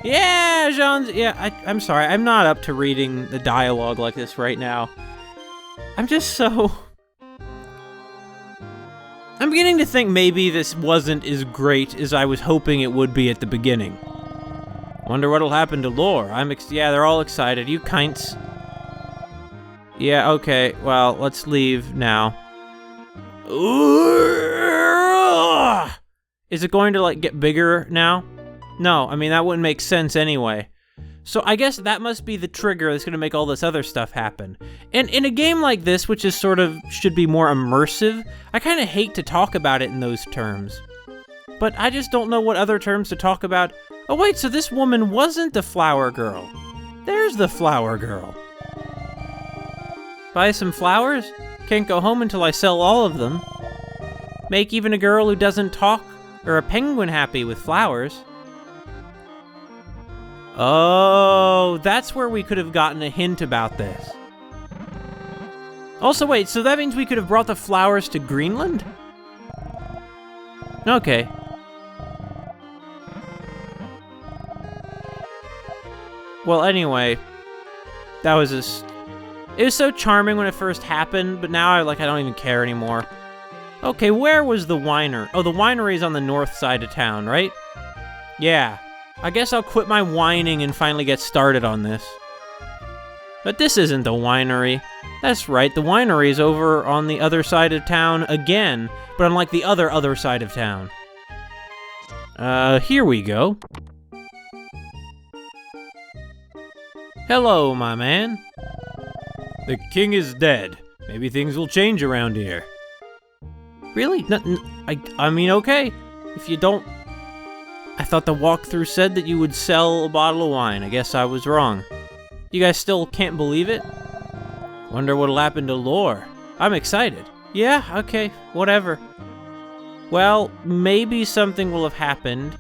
Yeah, Jean's... Yeah, I'm sorry. I'm not up to reading the dialogue like this right now. I'm just so... I'm beginning to think maybe this wasn't as great as I was hoping it would be at the beginning. Wonder what'll happen to lore. Yeah, they're all excited. You kints. Yeah, okay. Well, let's leave now. Is it going to, like, get bigger now? No, I mean, that wouldn't make sense anyway. So I guess that must be the trigger that's gonna make all this other stuff happen. And in a game like this, which is sort of, should be more immersive, I kinda hate to talk about it in those terms. But I just don't know what other terms to talk about. Oh wait, so this woman wasn't the flower girl. There's the flower girl. Buy some flowers? Can't go home until I sell all of them. Make even a girl who doesn't talk or a penguin happy with flowers. Oh, that's where we could have gotten a hint about this. Also, wait, so that means we could have brought the flowers to Greenland? Okay. Well, anyway, that was just... It was so charming when it first happened, but now I don't even care anymore. Okay, where was the winery? Oh, the winery's on the north side of town, right? Yeah. I guess I'll quit my whining and finally get started on this. But this isn't the winery. That's right, the winery's over on the other side of town again, but on like the other side of town. Here we go. Hello, my man. The king is dead. Maybe things will change around here. Really? I mean, okay. If you don't... I thought the walkthrough said that you would sell a bottle of wine. I guess I was wrong. You guys still can't believe it? Wonder what'll happen to lore. I'm excited. Yeah, okay, whatever. Well, maybe something will have happened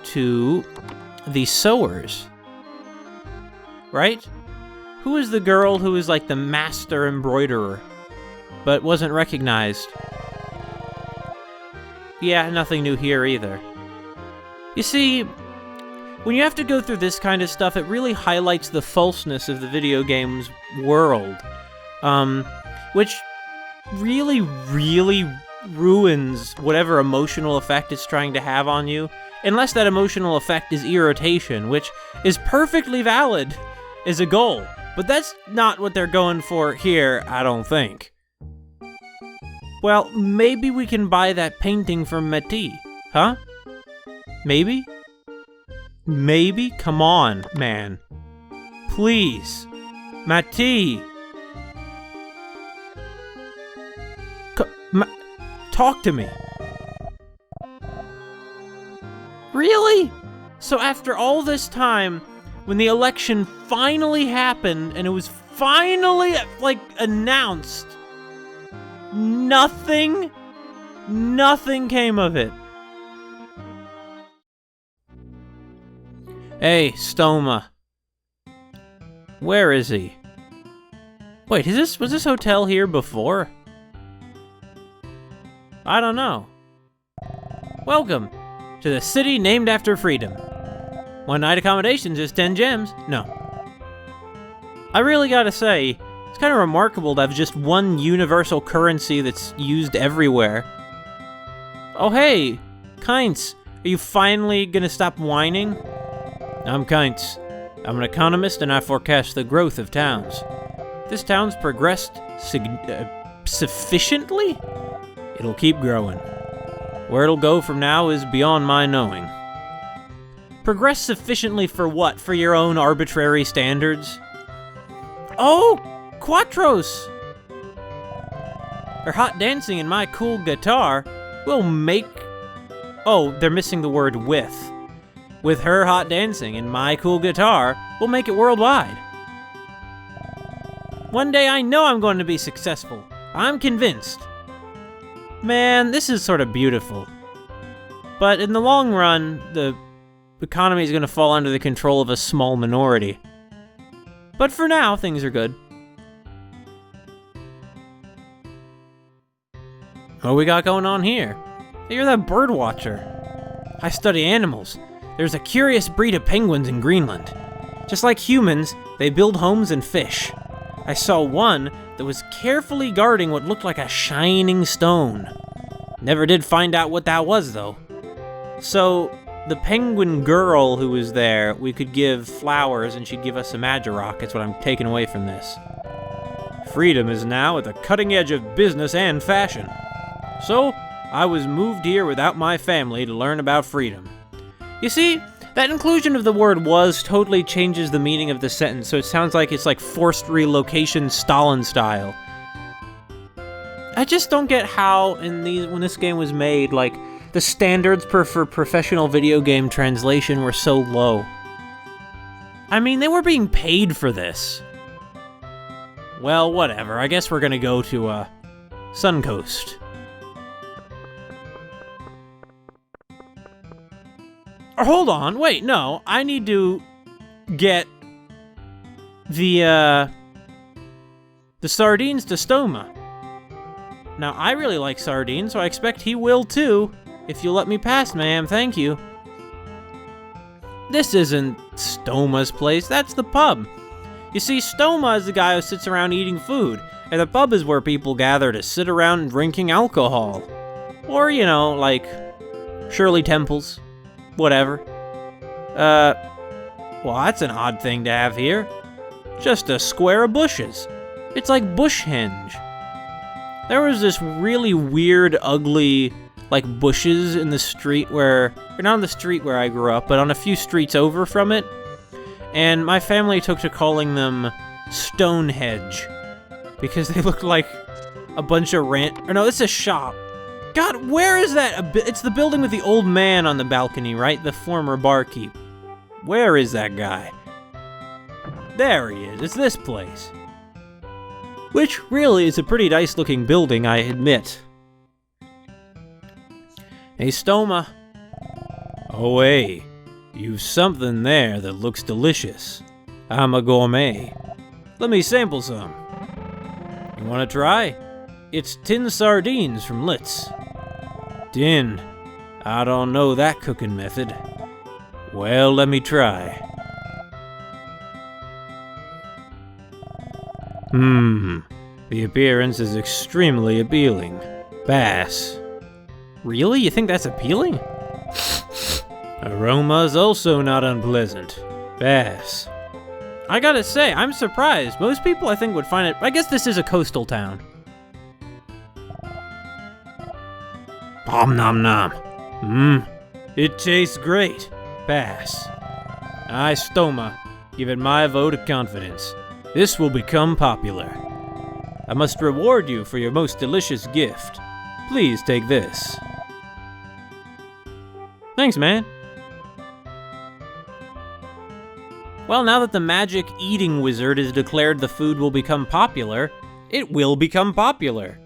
to the sewers. Right? Who is the girl who is like the master embroiderer, but wasn't recognized? Yeah, nothing new here either. You see, when you have to go through this kind of stuff, it really highlights the falseness of the video game's world. Which really, really ruins whatever emotional effect it's trying to have on you, unless that emotional effect is irritation, which is perfectly valid as a goal. But that's not what they're going for here, I don't think. Well, maybe we can buy that painting from Mati, huh? Maybe? Maybe? Come on, man. Please. Mati! Talk to me. Really? So after all this time, when the election finally happened, and it was finally, like, announced, nothing came of it. Hey, Stoma. Where is he? Wait, was this hotel here before? I don't know. Welcome to the city named after freedom. One night accommodations is 10 gems. No. I really gotta say, it's kind of remarkable to have just one universal currency that's used everywhere. Oh hey, Kainz, are you finally gonna stop whining? I'm Kainz. I'm an economist and I forecast the growth of towns. This town's progressed sufficiently? It'll keep growing. Where it'll go from now is beyond my knowing. Progress sufficiently for what? For your own arbitrary standards? Oh, Quattros! Her hot dancing and my cool guitar will make... Oh, they're missing the word with. With her hot dancing and my cool guitar, we'll make it worldwide. One day I know I'm going to be successful. I'm convinced. Man, this is sort of beautiful. But in the long run, the economy is going to fall under the control of a small minority. But for now, things are good. What we got going on here? Hey, you're that bird watcher. I study animals. There's a curious breed of penguins in Greenland. Just like humans, they build homes and fish. I saw one that was carefully guarding what looked like a shining stone. Never did find out what that was, though. So, the penguin girl who was there, we could give flowers and she'd give us a Magirock. That's what I'm taking away from this. Freedom is now at the cutting edge of business and fashion. So, I was moved here without my family to learn about freedom. You see, that inclusion of the word was totally changes the meaning of the sentence, so it sounds like it's like forced relocation Stalin style. I just don't get how when this game was made, like, the standards for professional video game translation were so low. I mean, they were being paid for this. Well, whatever. I guess we're gonna go to, Suncoast. Or hold on, wait, no. I need to get the sardines to Stoma. Now, I really like sardines, so I expect he will too. If you'll let me pass, ma'am, thank you. This isn't Stoma's place, that's the pub. You see, Stoma is the guy who sits around eating food, and the pub is where people gather to sit around drinking alcohol. Or, you know, like Shirley Temples. Whatever. Well, that's an odd thing to have here. Just a square of bushes. It's like Bushhenge. There was this really weird, ugly, like, bushes in the street or not on the street where I grew up, but on a few streets over from it. And my family took to calling them Stonehenge. Because they looked like a bunch of or no, it's a shop. God, where is that? It's the building with the old man on the balcony, right? The former barkeep. Where is that guy? There he is. It's this place. Which really is a pretty nice looking building, I admit. Hey, Stoma. Oh, hey. You've something there that looks delicious. I'm a gourmet. Let me sample some. You want to try? It's tin sardines from Litz. Tin? I don't know that cooking method. Well, let me try. The appearance is extremely appealing. Bass. Really? You think that's appealing? Aroma's also not unpleasant. Bass. I gotta say, I'm surprised. Most people, I think, would find it... I guess this is a coastal town. Om nom nom. It tastes great. Pass. I, Stoma, give it my vote of confidence. This will become popular. I must reward you for your most delicious gift. Please take this. Thanks, man. Well, now that the magic eating wizard has declared the food will become popular, it will become popular.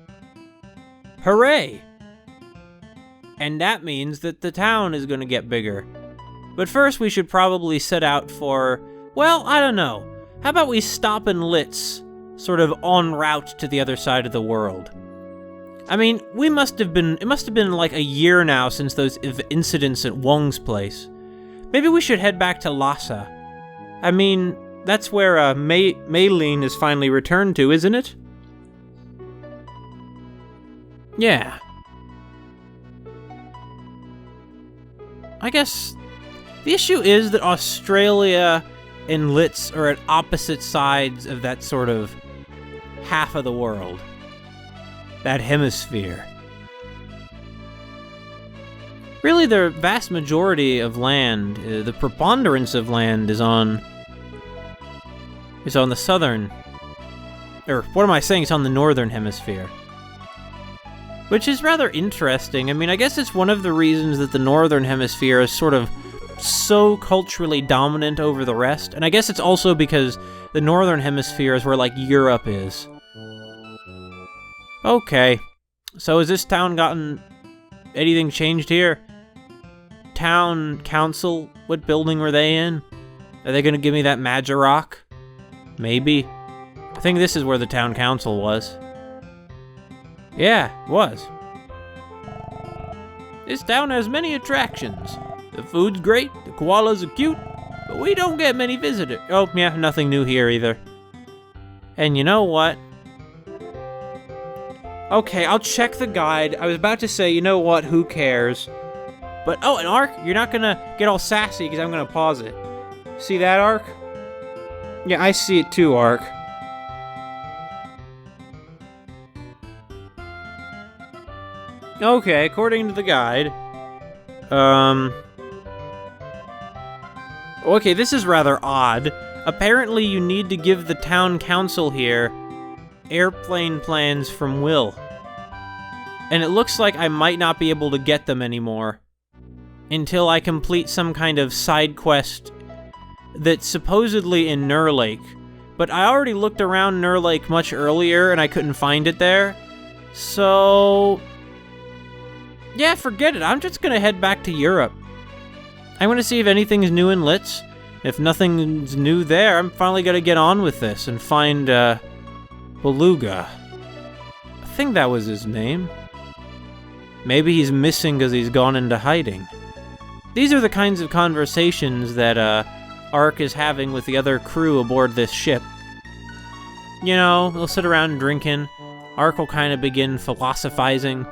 Hooray! And that means that the town is going to get bigger. But first we should probably set out for, well, I don't know. How about we stop in Litz, sort of en route to the other side of the world? I mean, it must have been like a year now since those incidents at Wong's place. Maybe we should head back to Lhasa. I mean, that's where Maylene is finally returned to, isn't it? Yeah. I guess the issue is that Australia and Litz are at opposite sides of that sort of half of the world. That hemisphere. Really, the vast majority of land, the preponderance of land is on the southern, or what am I saying, it's on the northern hemisphere. Which is rather interesting. I mean, I guess it's one of the reasons that the northern hemisphere is sort of so culturally dominant over the rest, and I guess it's also because the northern hemisphere is where, like, Europe is. Okay, so has this town gotten anything changed here? Town council, what building were they in? Are they gonna give me that Magic Rock? Maybe. I think this is where the town council was. Yeah, it was. This town has many attractions. The food's great, the koalas are cute, but we don't get many visitors. Oh, yeah, nothing new here either. And you know what? Okay, I'll check the guide. I was about to say, you know what, who cares? But, oh, an Ark, you're not gonna get all sassy because I'm gonna pause it. See that, Ark? Yeah, I see it too, Ark. Okay, according to the guide, okay, this is rather odd. Apparently you need to give the town council here airplane plans from Will. And it looks like I might not be able to get them anymore until I complete some kind of side quest that's supposedly in Nur Lake. But I already looked around Nur Lake much earlier and I couldn't find it there. So yeah, forget it. I'm just gonna head back to Europe. I want to see if anything's new in Litz. If nothing's new there, I'm finally gonna get on with this and find, Beluga. I think that was his name. Maybe he's missing because he's gone into hiding. These are the kinds of conversations that, Ark is having with the other crew aboard this ship. You know, they'll sit around drinking. Ark will kind of begin philosophizing.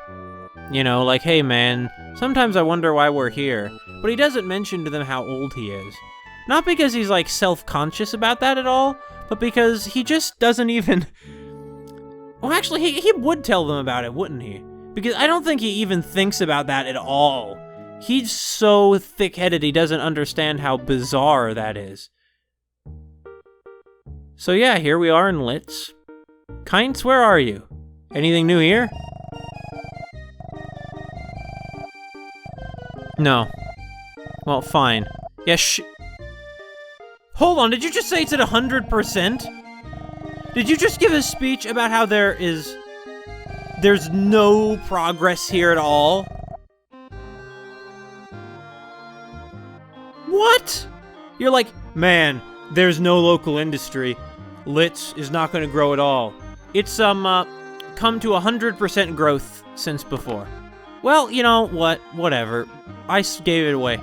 You know, like, hey man, sometimes I wonder why we're here. But he doesn't mention to them how old he is. Not because he's, like, self-conscious about that at all, but because he just doesn't even... Well, actually, he would tell them about it, wouldn't he? Because I don't think he even thinks about that at all. He's so thick-headed he doesn't understand how bizarre that is. So yeah, here we are in Litz. Kints, where are you? Anything new here? No. Well, fine. Yeah, Hold on, did you just say it's at 100%? Did you just give a speech about how there's no progress here at all? What? You're like, man, there's no local industry. Litz is not going to grow at all. It's, come to 100% growth since before. Well, you know what? Whatever. I gave it away.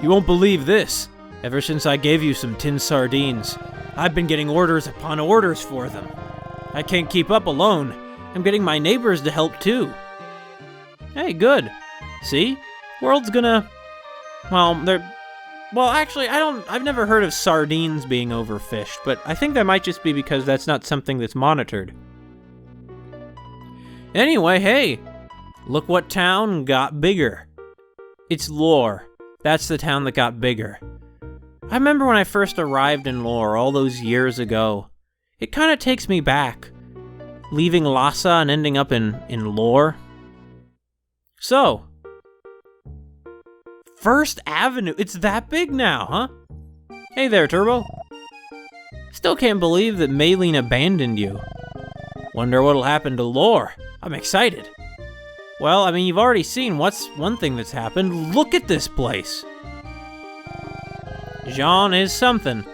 You won't believe this. Ever since I gave you some tin sardines, I've been getting orders upon orders for them. I can't keep up alone. I'm getting my neighbors to help too. Hey, good. See? World's gonna... Well, actually, I've never heard of sardines being overfished, but I think that might just be because that's not something that's monitored. Anyway, hey! Look what town got bigger. It's Lore. That's the town that got bigger. I remember when I first arrived in Lore all those years ago. It kind of takes me back, leaving Lhasa and ending up in Lore. So, First Avenue, it's that big now, huh? Hey there, Turbo. Still can't believe that Maylene abandoned you. Wonder what'll happen to Lore. I'm excited. Well, I mean, you've already seen what's one thing that's happened. Look at this place. Jean is something.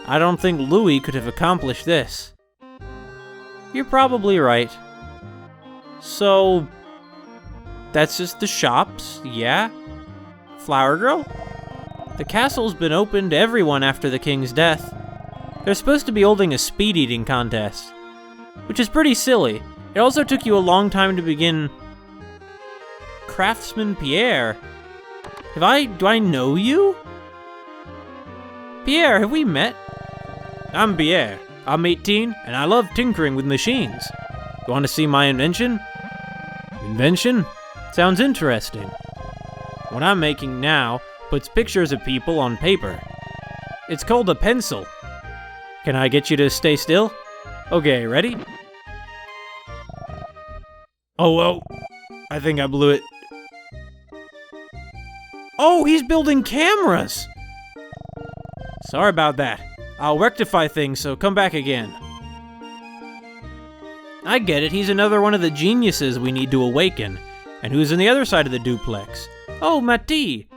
I don't think Louis could have accomplished this. You're probably right. So, that's just the shops, yeah? Flower Girl? The castle's been open to everyone after the king's death. They're supposed to be holding a speed eating contest, which is pretty silly. It also took you a long time to begin. Craftsman Pierre? Do I know you? Pierre, have we met? I'm Pierre. I'm 18, and I love tinkering with machines. You want to see my invention? Invention? Sounds interesting. What I'm making now puts pictures of people on paper. It's called a pencil. Can I get you to stay still? Okay, ready? Oh, well, I think I blew it. Oh, he's building cameras! Sorry about that. I'll rectify things, so come back again. I get it, he's another one of the geniuses we need to awaken. And who's on the other side of the duplex? Oh, Mati!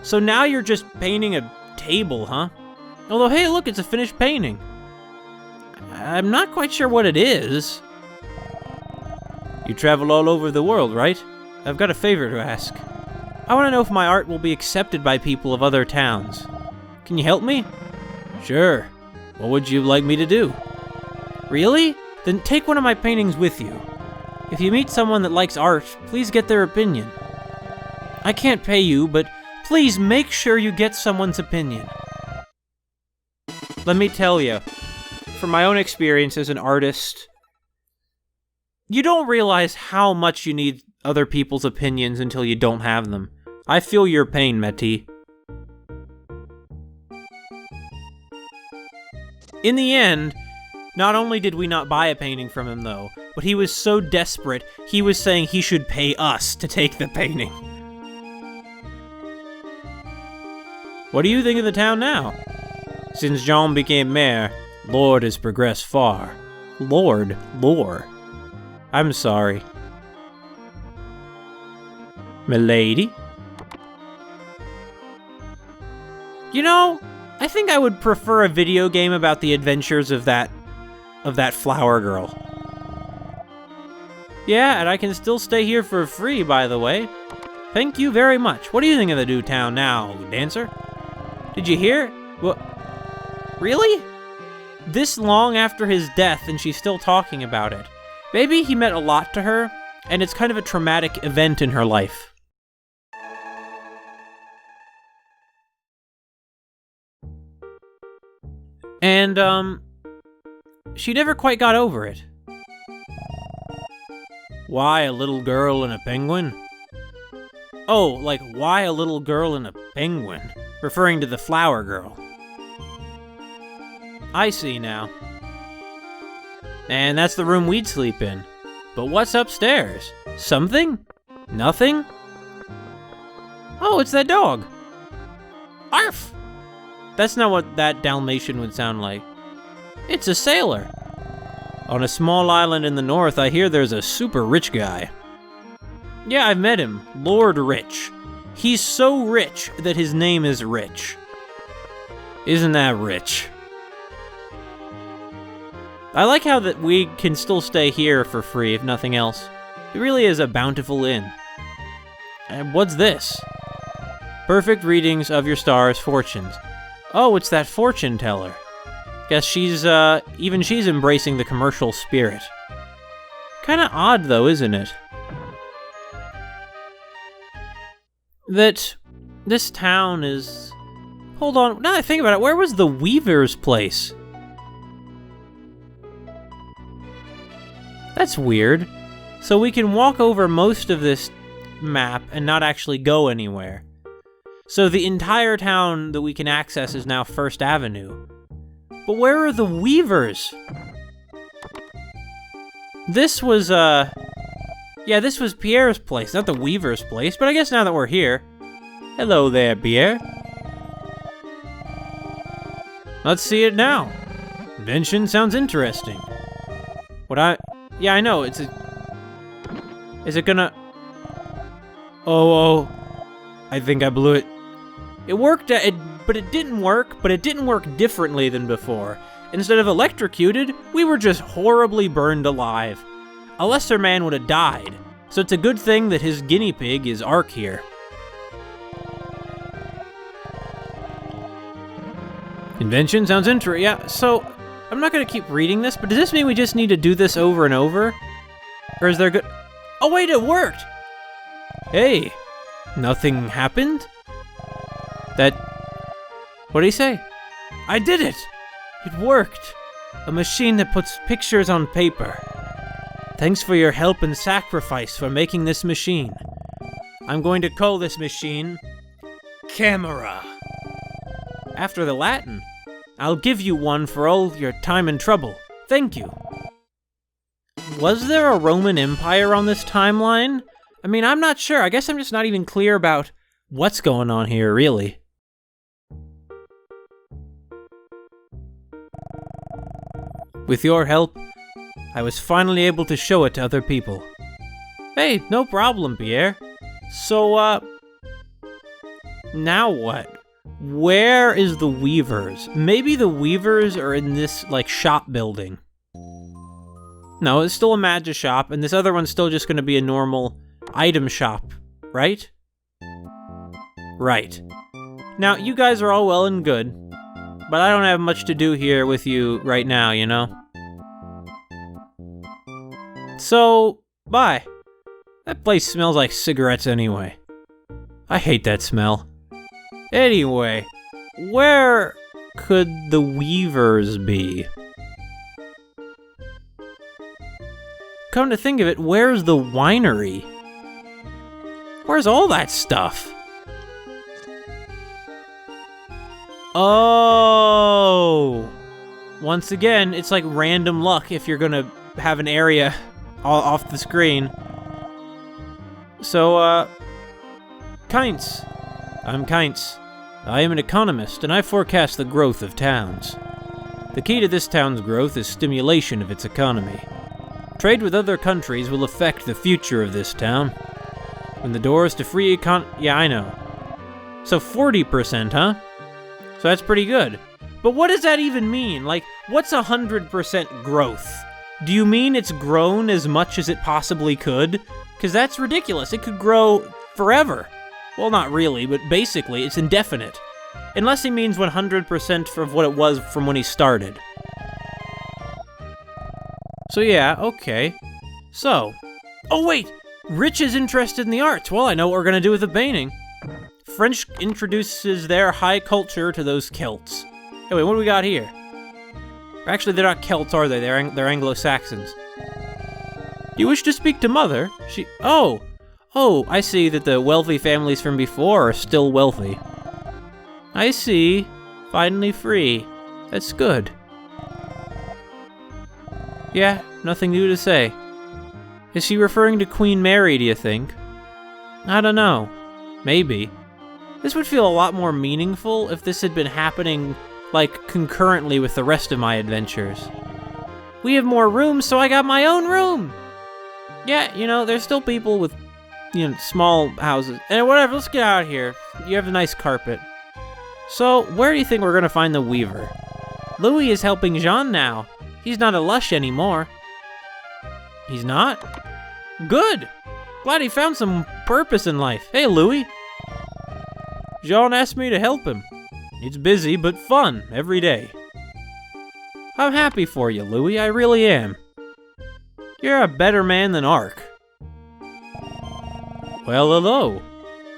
So now you're just painting a table, huh? Although, hey, look, it's a finished painting. I'm not quite sure what it is. You travel all over the world, right? I've got a favor to ask. I want to know if my art will be accepted by people of other towns. Can you help me? Sure. What would you like me to do? Really? Then take one of my paintings with you. If you meet someone that likes art, please get their opinion. I can't pay you, but please make sure you get someone's opinion. Let me tell you, from my own experience as an artist, you don't realize how much you need other people's opinions until you don't have them. I feel your pain, Meti. In the end, not only did we not buy a painting from him, though, but he was so desperate, he was saying he should pay us to take the painting. What do you think of the town now? Since Jean became mayor, Lord has progressed far. Lord? Lore. I'm sorry. Milady? You know, I think I would prefer a video game about the adventures of that flower girl. Yeah, and I can still stay here for free, by the way. Thank you very much. What do you think of the new town now, Dancer? Did you hear? What? Really? This long after his death and she's still talking about it. Maybe he meant a lot to her, and it's kind of a traumatic event in her life. And, she never quite got over it. Why a little girl and a penguin? Oh, like, why a little girl and a penguin? Referring to the flower girl. I see now. And that's the room we'd sleep in. But what's upstairs? Something? Nothing? Oh, it's that dog. Arf! That's not what that Dalmatian would sound like. It's a sailor. On a small island in the north, I hear there's a super rich guy. Yeah, I've met him. Lord Rich. He's so rich that his name is Rich. Isn't that rich? I like how that we can still stay here for free, if nothing else. It really is a bountiful inn. And what's this? Perfect readings of your star's fortunes. Oh, it's that fortune teller. Guess she's, even she's embracing the commercial spirit. Kinda odd, though, isn't it? That this town is... Hold on, now that I think about it, where was the Weaver's place? That's weird. So we can walk over most of this map and not actually go anywhere. So the entire town that we can access is now First Avenue. But where are the Weavers? This was, yeah, this was Pierre's place, not the Weaver's place, but I guess now that we're here... Hello there, Pierre. Let's see it now. Invention sounds interesting. Yeah, I know, is it gonna... Oh, I think I blew it. It worked, but it didn't work differently than before. Instead of electrocuted, we were just horribly burned alive. A lesser man would have died, so it's a good thing that his guinea pig is Ark here. Invention sounds interesting. Yeah, so I'm not gonna keep reading this, but does this mean we just need to do this over and over? Or is there good... Oh wait, it worked! Hey, nothing happened? What did he say? I did it! It worked! A machine that puts pictures on paper. Thanks for your help and sacrifice for making this machine. I'm going to call this machine Camera. After the Latin, I'll give you one for all your time and trouble. Thank you. Was there a Roman Empire on this timeline? I mean, I'm not sure. I guess I'm just not even clear about what's going on here, really. With your help, I was finally able to show it to other people. Hey, no problem, Pierre. So, now what? Where is the Weavers? Maybe the Weavers are in this, like, shop building. No, it's still a magic shop, and this other one's still just gonna be a normal item shop, right? Right. Now, you guys are all well and good, but I don't have much to do here with you right now, you know? So, bye. That place smells like cigarettes anyway. I hate that smell. Anyway, where could the Weavers be? Come to think of it, where's the winery? Where's all that stuff? Oh! Once again, it's like random luck if you're gonna have an area off the screen. So, Kainz. I'm Kainz. I am an economist, and I forecast the growth of towns. The key to this town's growth is stimulation of its economy. Trade with other countries will affect the future of this town. When the doors to free yeah, I know. So 40%, huh? So that's pretty good. But what does that even mean? Like, what's 100% growth? Do you mean it's grown as much as it possibly could? Because that's ridiculous. It could grow forever. Well, not really, but basically, it's indefinite. Unless he means 100% of what it was from when he started. So yeah, okay. So, oh wait! Rich is interested in the arts. Well, I know what we're gonna do with the painting. French introduces their high culture to those Celts. Hey, wait, what do we got here? Actually, they're not Celts, are they? They're Anglo-Saxons. You wish to speak to Mother? Oh, I see that the wealthy families from before are still wealthy. I see. Finally free. That's good. Yeah, nothing new to say. Is she referring to Queen Mary, do you think? I don't know. Maybe. This would feel a lot more meaningful if this had been happening, like, concurrently with the rest of my adventures. We have more rooms, so I got my own room! Yeah, you know, there's still people with, you know, small houses. And whatever, let's get out of here. You have a nice carpet. So, where do you think we're gonna find the Weaver? Louis is helping Jean now. He's not a lush anymore. He's not? Good! Glad he found some purpose in life. Hey, Louis. Jean asked me to help him. It's busy, but fun, every day. I'm happy for you, Louis, I really am. You're a better man than Ark. Well, hello.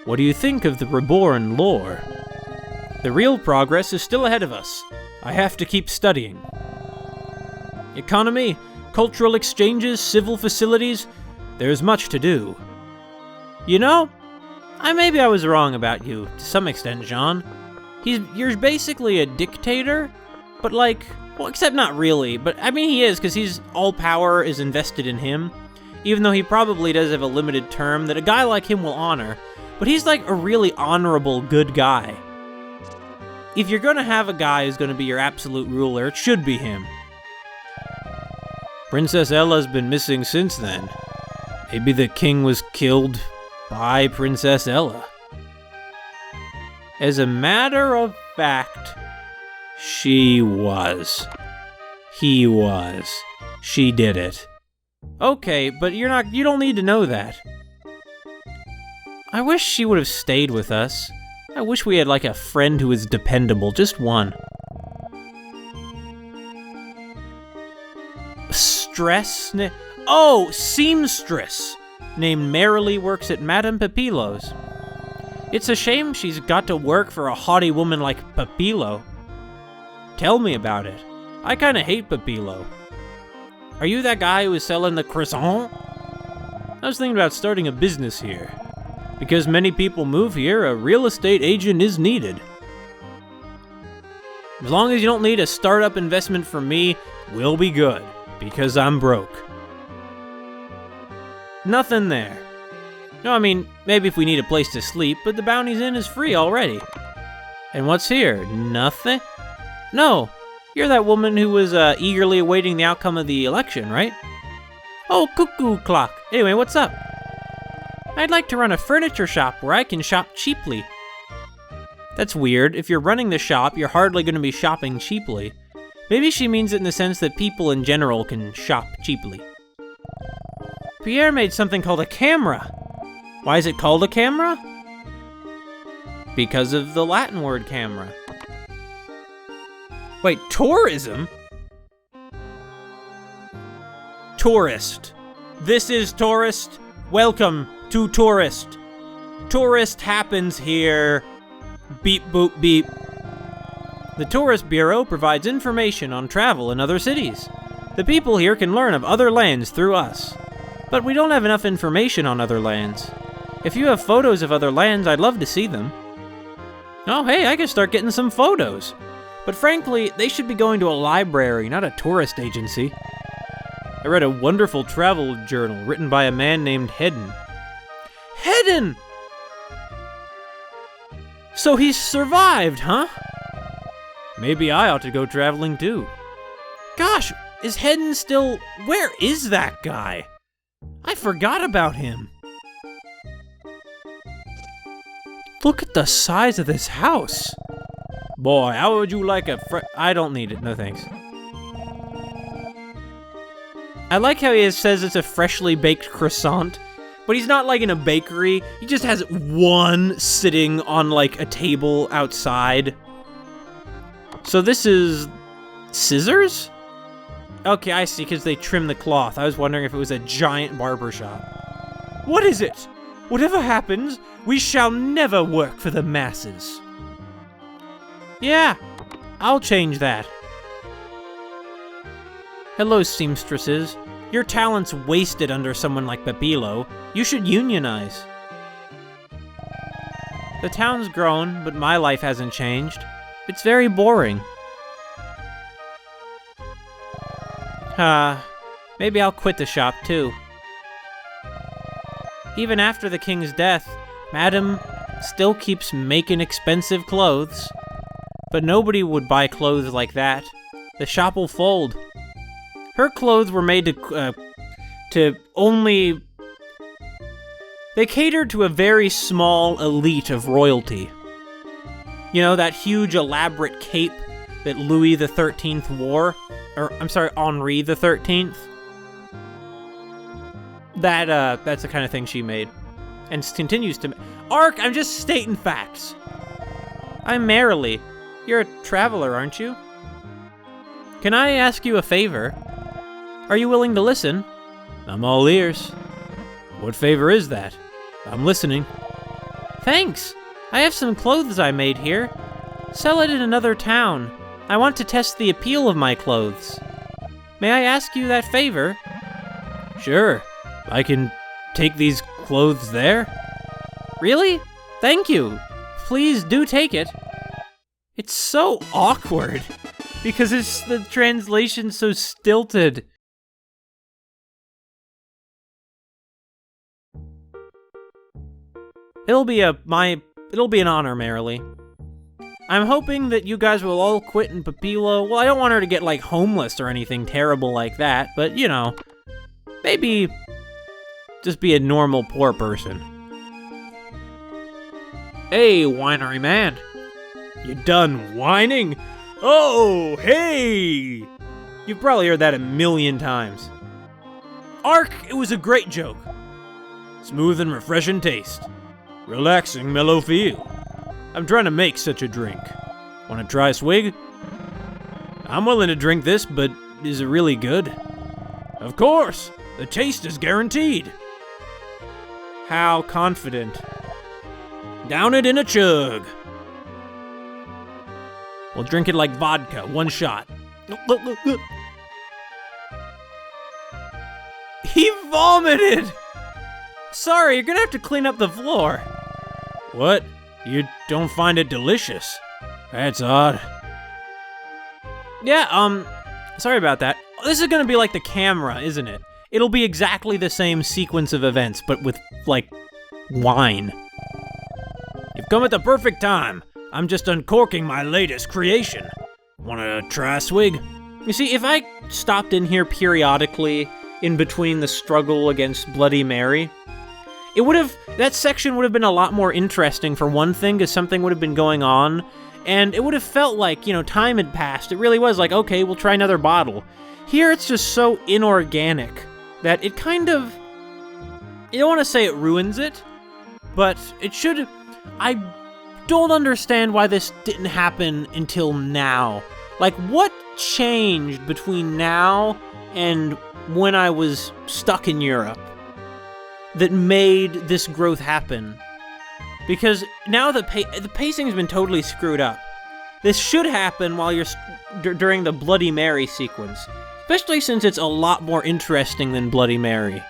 What do you think of the Reborn lore? The real progress is still ahead of us. I have to keep studying. Economy, cultural exchanges, civil facilities, there's much to do. You know, maybe I was wrong about you, to some extent, Jean. You're basically a dictator, but like, well, except not really, but I mean he is, because all power is invested in him, even though he probably does have a limited term that a guy like him will honor, but he's like a really honorable, good guy. If you're gonna have a guy who's gonna be your absolute ruler, it should be him. Princess Ella's been missing since then. Maybe the king was killed by Princess Ella. As a matter of fact, she was. He was. She did it. Okay, but you don't need to know that. I wish she would have stayed with us. I wish we had like a friend who was dependable, just one. Seamstress, named Merrily works at Madame Pepillo's. It's a shame she's got to work for a haughty woman like Pepillo. Tell me about it. I kinda hate Pepillo. Are you that guy who was selling the croissant? I was thinking about starting a business here. Because many people move here, a real estate agent is needed. As long as you don't need a startup investment from me, we'll be good, because I'm broke. Nothing there. No, I mean, maybe if we need a place to sleep, but the Bounty's Inn is free already. And what's here? Nothing? No, you're that woman who was eagerly awaiting the outcome of the election, right? Oh, cuckoo clock. Anyway, what's up? I'd like to run a furniture shop where I can shop cheaply. That's weird. If you're running the shop, you're hardly going to be shopping cheaply. Maybe she means it in the sense that people in general can shop cheaply. Pierre made something called a camera. Why is it called a camera? Because of the Latin word camera. Wait, tourism? Tourist. This is tourist. Welcome to tourist. Tourist happens here. Beep boop beep. The Tourist Bureau provides information on travel in other cities. The people here can learn of other lands through us. But we don't have enough information on other lands. If you have photos of other lands, I'd love to see them. Oh, hey, I can start getting some photos. But frankly, they should be going to a library, not a tourist agency. I read a wonderful travel journal written by a man named Hedden. Hedden! So he's survived, huh? Maybe I ought to go traveling too. Gosh, is Hedden still... Where is that guy? I forgot about him. Look at the size of this house. Boy, how would you like I don't need it, no thanks. I like how he says it's a freshly baked croissant, but he's not like in a bakery. He just has one sitting on like a table outside. So this is scissors? Okay, I see, because they trim the cloth. I was wondering if it was a giant barber shop. What is it? Whatever happens, we shall never work for the masses. Yeah, I'll change that. Hello, seamstresses. Your talent's wasted under someone like Pepilo. You should unionize. The town's grown, but my life hasn't changed. It's very boring. Maybe I'll quit the shop too. Even after the king's death, Madame still keeps making expensive clothes. But nobody would buy clothes like that. The shop will fold. Her clothes were made to only... They catered to a very small elite of royalty. You know, that huge elaborate cape that Louis XIII wore? Or, I'm sorry, Henri XIII? That's the kind of thing she made. And continues to... Ark, I'm just stating facts. I'm Merrily. You're a traveler, aren't you? Can I ask you a favor? Are you willing to listen? I'm all ears. What favor is that? I'm listening. Thanks. I have some clothes I made here. Sell it in another town. I want to test the appeal of my clothes. May I ask you that favor? Sure. I can take these clothes there. Really? Thank you. Please do take it. It's so awkward because the translation's so stilted. It'll be an honor, Merrily. I'm hoping that you guys will all quit in Pepilo. Well, I don't want her to get, like, homeless or anything terrible like that, but, you know, maybe just be a normal poor person. Hey, winery man. You done whining? Oh, hey! You've probably heard that a million times. Ark, it was a great joke. Smooth and refreshing taste. Relaxing, mellow feel. I'm trying to make such a drink. Want to try a swig? I'm willing to drink this, but is it really good? Of course! The taste is guaranteed! How confident. Down it in a chug. We'll drink it like vodka, one shot. He vomited! Sorry, you're gonna have to clean up the floor. What? You don't find it delicious? That's odd. Yeah, sorry about that. This is gonna be like the camera, isn't it? It'll be exactly the same sequence of events, but with, like, wine. You've come at the perfect time. I'm just uncorking my latest creation. Wanna try a swig? You see, if I stopped in here periodically in between the struggle against Bloody Mary, that section would have been a lot more interesting for one thing, because something would have been going on, and it would have felt like, time had passed. It really was like, okay, we'll try another bottle. Here, it's just so inorganic that it kind of, I don't want to say it ruins it, but it should. I don't understand why this didn't happen until now. Like, what changed between now and when I was stuck in Europe that made this growth happen? Because now the pacing has been totally screwed up. This should happen while you're during the Bloody Mary sequence, especially since it's a lot more interesting than Bloody Mary.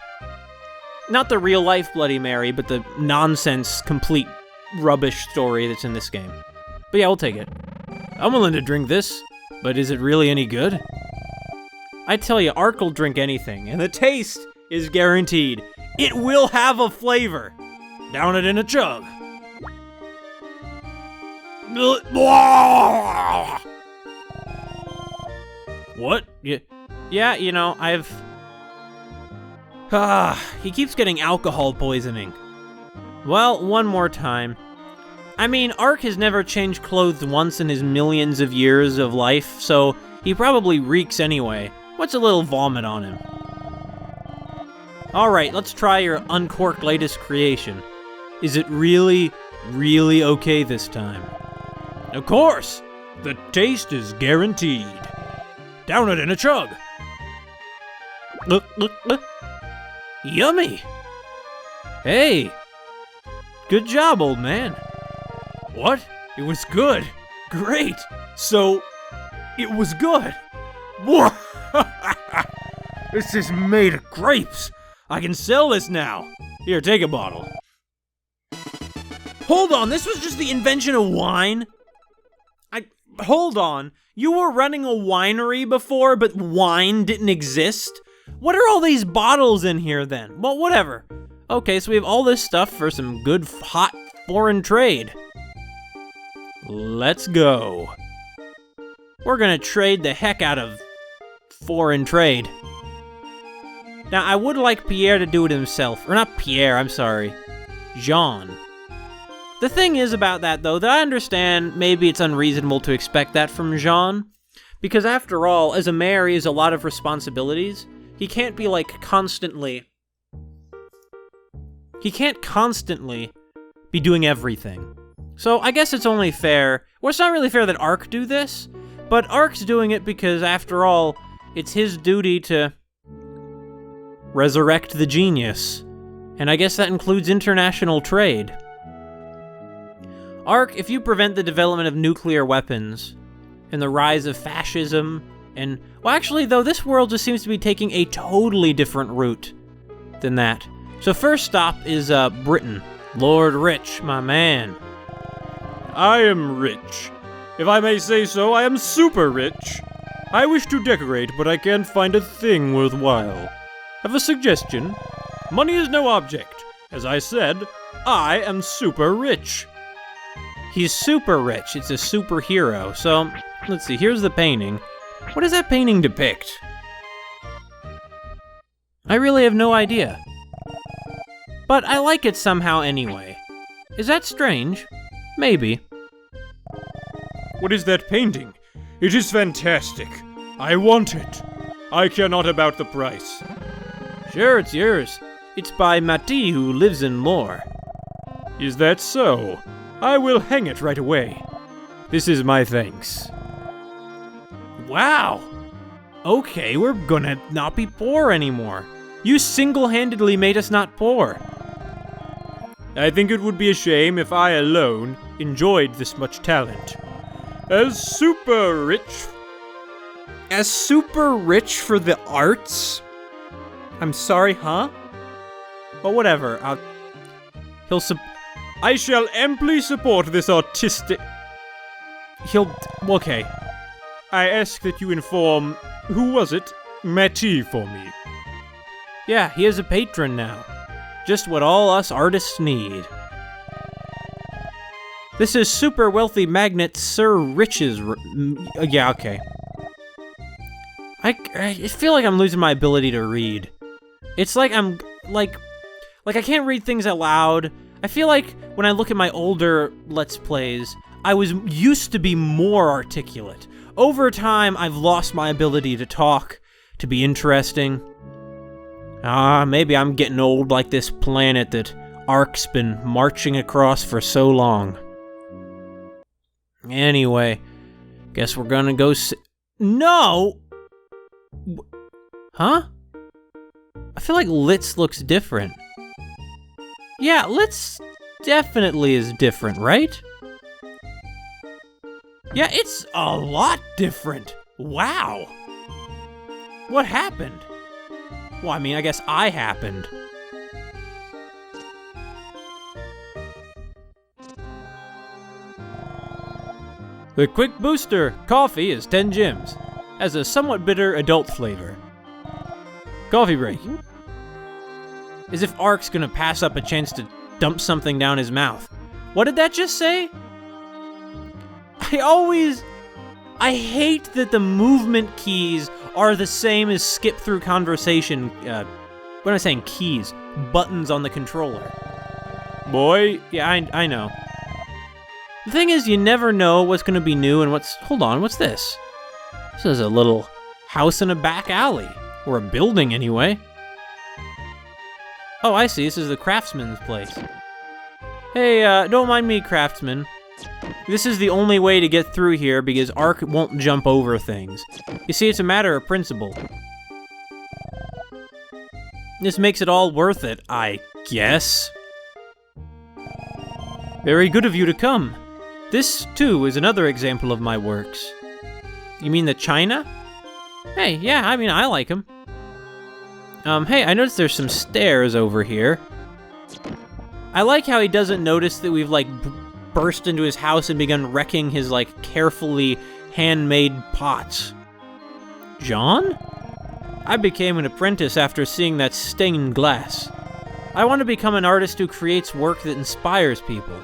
Not the real-life Bloody Mary, but the nonsense, complete rubbish story that's in this game. But yeah, we'll take it. I'm willing to drink this, but is it really any good? I tell you, Ark will drink anything, and the taste is guaranteed. It will have a flavor. Down it in a chug. What? Yeah, he keeps getting alcohol poisoning. Well, one more time. I mean, Ark has never changed clothes once in his millions of years of life, so he probably reeks anyway. What's a little vomit on him? Alright, let's try your uncorked latest creation. Is it really, really okay this time? Of course! The taste is guaranteed. Down it in a chug. Look. Yummy! Hey! Good job, old man. What? It was good. Great. So, it was good. This is made of grapes. I can sell this now. Here, take a bottle. Hold on, this was just the invention of wine? Hold on. You were running a winery before, but wine didn't exist? What are all these bottles in here then? Well, whatever. Okay, so we have all this stuff for some good, hot foreign trade. Let's go. We're gonna trade the heck out of foreign trade. Now, I would like Pierre to do it himself. Or not Pierre, I'm sorry. Jean. The thing is about that, though, that I understand maybe it's unreasonable to expect that from Jean. Because after all, as a mayor, he has a lot of responsibilities. He can't be, like, constantly... He can't constantly be doing everything. So I guess it's only fair... Well, it's not really fair that Ark do this, but Ark's doing it because, after all, it's his duty to resurrect the genius. And I guess that includes international trade. Ark, if you prevent the development of nuclear weapons and the rise of fascism and... Well, actually, though, this world just seems to be taking a totally different route than that. So first stop is, Britain. Lord Rich, my man. I am rich. If I may say so, I am super rich. I wish to decorate, but I can't find a thing worthwhile. Have a suggestion? Money is no object. As I said, I am super rich. He's super rich. It's a superhero. So, let's see. Here's the painting. What does that painting depict? I really have no idea. But I like it somehow anyway. Is that strange? Maybe. What is that painting? It is fantastic. I want it. I care not about the price. Sure, it's yours. It's by Mati, who lives in Lore. Is that so? I will hang it right away. This is my thanks. Wow! Okay, we're gonna not be poor anymore. You single-handedly made us not poor. I think it would be a shame if I alone enjoyed this much talent. As super rich for the arts? I'm sorry, huh? But whatever, I shall amply support this artistic... Okay. I ask that you inform... Who was it? Matty for me. Yeah, he is a patron now. Just what all us artists need. This is super wealthy magnate Sir Rich's... yeah, okay. I feel like I'm losing my ability to read. It's like I'm... Like I can't read things out loud. I feel like when I look at my older Let's Plays, I was used to be more articulate. Over time, I've lost my ability to talk, to be interesting. Maybe I'm getting old like this planet that Ark's been marching across for so long. Anyway, guess we're gonna go No! Huh? I feel like Litz looks different. Yeah, Litz definitely is different, right? Yeah, it's a lot different. Wow. What happened? Well, I mean, I guess I happened. The Quick Booster coffee is 10 gems. Has a somewhat bitter adult flavor. Coffee break. As if Ark's gonna pass up a chance to dump something down his mouth. What did that just say? I hate that the movement keys are the same as skip through conversation, what am I saying, keys, buttons on the controller. Boy, yeah, I know. The thing is, you never know what's gonna be new and hold on, what's this? This is a little house in a back alley, or a building anyway. Oh, I see, this is the craftsman's place. Hey, don't mind me, craftsman. This is the only way to get through here because Ark won't jump over things. You see, it's a matter of principle. This makes it all worth it, I guess. Very good of you to come. This, too, is another example of my works. You mean the china? Hey, yeah, I mean, I like them. Hey, I noticed there's some stairs over here. I like how he doesn't notice that we've, like, burst into his house and begun wrecking his, like, carefully handmade pots. John? I became an apprentice after seeing that stained glass. I want to become an artist who creates work that inspires people.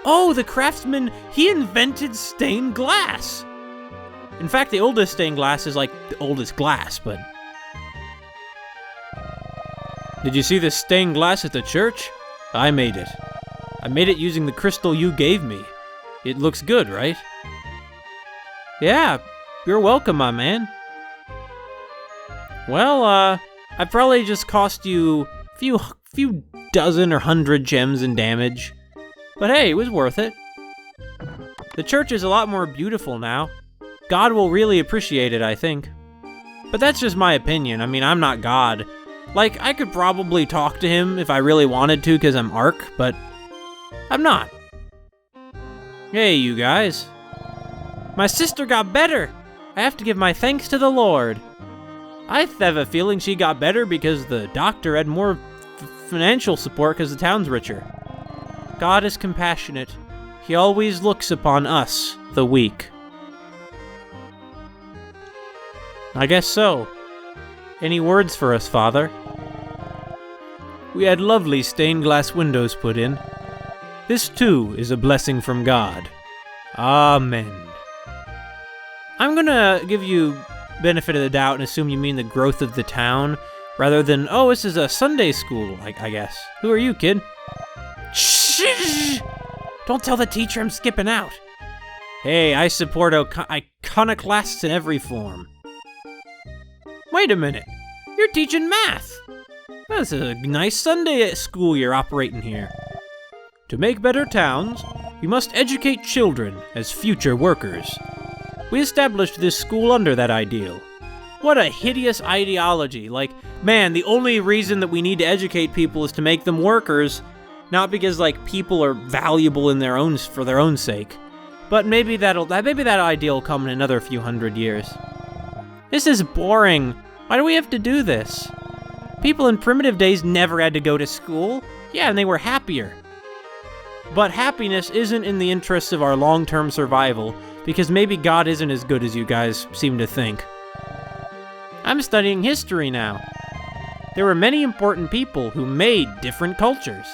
Oh, the craftsman, he invented stained glass! In fact, the oldest stained glass is like the oldest glass, but... Did you see the stained glass at the church? I made it. I made it using the crystal you gave me. It looks good, right? Yeah, you're welcome, my man. Well, I probably just cost you a few dozen or 100 gems in damage. But hey, it was worth it. The church is a lot more beautiful now. God will really appreciate it, I think. But that's just my opinion. I mean, I'm not God. Like, I could probably talk to him if I really wanted to because I'm Ark, but I'm not. Hey, you guys. My sister got better. I have to give my thanks to the Lord. I have a feeling she got better because the doctor had more financial support because the town's richer. God is compassionate. He always looks upon us, the weak. I guess so. Any words for us, Father? We had lovely stained glass windows put in. This, too, is a blessing from God. Amen. I'm gonna give you benefit of the doubt and assume you mean the growth of the town, rather than, oh, this is a Sunday school, I guess. Who are you, kid? Shh! Don't tell the teacher I'm skipping out. Hey, I support iconoclasts in every form. Wait a minute. You're teaching math. This is a nice Sunday school you're operating here. To make better towns, we must educate children as future workers. We established this school under that ideal. What a hideous ideology. Like, man, the only reason that we need to educate people is to make them workers, not because, like, people are valuable in for their own sake. But maybe that ideal will come in another few hundred years. This is boring. Why do we have to do this? People in primitive days never had to go to school. Yeah, and they were happier. But happiness isn't in the interests of our long-term survival, because maybe God isn't as good as you guys seem to think. I'm studying history now. There were many important people who made different cultures.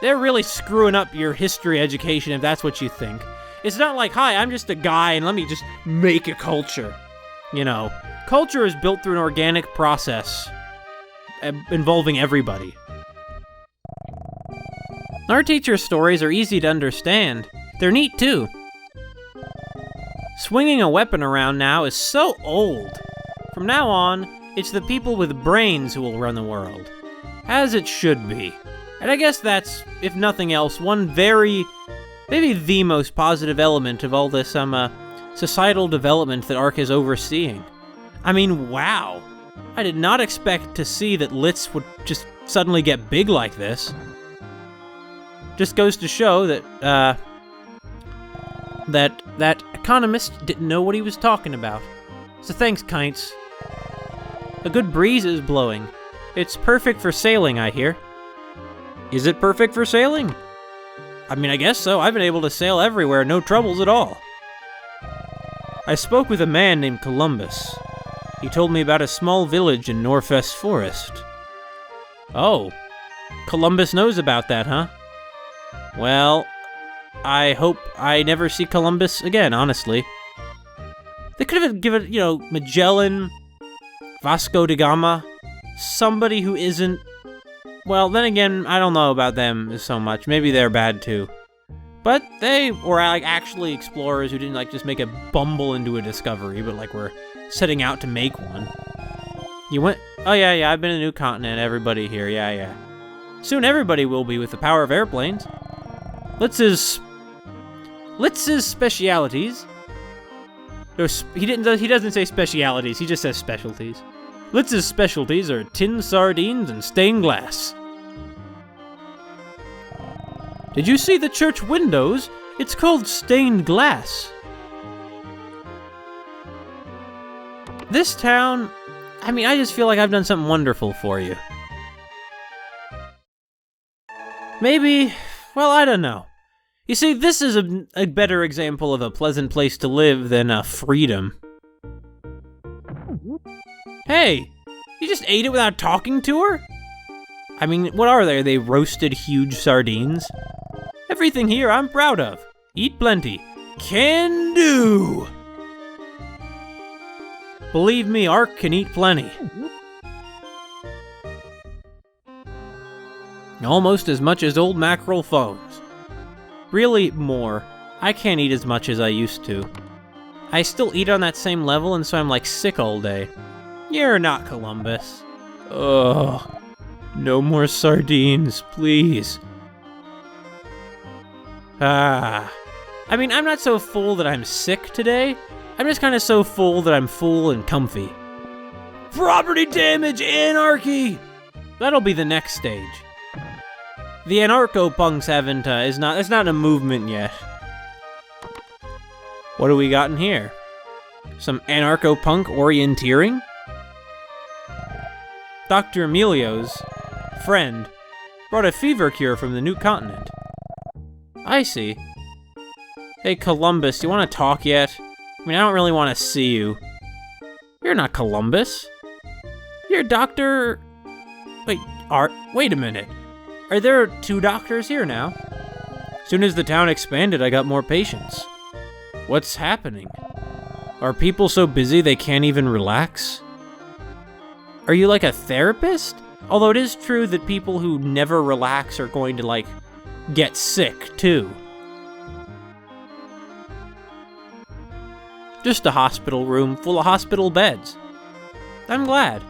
They're really screwing up your history education if that's what you think. It's not like, hi, I'm just a guy and let me just make a culture. You know, culture is built through an organic process involving everybody. Our teacher's stories are easy to understand. They're neat too. Swinging a weapon around now is so old. From now on, it's the people with brains who will run the world. As it should be. And I guess that's, if nothing else, one very, maybe the most positive element of all this, societal development that ARC is overseeing. I mean, wow. I did not expect to see that Litz would just suddenly get big like this. Just goes to show that, that economist didn't know what he was talking about. So thanks, Kints. A good breeze is blowing. It's perfect for sailing, I hear. Is it perfect for sailing? I mean, I guess so. I've been able to sail everywhere, no troubles at all. I spoke with a man named Columbus. He told me about a small village in Northwest Forest. Oh, Columbus knows about that, huh? Well, I hope I never see Columbus again, honestly. They could have given, Magellan, Vasco da Gama, somebody who isn't... Well, then again, I don't know about them so much. Maybe they're bad too. But they were like actually explorers who didn't just make a bumble into a discovery, but were setting out to make one. You went... Oh yeah, I've been a new continent, everybody here, yeah. Soon everybody will be with the power of airplanes. Litz's specialities... He doesn't say specialities, he just says specialties. Litz's specialties are tin sardines and stained glass. Did you see the church windows? It's called stained glass. This town... I mean, I just feel like I've done something wonderful for you. Maybe... Well, I don't know. You see, this is a better example of a pleasant place to live than freedom. Hey! You just ate it without talking to her? I mean, what are they? Are they roasted huge sardines? Everything here I'm proud of. Eat plenty. Can do! Believe me, Ark can eat plenty. Almost as much as old Mackerel phones. Really, more. I can't eat as much as I used to. I still eat on that same level, and so I'm sick all day. You're not Columbus. Ugh. No more sardines, please. I mean, I'm not so full that I'm sick today. I'm just kind of so full that I'm full and comfy. Property damage, anarchy! That'll be the next stage. The anarcho-punks haven't, it's not a movement yet. What do we got in here? Some anarcho-punk orienteering? Dr. Emilio's friend brought a fever cure from the new continent. I see. Hey, Columbus, you want to talk yet? I mean, I don't really want to see you. You're not Columbus. You're Dr... Wait a minute. Are there 2 doctors here now? Soon as the town expanded, I got more patients. What's happening? Are people so busy they can't even relax? Are you like a therapist? Although it is true that people who never relax are going to, get sick, too. Just a hospital room full of hospital beds. I'm glad.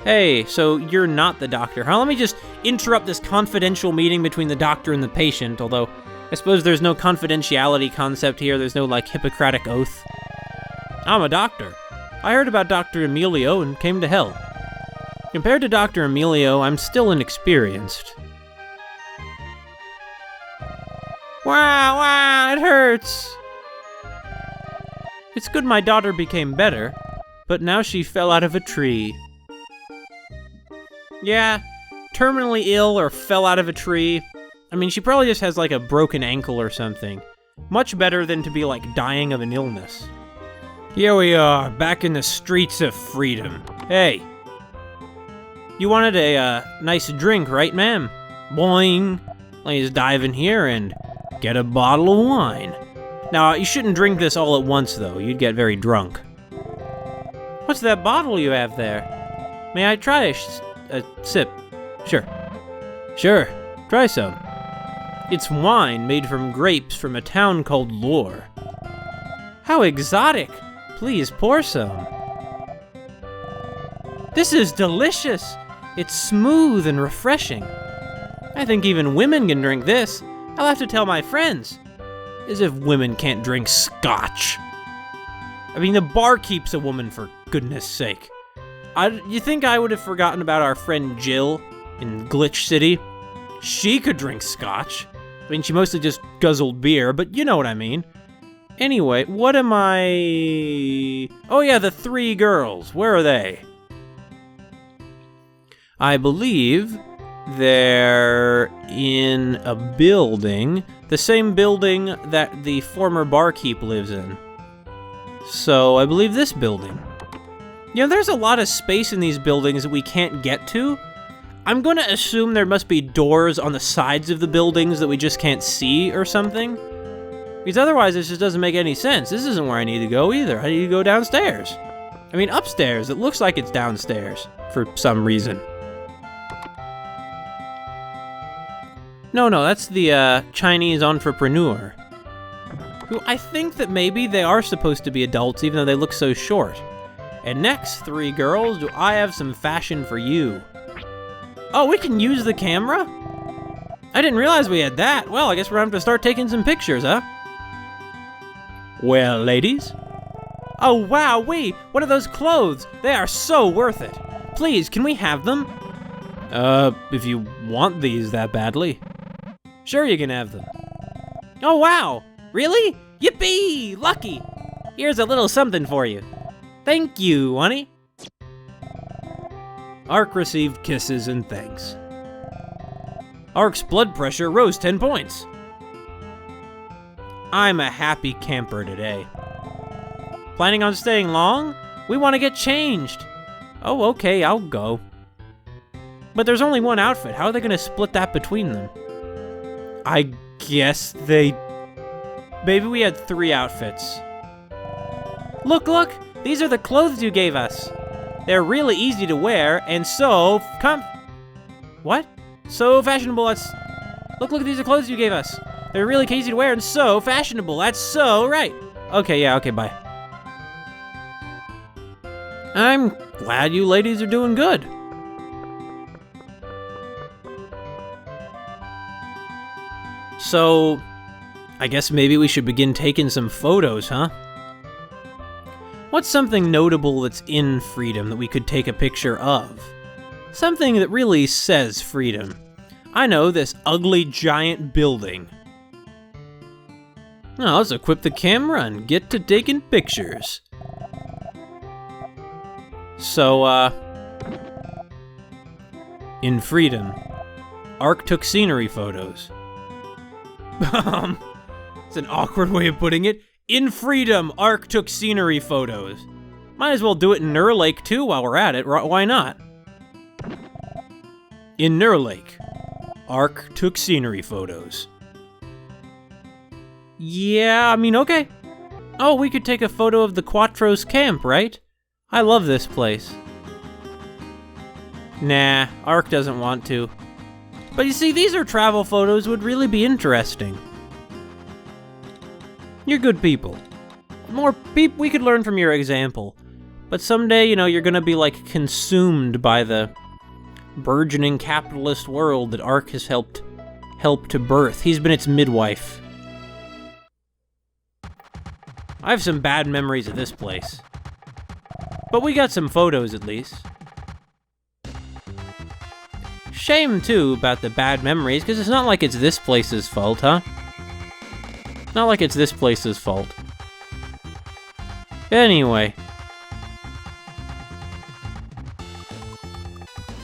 Hey, so you're not the doctor, huh? Let me just interrupt this confidential meeting between the doctor and the patient, although I suppose there's no confidentiality concept here, there's no, Hippocratic oath. I'm a doctor. I heard about Dr. Emilio and came to help. Compared to Dr. Emilio, I'm still inexperienced. Wow, it hurts! It's good my daughter became better, but now she fell out of a tree. Yeah, terminally ill or fell out of a tree. I mean, she probably just has like a broken ankle or something. Much better than to be like dying of an illness. Here we are, back in the streets of freedom. Hey. You wanted a nice drink, right, ma'am? Boing. Let me just dive in here and get a bottle of wine. Now, you shouldn't drink this all at once, though. You'd get very drunk. What's that bottle you have there? May I try a sip? Sure. Sure. Try some. It's wine made from grapes from a town called Lore. How exotic! Please pour some. This is delicious! It's smooth and refreshing. I think even women can drink this. I'll have to tell my friends. As if women can't drink scotch. I mean, the bar keeps a woman, for goodness sake. You think I would have forgotten about our friend Jill in Glitch City? She could drink scotch. I mean, she mostly just guzzled beer, but you know what I mean. Anyway, what am I... Oh yeah, the 3 girls. Where are they? I believe they're in a building, the same building that the former barkeep lives in. So, I believe this building. You know, there's a lot of space in these buildings that we can't get to. I'm gonna assume there must be doors on the sides of the buildings that we just can't see or something. Because otherwise this just doesn't make any sense. This isn't where I need to go either. I need to go downstairs. I mean, upstairs. It looks like it's downstairs for some reason. No, that's the Chinese entrepreneur. Who I think that maybe they are supposed to be adults even though they look so short. And next, 3 girls, do I have some fashion for you? Oh, we can use the camera? I didn't realize we had that. Well, I guess we're gonna have to start taking some pictures, huh? Well, ladies? Oh, wow, what are those clothes? They are so worth it. Please, can we have them? If you want these that badly. Sure, you can have them. Oh, wow, really? Yippee, lucky. Here's a little something for you. Thank you, honey. Ark received kisses and thanks. Ark's blood pressure rose 10 points. I'm a happy camper today. Planning on staying long? We want to get changed. Oh, okay, I'll go. But there's only one outfit. How are they going to split that between them? I guess they... Maybe we had 3 outfits. Look! These are the clothes you gave us. They're really easy to wear, and so... What? So fashionable, that's... Look, these are clothes you gave us. They're really easy to wear and so fashionable. That's so right. Okay, bye. I'm glad you ladies are doing good. So, I guess maybe we should begin taking some photos, huh? What's something notable that's in freedom that we could take a picture of? Something that really says freedom. I know, this ugly giant building. Now let's equip the camera and get to taking pictures. So, in freedom, Ark took scenery photos. It's an awkward way of putting it. In freedom, Ark took scenery photos. Might as well do it in Nur Lake too while we're at it, why not? In Nur Lake, Ark took scenery photos. Yeah, I mean, okay. Oh, we could take a photo of the Quattro's camp, right? I love this place. Nah, Ark doesn't want to. But you see, these are travel photos would really be interesting. You're good people. More people, we could learn from your example. But someday, you know, you're gonna be like consumed by the burgeoning capitalist world that Ark has helped to birth. He's been its midwife. I have some bad memories of this place. But we got some photos at least. Shame too about the bad memories, because it's not like it's this place's fault, huh? Not like it's this place's fault. Anyway.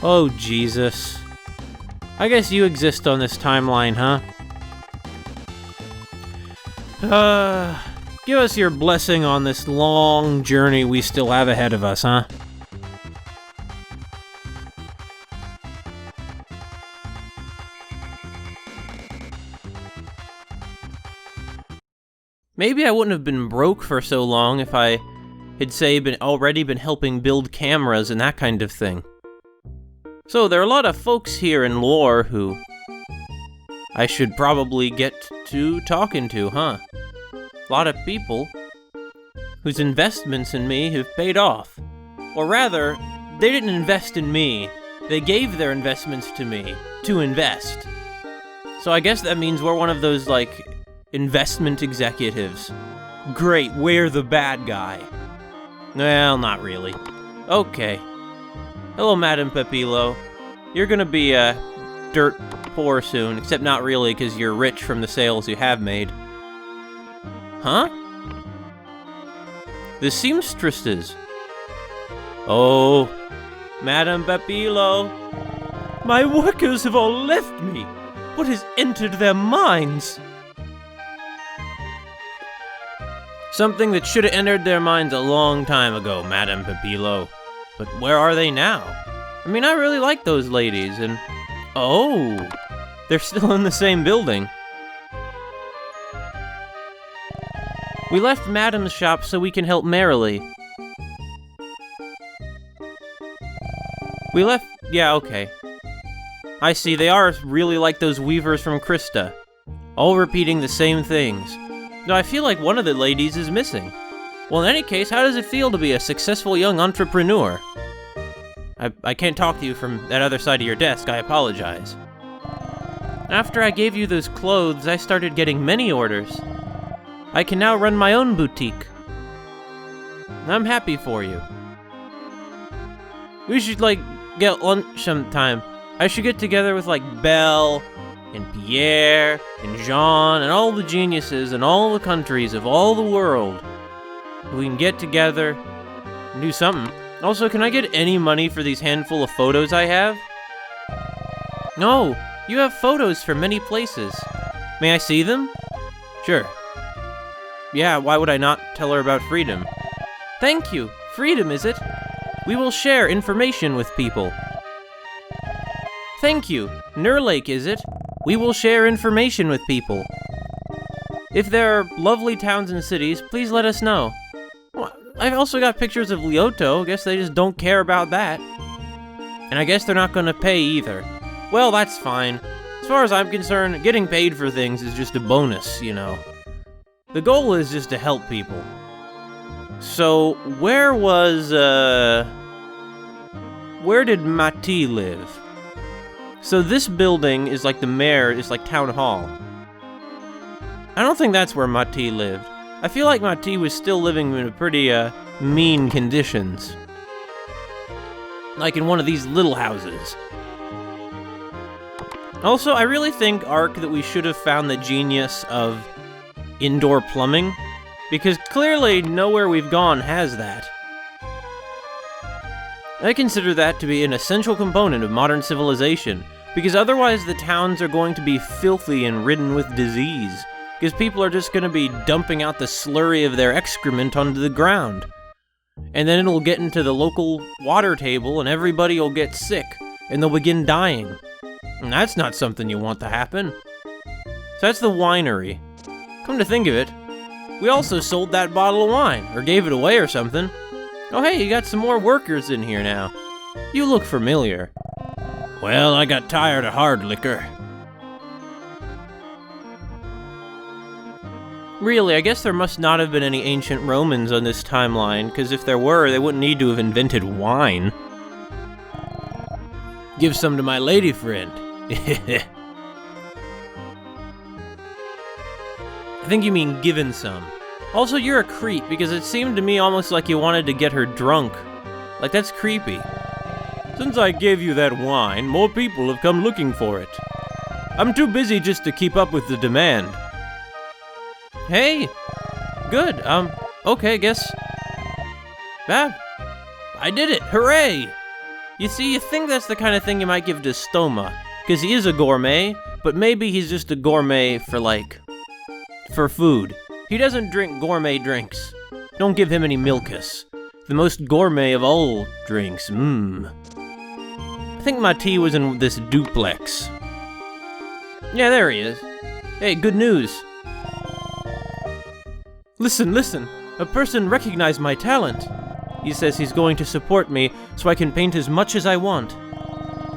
Oh, Jesus. I guess you exist on this timeline, huh? Give us your blessing on this long journey we still have ahead of us, huh? Maybe I wouldn't have been broke for so long if I had, say, already been helping build cameras and that kind of thing. So there are a lot of folks here in lore who I should probably get to talking to, huh? A lot of people whose investments in me have paid off. Or rather, they didn't invest in me. They gave their investments to me to invest. So I guess that means we're one of those, like, investment executives. Great, we're the bad guy. Well, not really. Okay. Hello, Madame Pepillo. You're gonna be, dirt poor soon, except not really, because you're rich from the sales you have made. Huh? The seamstresses. Oh, Madame Pepillo. My workers have all left me. What has entered their minds? Something that should have entered their minds a long time ago, Madame Pepillo. But where are they now? I mean, I really like those ladies, and... Oh! They're still in the same building. We left Madame's shop so we can help merrily. We left... Yeah, okay. I see, they are really like those weavers from Krista. All repeating the same things. No, I feel like one of the ladies is missing. Well, in any case, how does it feel to be a successful young entrepreneur? I can't talk to you from that other side of your desk, I apologize. After I gave you those clothes, I started getting many orders. I can now run my own boutique. I'm happy for you. We should, like, get lunch sometime. I should get together with, like, Belle, and Pierre, and Jean, and all the geniuses in all the countries of all the world. We can get together and do something. Also, can I get any money for these handful of photos I have? No, you have photos from many places. May I see them? Sure. Yeah, why would I not tell her about freedom? Thank you. Freedom, is it? We will share information with people. Thank you. Nurlake, is it? We will share information with people. If there are lovely towns and cities, please let us know. Well, I've also got pictures of Lyoto. Guess they just don't care about that. And I guess they're not gonna pay either. Well, that's fine. As far as I'm concerned, getting paid for things is just a bonus, you know. The goal is just to help people. So, where did Mati live? So this building is like the mayor, is like town hall. I don't think that's where Mati lived. I feel like Mati was still living in pretty, mean conditions. Like in one of these little houses. Also, I really think, Ark, that we should have found the genius of indoor plumbing, because clearly nowhere we've gone has that. I consider that to be an essential component of modern civilization, because otherwise the towns are going to be filthy and ridden with disease, because people are just going to be dumping out the slurry of their excrement onto the ground. And then it'll get into the local water table and everybody will get sick, and they'll begin dying. And that's not something you want to happen. So that's the winery. Come to think of it, we also sold that bottle of wine, or gave it away or something. Oh hey, you got some more workers in here now. You look familiar. Well, I got tired of hard liquor. Really, I guess there must not have been any ancient Romans on this timeline, because if there were, they wouldn't need to have invented wine. Give some to my lady friend. I think you mean given some. Also, you're a creep, because it seemed to me almost like you wanted to get her drunk. Like, that's creepy. Since I gave you that wine, more people have come looking for it. I'm too busy just to keep up with the demand. Hey! Good, okay, guess... I did it! Hooray! You see, you think that's the kind of thing you might give to Stoma, Because he is a gourmet, but maybe he's just a gourmet for food. He doesn't drink gourmet drinks. Don't give him any milkus. The most gourmet of all drinks, I think my tea was in this duplex. Yeah, there he is. Hey, good news. Listen, a person recognized my talent. He says he's going to support me so I can paint as much as I want.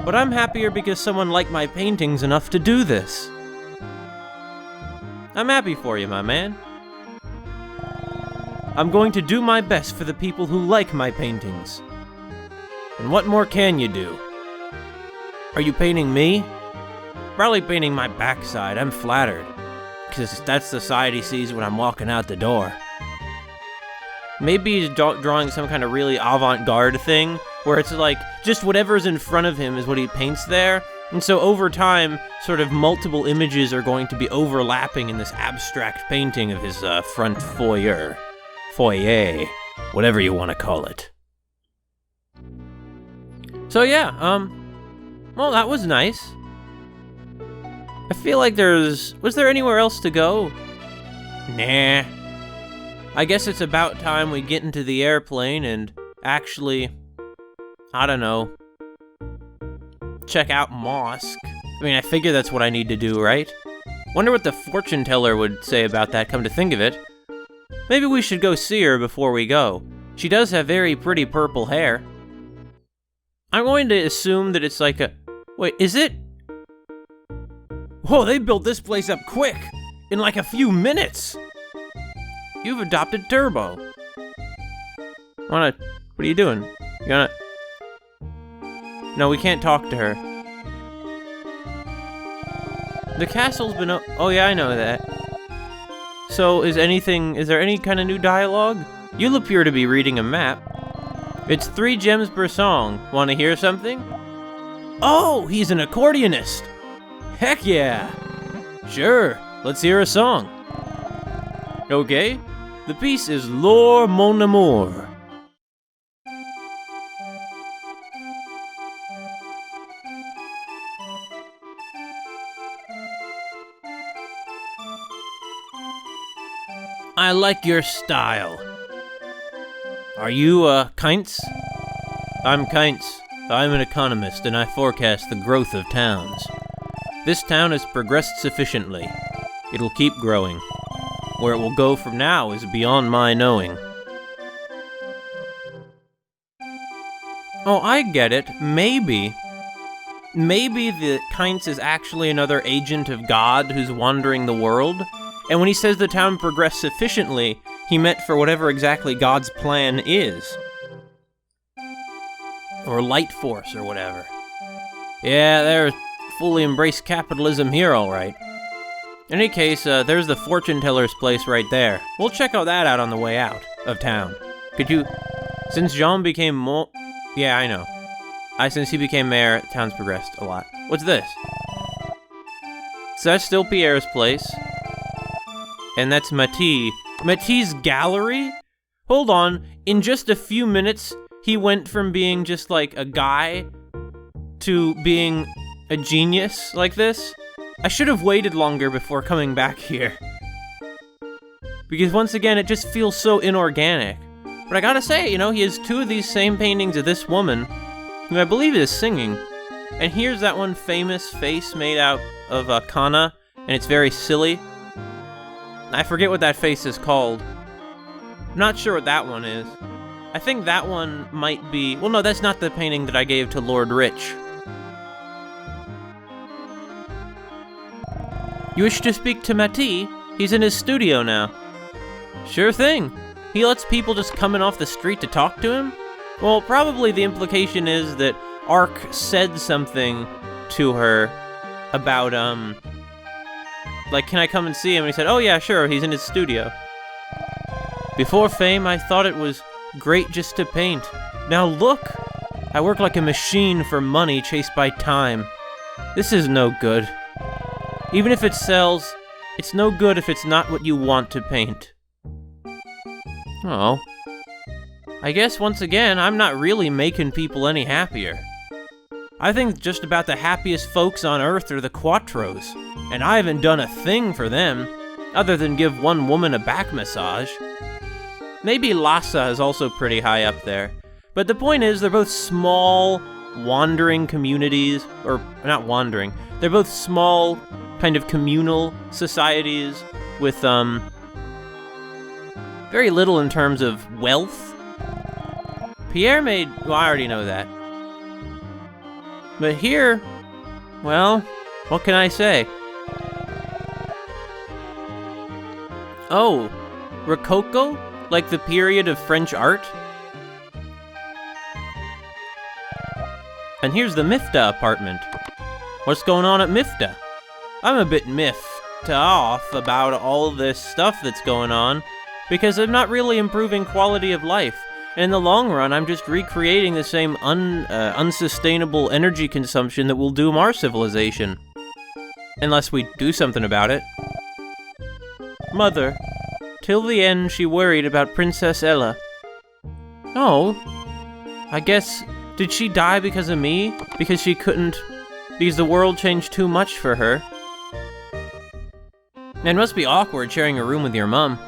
But I'm happier because someone liked my paintings enough to do this. I'm happy for you, my man. I'm going to do my best for the people who like my paintings. And what more can you do? Are you painting me? Probably painting my backside. I'm flattered. Because that's the side he sees when I'm walking out the door. Maybe he's drawing some kind of really avant-garde thing, where it's like, just whatever's in front of him is what he paints there, and so over time, sort of multiple images are going to be overlapping in this abstract painting of his front foyer, whatever you want to call it. So yeah, well, that was nice. I feel like was there anywhere else to go? Nah. I guess it's about time we get into the airplane and actually, I don't know, check out Mosque. I mean, I figure that's what I need to do, right? Wonder what the fortune teller would say about that, come to think of it. Maybe we should go see her before we go. She does have very pretty purple hair. I'm going to assume that it's like a... Wait, is it? Whoa, they built this place up quick! In like a few minutes! You've adopted Turbo. What are you doing? You gonna... No, we can't talk to her. The castle's been oh yeah, I know that. So, is there any kind of new dialogue? You'll appear to be reading a map. It's 3 gems per song. Wanna hear something? Oh, he's an accordionist! Heck yeah! Sure, let's hear a song. Okay, the piece is Lore Mon Amour. I like your style. Are you, Kainz? I'm Kainz. I'm an economist, and I forecast the growth of towns. This town has progressed sufficiently. It'll keep growing. Where it will go from now is beyond my knowing. Oh, I get it. Maybe the Kainz is actually another agent of God who's wandering the world, and when he says the town progressed sufficiently, he meant for whatever exactly God's plan is. Or light force, or whatever. Yeah, they're fully embrace capitalism here, alright. In any case, there's the fortune teller's place right there. We'll check out that out on the way out of town. Could you... Since Jean became Yeah, I know. Since he became mayor, town's progressed a lot. What's this? So that's still Pierre's place. And that's Matisse. Matisse's gallery? Hold on, in just a few minutes, he went from being just like a guy to being a genius like this. I should have waited longer before coming back here. Because once again, it just feels so inorganic. But I gotta say, you know, he has 2 of these same paintings of this woman, who I believe is singing. And here's that one famous face made out of Kana, and it's very silly. I forget what that face is called. I'm not sure what that one is. I think that one might be... Well, no, that's not the painting that I gave to Lord Rich. You wish to speak to Matisse? He's in his studio now. Sure thing. He lets people just come in off the street to talk to him? Well, probably the implication is that Ark said something to her about, like, can I come and see him? And he said, oh yeah, sure, he's in his studio. Before fame, I thought it was great just to paint. Now look! I work like a machine for money chased by time. This is no good. Even if it sells, it's no good if it's not what you want to paint. Oh. I guess once again, I'm not really making people any happier. I think just about the happiest folks on Earth are the Quattros, and I haven't done a thing for them, other than give one woman a back massage. Maybe Lhasa is also pretty high up there, but the point is they're both small, wandering communities, or not wandering, they're both small, kind of communal societies with, very little in terms of wealth. Pierre made, well, I already know that. But here, well, what can I say? Oh, Rococo? Like the period of French art? And here's the Mifta apartment. What's going on at Mifta? I'm a bit miffed off about all this stuff that's going on, because I'm not really improving quality of life. And in the long run, I'm just recreating the same unsustainable energy consumption that will doom our civilization. Unless we do something about it. Mother, till the end she worried about Princess Ella. Oh, I guess, did she die because of me? Because she couldn't, because the world changed too much for her? It must be awkward sharing a room with your mom.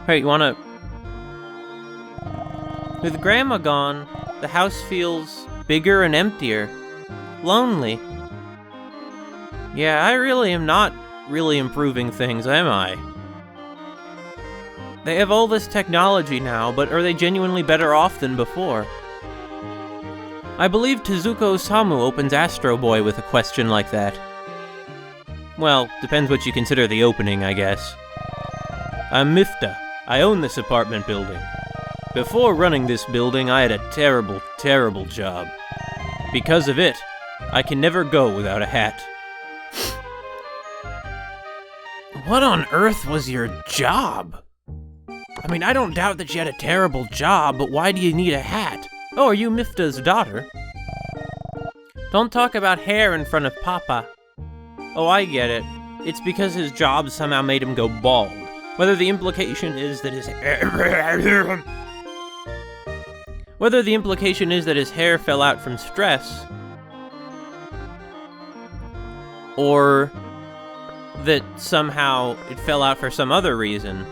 Hey, you wanna... With Grandma gone, the house feels bigger and emptier. Lonely. Yeah, I really am not really improving things, am I? They have all this technology now, but are they genuinely better off than before? I believe Tezuko Osamu opens Astro Boy with a question like that. Well, depends what you consider the opening, I guess. I'm Mifta. I own this apartment building. Before running this building, I had a terrible, terrible job. Because of it, I can never go without a hat. What on earth was your job? I mean, I don't doubt that you had a terrible job, but why do you need a hat? Oh, are you Mifta's daughter? Don't talk about hair in front of Papa. Oh, I get it. It's because his job somehow made him go bald. Whether the implication is that his hair... Whether the implication is that his hair fell out from stress, or that somehow it fell out for some other reason.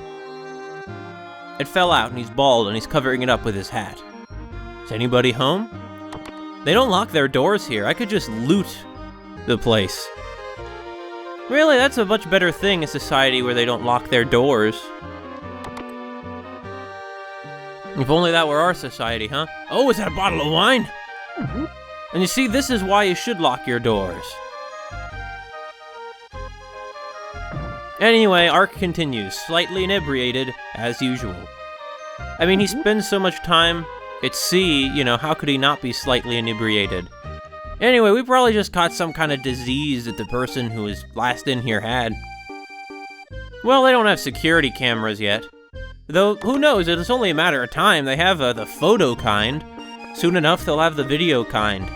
It fell out and he's bald and he's covering it up with his hat. Is anybody home? They don't lock their doors here. I could just loot the place. Really, that's a much better thing in society where they don't lock their doors. If only that were our society, huh? Oh, is that a bottle of wine? Mm-hmm. And you see, this is why you should lock your doors. Anyway, Ark continues, slightly inebriated, as usual. I mean, he spends so much time at sea, you know, how could he not be slightly inebriated? Anyway, we probably just caught some kind of disease that the person who was last in here had. Well, they don't have security cameras yet. Though, who knows, it's only a matter of time. They have the photo kind. Soon enough, they'll have the video kind.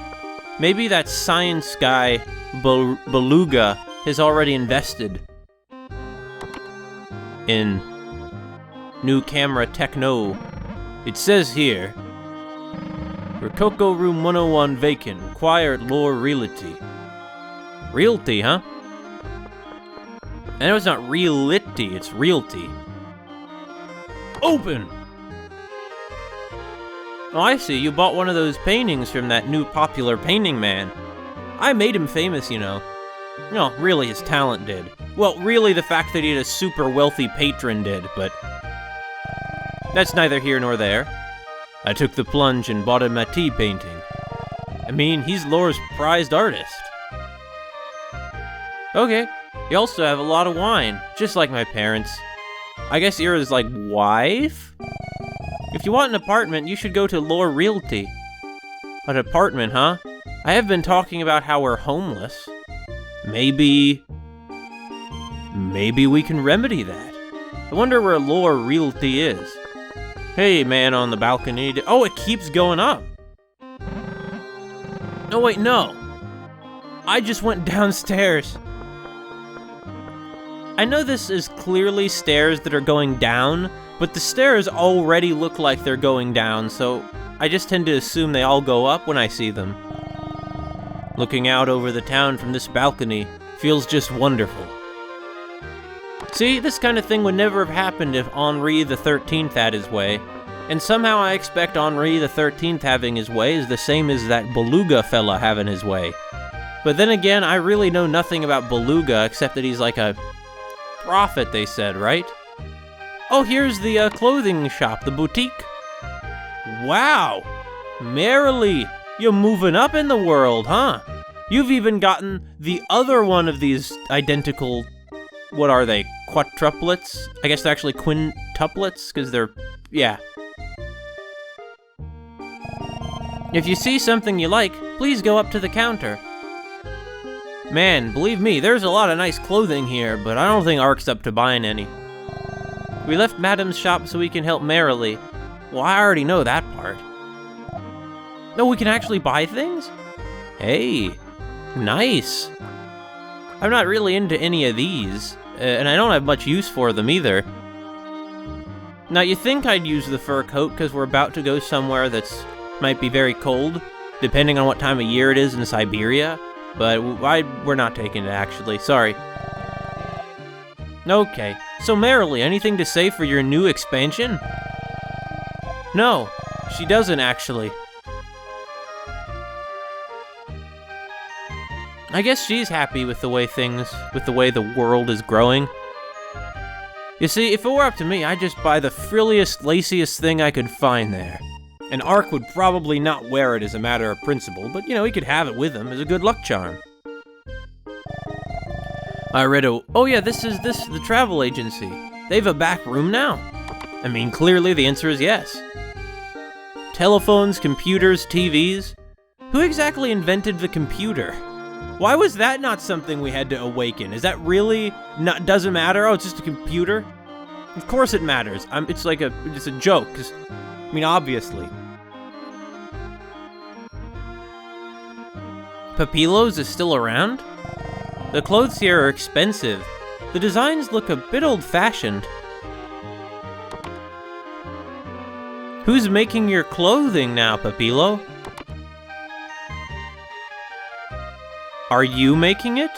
Maybe that science guy, Beluga, has already invested in new camera techno. It says here, Rococo Room 101 vacant, required lore realty. Realty, huh? I know it's not reality, it's realty. Open! Oh, I see, you bought one of those paintings from that new popular painting man. I made him famous, you know. No, really, his talent did. Well, really, the fact that he had a super wealthy patron did, but that's neither here nor there. I took the plunge and bought a Matisse painting. I mean, he's Lore's prized artist. Okay, you also have a lot of wine, just like my parents. I guess you're his, like, wife? If you want an apartment, you should go to Lore Realty. An apartment, huh? I have been talking about how we're homeless. Maybe we can remedy that. I wonder where Lore Realty is. Hey, man on the balcony. Oh, it keeps going up. Oh, wait, no. I just went downstairs. I know this is clearly stairs that are going down, but the stairs already look like they're going down, so I just tend to assume they all go up when I see them. Looking out over the town from this balcony feels just wonderful. See, this kind of thing would never have happened if Henri the 13th had his way, and somehow I expect Henri the 13th having his way is the same as that Beluga fella having his way. But then again, I really know nothing about Beluga except that he's like a prophet, they said, right? Oh, here's the clothing shop, the boutique. Wow! Merrily, you're moving up in the world, huh? You've even gotten the other one of these identical, what are they, quadruplets? I guess they're actually quintuplets, because they're, yeah. If you see something you like, please go up to the counter. Man, believe me, there's a lot of nice clothing here, but I don't think Ark's up to buying any. We left Madame's shop so we can help Merrily. Well, I already know that part. No, we can actually buy things? Hey, nice. I'm not really into any of these, and I don't have much use for them either. Now, you think I'd use the fur coat because we're about to go somewhere that's might be very cold, depending on what time of year it is in Siberia, but we're not taking it, actually. Sorry. Okay, so Merrily, anything to say for your new expansion? No, she doesn't, actually. I guess she's happy with the way the world is growing. You see, if it were up to me, I'd just buy the frilliest, laciest thing I could find there. And Ark would probably not wear it as a matter of principle, but, you know, he could have it with him as a good luck charm. I read oh yeah, this is the travel agency. They have a back room now. I mean, clearly the answer is yes. Telephones, computers, TVs. Who exactly invented the computer? Why was that not something we had to awaken? Is that really doesn't matter? Oh, it's just a computer? Of course it matters. It's a joke, 'cause, I mean, obviously. Papilos is still around? The clothes here are expensive. The designs look a bit old-fashioned. Who's making your clothing now, Papilo? Are you making it?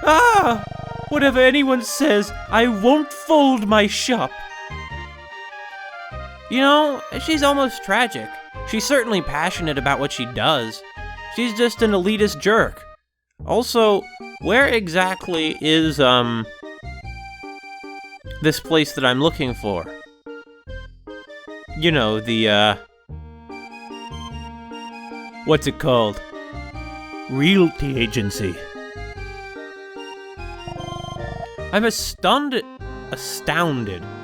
Ah! Whatever anyone says, I won't fold my shop. You know, she's almost tragic. She's certainly passionate about what she does. She's just an elitist jerk. Also, where exactly is, this place that I'm looking for? You know, what's it called? Realty agency. I'm astounded.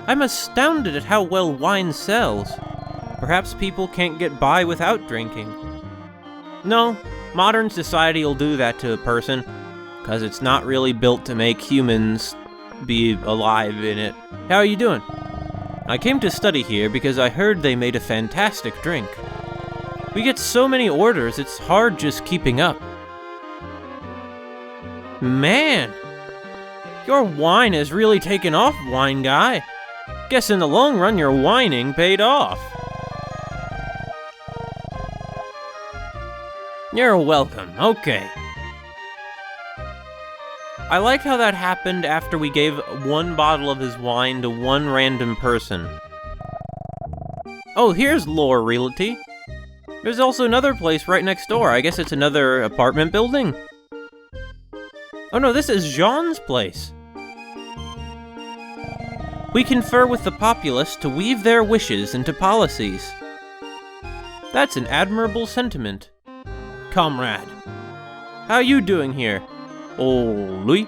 I'm astounded at how well wine sells. Perhaps people can't get by without drinking. No, modern society will do that to a person, because it's not really built to make humans be alive in it. How are you doing? I came to study here because I heard they made a fantastic drink. We get so many orders, it's hard just keeping up. Man, your wine has really taken off, wine guy. Guess in the long run your whining paid off. You're welcome, okay. I like how that happened after we gave one bottle of his wine to one random person. Oh, here's Lore Realty. There's also another place right next door. I guess it's another apartment building. Oh no, this is Jean's place. We confer with the populace to weave their wishes into policies. That's an admirable sentiment. Comrade, how you doing here? Oh, Louis?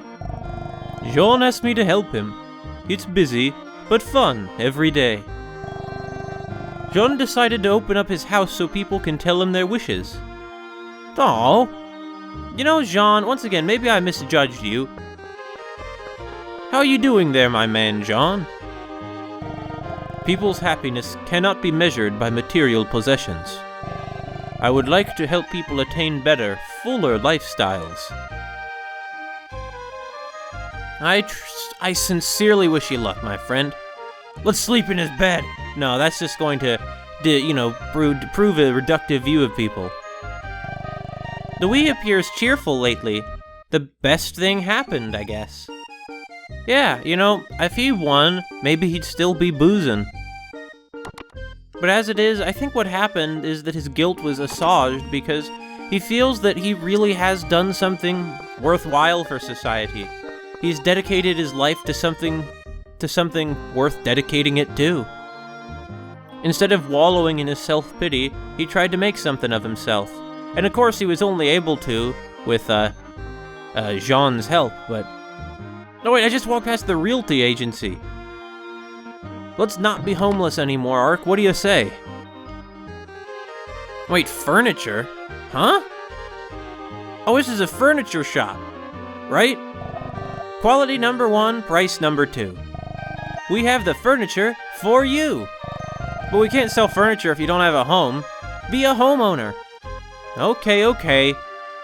Jean asked me to help him. It's busy, but fun every day. Jean decided to open up his house so people can tell him their wishes. Oh. You know, Jean, once again, maybe I misjudged you. How are you doing there, my man, Jean? People's happiness cannot be measured by material possessions. I would like to help people attain better, fuller lifestyles. I sincerely wish you luck, my friend. Let's sleep in his bed. No, that's just going to, prove a reductive view of people. The Wii appears cheerful lately. The best thing happened, I guess. Yeah, you know, if he won, maybe he'd still be boozing. But as it is, I think what happened is that his guilt was assuaged because he feels that he really has done something worthwhile for society. He's dedicated his life to something worth dedicating it to. Instead of wallowing in his self-pity, he tried to make something of himself. And of course he was only able to with, Jean's help, but... No wait, I just walked past the realty agency. Let's not be homeless anymore, Ark. What do you say? Wait, furniture? Huh? Oh, this is a furniture shop, right? Quality number 1, price number 2. We have the furniture for you. But we can't sell furniture if you don't have a home. Be a homeowner. Okay.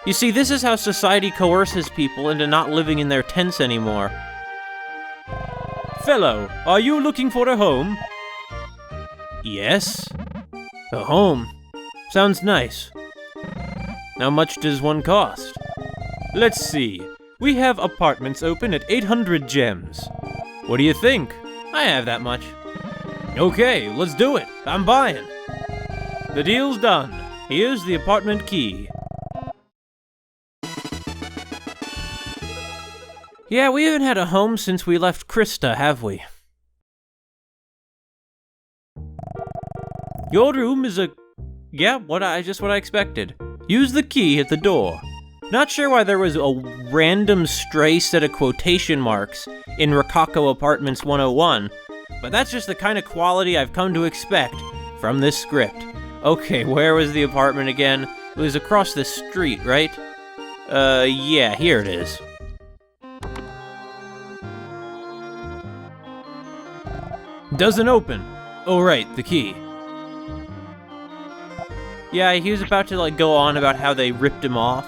You see, this is how society coerces people into not living in their tents anymore. Fellow, are you looking for a home? Yes. A home. Sounds nice. How much does one cost? Let's see. We have apartments open at 800 gems. What do you think? I have that much. Okay, let's do it. I'm buying. The deal's done. Here's the apartment key. Yeah, we haven't had a home since we left Krista, have we? Your room is a... Yeah, just what I expected. Use the key at the door. Not sure why there was a random stray set of quotation marks in Rococo Apartments 101, but that's just the kind of quality I've come to expect from this script. Okay, where was the apartment again? It was across the street, right? Yeah, here it is. Doesn't open. Oh, right, the key. Yeah, he was about to, like, go on about how they ripped him off,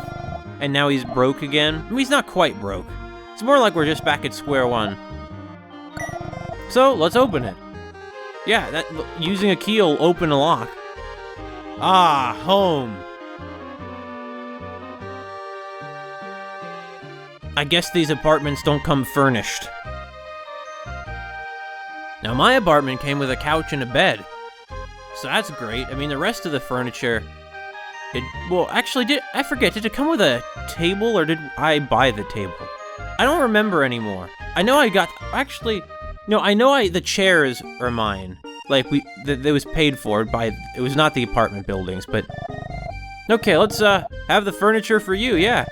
and now he's broke again. I mean, he's not quite broke. It's more like we're just back at square one. So, let's open it. Yeah, using a key will open a lock. Ah, home. I guess these apartments don't come furnished. Now, my apartment came with a couch and a bed. So that's great. I mean, the rest of the furniture... Well, actually, I forget, did it come with a table, or did I buy the table? I don't remember anymore. I know I got... Actually, no, I know the chairs are mine. Like, it was paid for by... It was not the apartment buildings, but... Okay, let's, have the furniture for you, yeah.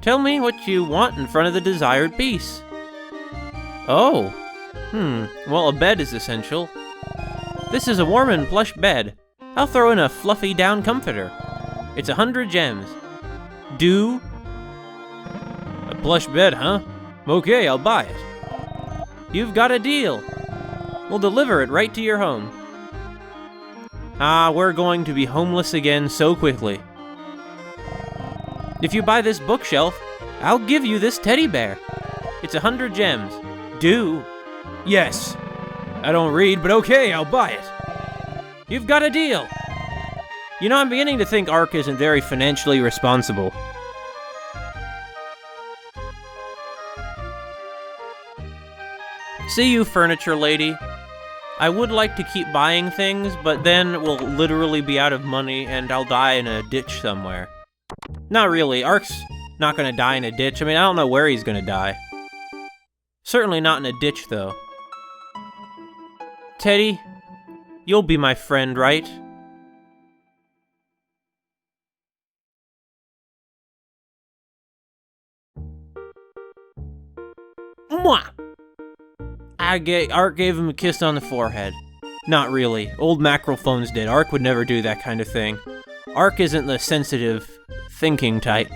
Tell me what you want in front of the desired piece. Oh. Well, a bed is essential. This is a warm and plush bed. I'll throw in a fluffy down comforter. It's 100 gems. Do? A plush bed, huh? Okay, I'll buy it. You've got a deal. We'll deliver it right to your home. Ah, we're going to be homeless again so quickly. If you buy this bookshelf, I'll give you this teddy bear. It's 100 gems. Do? Yes. I don't read, but okay, I'll buy it. You've got a deal. You know, I'm beginning to think Ark isn't very financially responsible. See you, furniture lady. I would like to keep buying things, but then we'll literally be out of money and I'll die in a ditch somewhere. Not really, Ark's not gonna die in a ditch. I mean, I don't know where he's gonna die. Certainly not in a ditch, though. Teddy, you'll be my friend, right? Mwah! Ark gave him a kiss on the forehead. Not really. Old Mackerel phones did. Ark would never do that kind of thing. Ark isn't the sensitive, thinking type.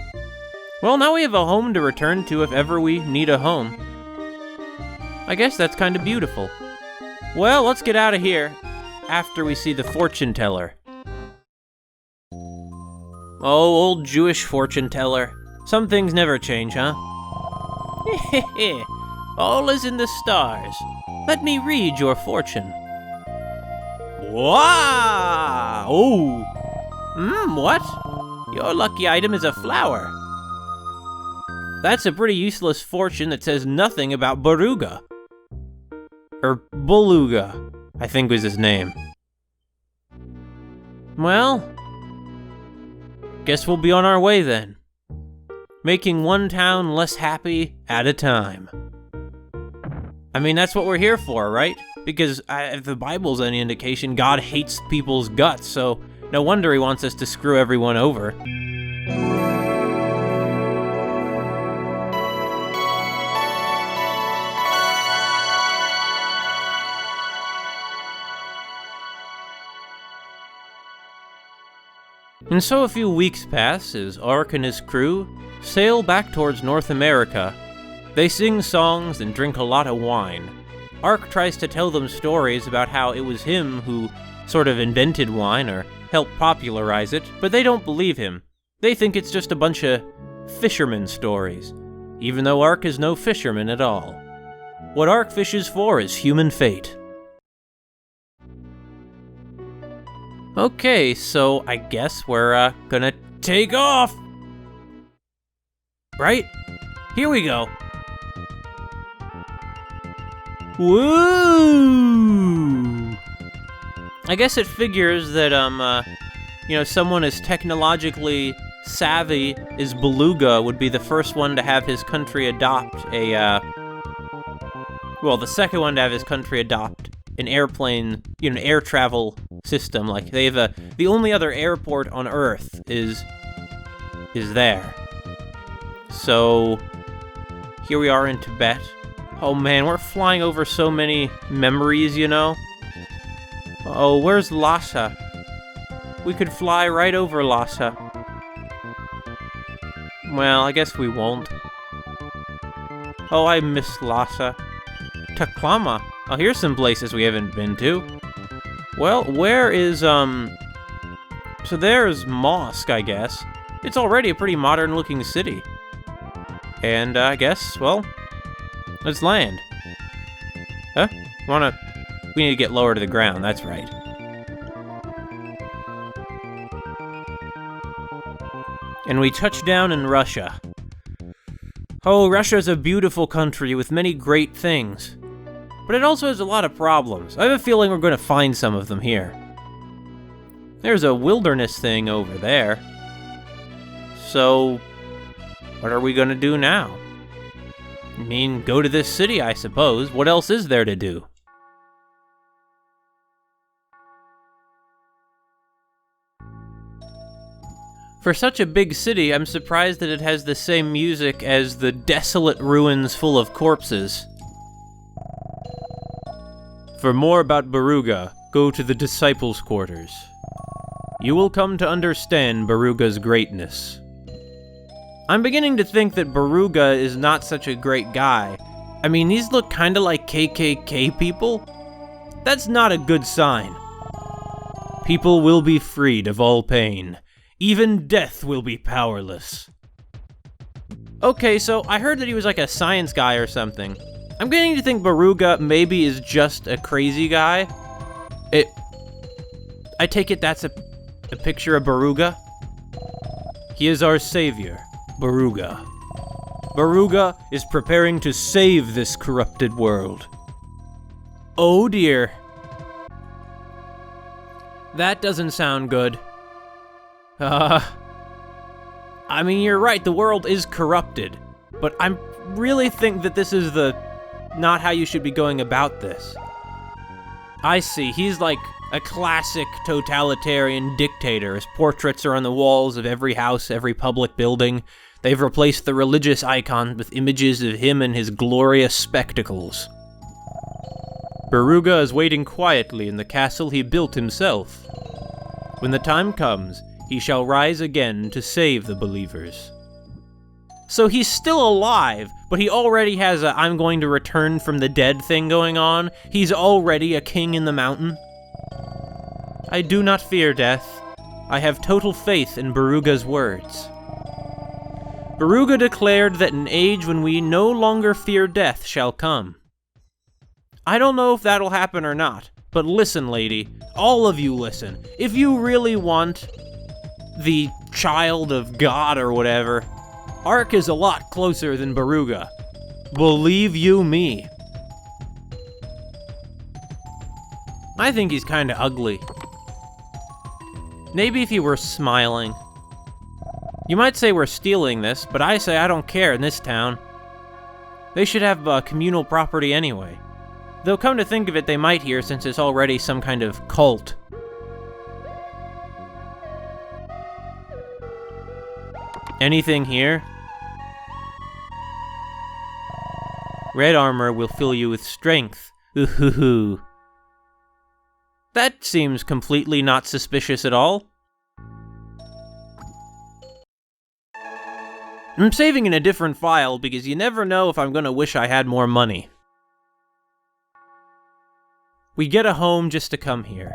Well, now we have a home to return to if ever we need a home. I guess that's kind of beautiful. Well, let's get out of here after we see the fortune teller. Oh, old Jewish fortune teller. Some things never change, huh? All is in the stars. Let me read your fortune. Wow! Oh! What? Your lucky item is a flower. That's a pretty useless fortune that says nothing about Baruga. Or Beluga, I think was his name. Well, guess we'll be on our way then. Making one town less happy at a time. I mean, that's what we're here for, right? Because if the Bible's any indication, God hates people's guts, so no wonder he wants us to screw everyone over. And so a few weeks pass as Ark and his crew sail back towards North America. They sing songs and drink a lot of wine. Ark tries to tell them stories about how it was him who sort of invented wine or helped popularize it, but they don't believe him. They think it's just a bunch of fisherman stories, even though Ark is no fisherman at all. What Ark fishes for is human fate. Okay, so I guess we're gonna take off! Right? Here we go! Woo! I guess it figures that, someone as technologically savvy as Beluga would be the first one to have his country adopt the second one to have his country adopt an airplane, air travel system. Like, they have the only other airport on Earth is there. So, here we are in Tibet. Oh man, we're flying over so many memories, Oh, where's Lhasa? We could fly right over Lhasa. Well, I guess we won't. Oh, I miss Lhasa. Taklama. Oh, here's some places we haven't been to. Well, where is, So there's Mosque, I guess. It's already a pretty modern-looking city. And, I guess, well, let's land. Huh? We need to get lower to the ground, that's right. And we touch down in Russia. Oh, Russia's a beautiful country with many great things. But it also has a lot of problems. I have a feeling we're going to find some of them here. There's a wilderness thing over there. So, what are we going to do now? I mean, go to this city, I suppose. What else is there to do? For such a big city, I'm surprised that it has the same music as the desolate ruins full of corpses. For more about Baruga, go to the Disciples' Quarters. You will come to understand Baruga's greatness. I'm beginning to think that Baruga is not such a great guy. I mean, these look kinda like KKK people. That's not a good sign. People will be freed of all pain. Even death will be powerless. Okay, so I heard that he was like a science guy or something. I'm beginning to think Baruga maybe is just a crazy guy. I take it that's a picture of Baruga? He is our savior, Baruga. Baruga is preparing to save this corrupted world. Oh dear. That doesn't sound good. I mean, you're right, the world is corrupted, but I really think that this is not how you should be going about this. I see, he's like a classic totalitarian dictator. His portraits are on the walls of every house, every public building. They've replaced the religious icons with images of him and his glorious spectacles. Baruga is waiting quietly in the castle he built himself. When the time comes, he shall rise again to save the believers. So he's still alive, but he already has a I'm going to return from the dead thing going on. He's already a king in the mountain. I do not fear death. I have total faith in Baruga's words. Baruga declared that an age when we no longer fear death shall come. I don't know if that'll happen or not, but listen, lady. All of you listen. If you really want the child of God or whatever. Ark is a lot closer than Baruga. Believe you me. I think he's kinda ugly. Maybe if he were smiling. You might say we're stealing this, but I say I don't care in this town. They should have communal property anyway. Though come to think of it, they might here since it's already some kind of cult. Anything here? Red armor will fill you with strength. Ooh-hoo-hoo. That seems completely not suspicious at all. I'm saving in a different file because you never know if I'm gonna wish I had more money. We get a home just to come here.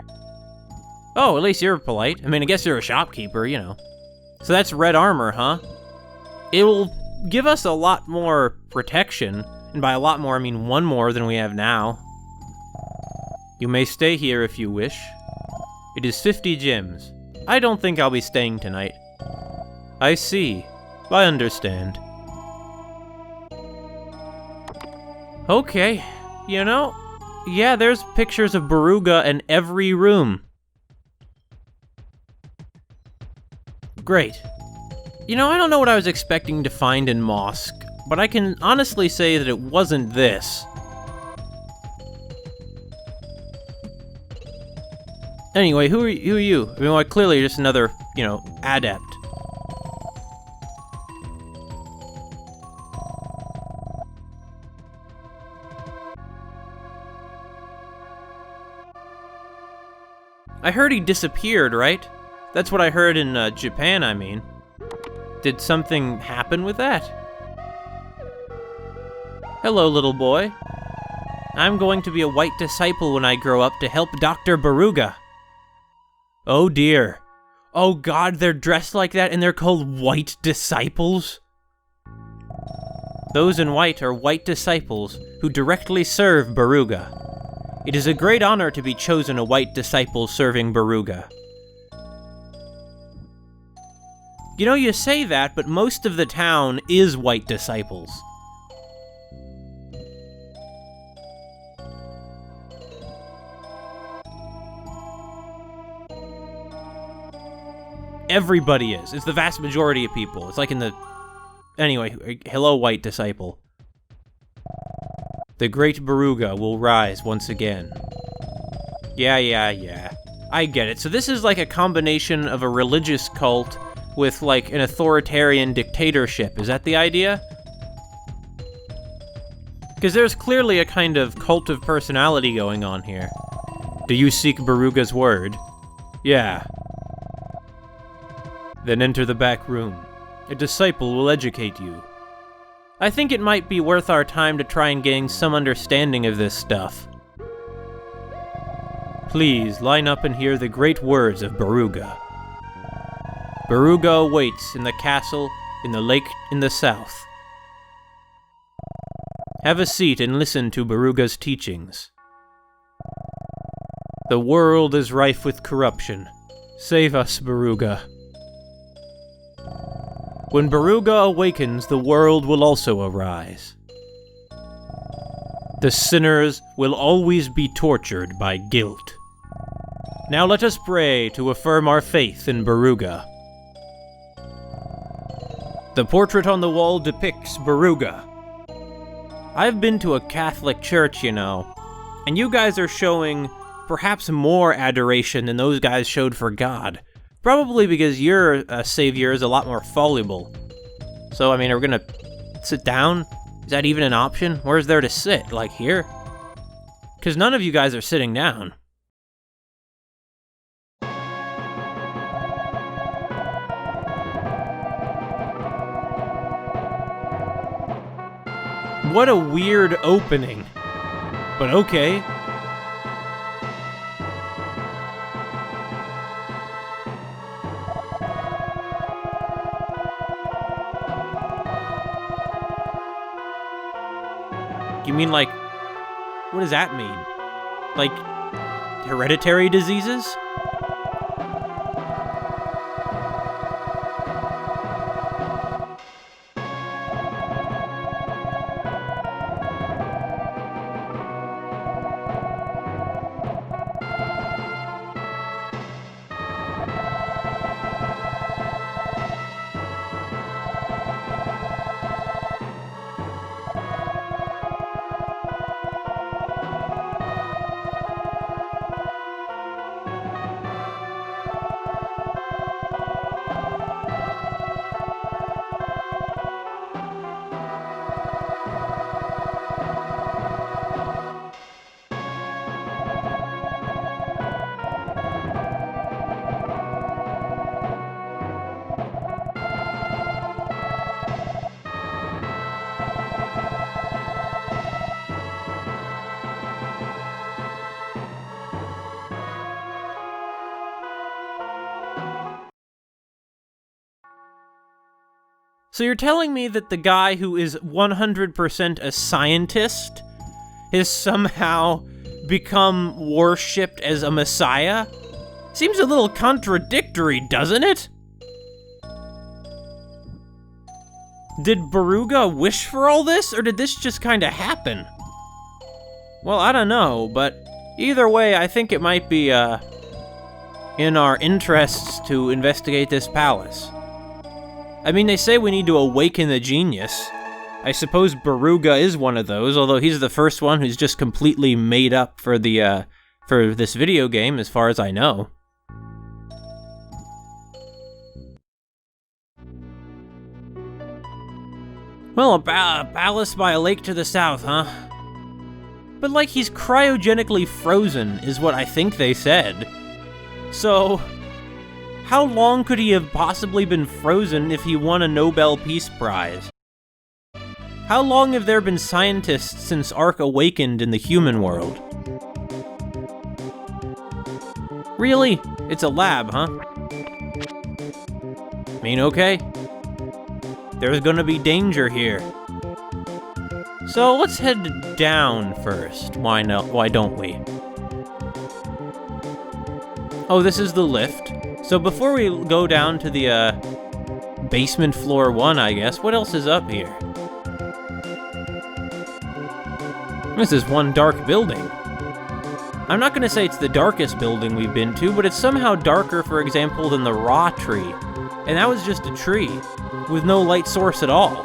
Oh, at least you're polite. I mean, I guess you're a shopkeeper, you know. So that's red armor, huh? It will give us a lot more protection, and by a lot more, I mean one more than we have now. You may stay here if you wish. It is 50 gems. I don't think I'll be staying tonight. I see. I understand. Okay, you know, yeah, there's pictures of Baruga in every room. Great. You know, I don't know what I was expecting to find in Mosque, but I can honestly say that it wasn't this. Anyway, who are you? I mean, well, clearly you're just another, you know, adept. I heard he disappeared, right? That's what I heard in Japan, I mean. Did something happen with that? Hello, little boy. I'm going to be a white disciple when I grow up to help Dr. Baruga. Oh dear. Oh god, they're dressed like that and they're called white disciples? Those in white are white disciples who directly serve Baruga. It is a great honor to be chosen a white disciple serving Baruga. You know, you say that, but most of the town is white disciples. Everybody is. It's the vast majority of people. It's like in the... Anyway, hello, white disciple. The great Baruga will rise once again. Yeah. I get it. So this is like a combination of a religious cult with like an authoritarian dictatorship. Is that the idea? Because there's clearly a kind of cult of personality going on here. Do you seek Baruga's word? Yeah. Then enter the back room. A disciple will educate you. I think it might be worth our time to try and gain some understanding of this stuff. Please, line up and hear the great words of Baruga. Baruga awaits in the castle, in the lake in the south. Have a seat and listen to Baruga's teachings. The world is rife with corruption. Save us, Baruga. When Baruga awakens, the world will also arise. The sinners will always be tortured by guilt. Now let us pray to affirm our faith in Baruga. The portrait on the wall depicts Baruga. I've been to a Catholic church, you know, and you guys are showing perhaps more adoration than those guys showed for God. Probably because your savior is a lot more fallible. So, I mean, are we gonna sit down? Is that even an option? Where's there to sit? Like here? Because none of you guys are sitting down. What a weird opening. But okay. You mean like, what does that mean? Like, hereditary diseases? So you're telling me that the guy who is 100% a scientist has somehow become worshipped as a messiah? Seems a little contradictory, doesn't it? Did Baruga wish for all this, or did this just kind of happen? Well, I don't know, but either way, I think it might be, in our interests to investigate this palace. I mean, they say we need to awaken the genius. I suppose Baruga is one of those, although he's the first one who's just completely made up for the, for this video game, as far as I know. Well, a palace by a lake to the south, huh? But like he's cryogenically frozen, is what I think they said. So, how long could he have possibly been frozen if he won a Nobel Peace Prize? How long have there been scientists since Ark awakened in the human world? Really? It's a lab, huh? I mean, okay. There's gonna be danger here. So let's head down first. Why don't we? Oh, this is the lift. So before we go down to the, basement floor 1, I guess, what else is up here? This is one dark building. I'm not gonna say it's the darkest building we've been to, but it's somehow darker, for example, than the raw tree. And that was just a tree, with no light source at all.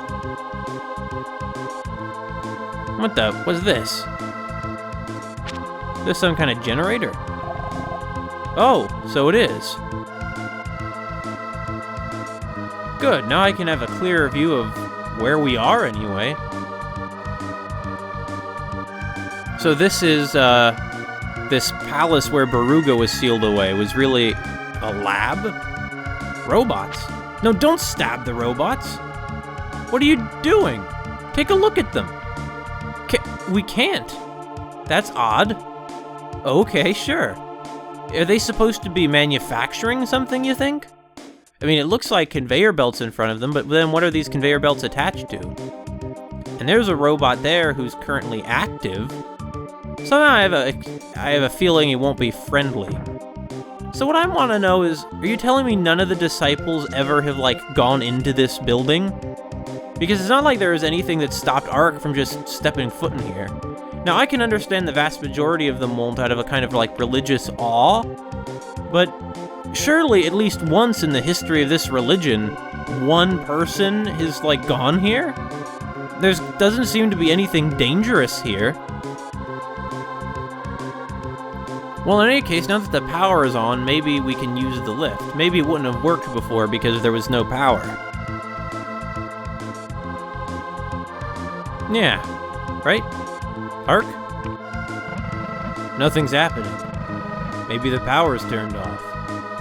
What's this? Is this some kind of generator? Oh, so it is. Good, now I can have a clearer view of where we are anyway. So this is, this palace where Baruga was sealed away was really a lab? Robots? No, don't stab the robots. What are you doing? Take a look at them. We can't. That's odd. Okay, sure. Are they supposed to be manufacturing something, you think? I mean, it looks like conveyor belts in front of them, but then what are these conveyor belts attached to? And there's a robot there who's currently active. Somehow I have a feeling he won't be friendly. So what I want to know is, are you telling me none of the disciples ever have, like, gone into this building? Because it's not like there is anything that stopped Ark from just stepping foot in here. Now, I can understand the vast majority of them won't out of a kind of, like, religious awe, but surely at least once in the history of this religion, one person has, like, gone here? There doesn't seem to be anything dangerous here. Well, in any case, now that the power is on, maybe we can use the lift. Maybe it wouldn't have worked before because there was no power. Yeah, right? Ark? Nothing's happening. Maybe the power's turned off.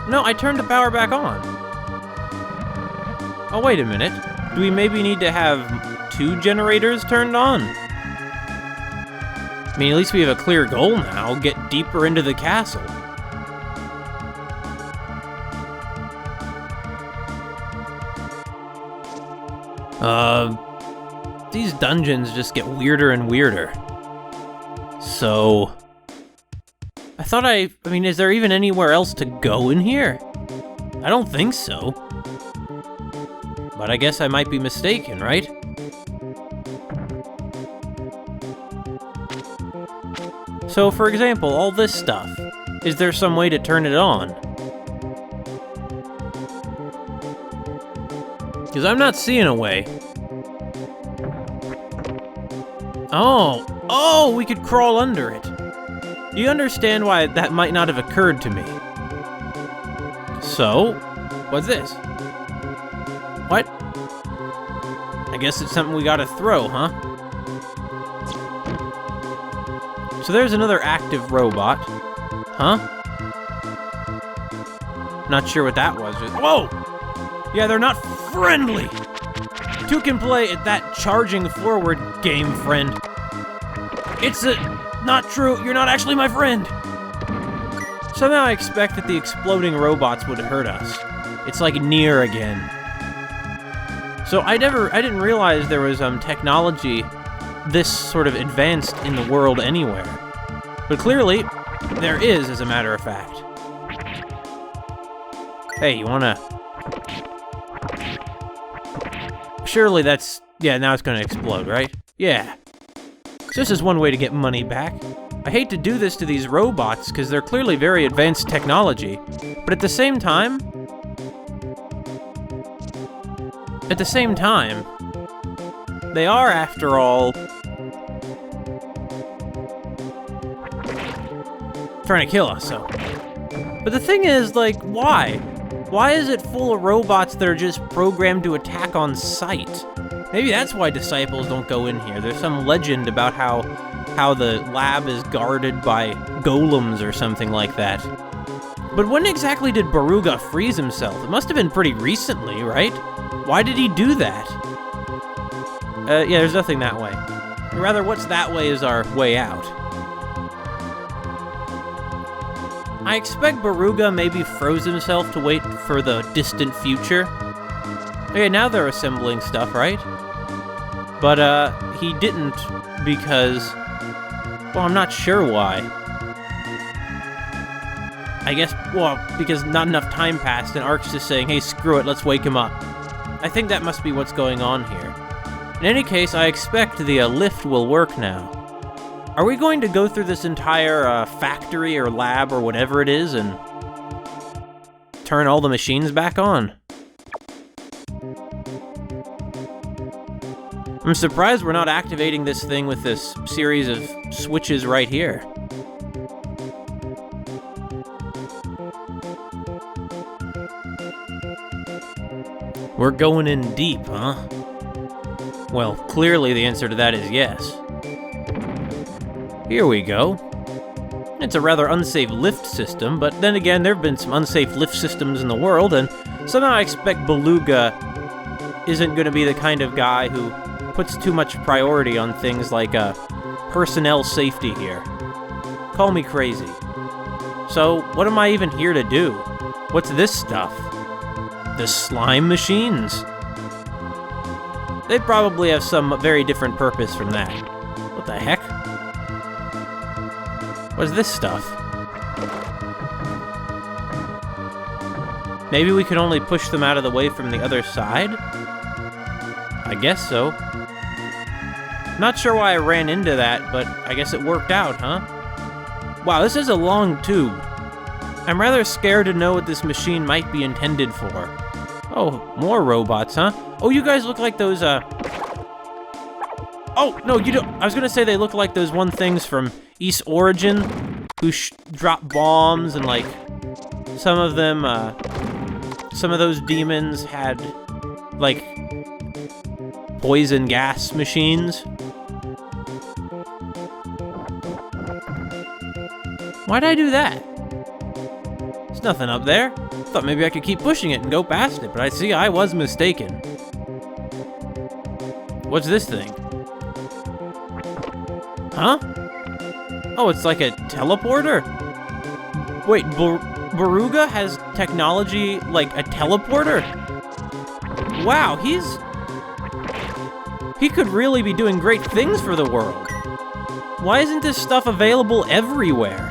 No, I turned the power back on. Oh, wait a minute. Do we maybe need to have 2 generators turned on? I mean, at least we have a clear goal now. Get deeper into the castle. These dungeons just get weirder and weirder. So, I mean, is there even anywhere else to go in here? I don't think so. But I guess I might be mistaken, right? So, for example, all this stuff. Is there some way to turn it on? Because I'm not seeing a way. Oh, we could crawl under it. Do you understand why that might not have occurred to me? So, what's this? What? I guess it's something we gotta throw, huh? So there's another active robot. Huh? Not sure what that was. Whoa! Yeah, they're not friendly! 2 can play at that charging forward game, friend. It's not true. You're not actually my friend. Somehow I expect that the exploding robots would hurt us. It's like Nier again. So I didn't realize there was technology this sort of advanced in the world anywhere. But clearly, there is, as a matter of fact. Hey, you wanna... Surely that's... Yeah, now it's gonna explode, right? Yeah. So this is one way to get money back. I hate to do this to these robots, because they're clearly very advanced technology. But at the same time... they are, after all... trying to kill us, so... But the thing is, like, why? Why is it full of robots that are just programmed to attack on sight? Maybe that's why disciples don't go in here. There's some legend about how the lab is guarded by golems or something like that. But when exactly did Baruga freeze himself? It must have been pretty recently, right? Why did he do that? Yeah, there's nothing that way. Or rather, what's that way is our way out. I expect Baruga maybe froze himself to wait for the distant future. Okay, now they're assembling stuff, right? But, he didn't because... Well, I'm not sure why. I guess, well, because not enough time passed and Ark's just saying, hey, screw it, let's wake him up. I think that must be what's going on here. In any case, I expect the lift will work now. Are we going to go through this entire factory or lab or whatever it is and turn all the machines back on? I'm surprised we're not activating this thing with this series of switches right here. We're going in deep, huh? Well, clearly the answer to that is yes. Here we go. It's a rather unsafe lift system, but then again, there have been some unsafe lift systems in the world, and somehow I expect Beluga isn't going to be the kind of guy who puts too much priority on things like personnel safety here. Call me crazy. So, what am I even here to do? What's this stuff? The slime machines? They probably have some very different purpose from that. What the heck? What's this stuff? Maybe we could only push them out of the way from the other side? I guess so. Not sure why I ran into that, but I guess it worked out, huh? Wow, this is a long tube. I'm rather scared to know what this machine might be intended for. Oh, more robots, huh? Oh, you guys look like those, Oh, no, you don't. I was gonna say they look like those one things from East Origin who drop bombs and, like, some of them, some of those demons had, like, poison gas machines. Why'd I do that? There's nothing up there. Thought maybe I could keep pushing it and go past it, but I see I was mistaken. What's this thing? Huh? Oh, it's like a teleporter? Wait, Baruga has technology like a teleporter? Wow, he could really be doing great things for the world. Why isn't this stuff available everywhere?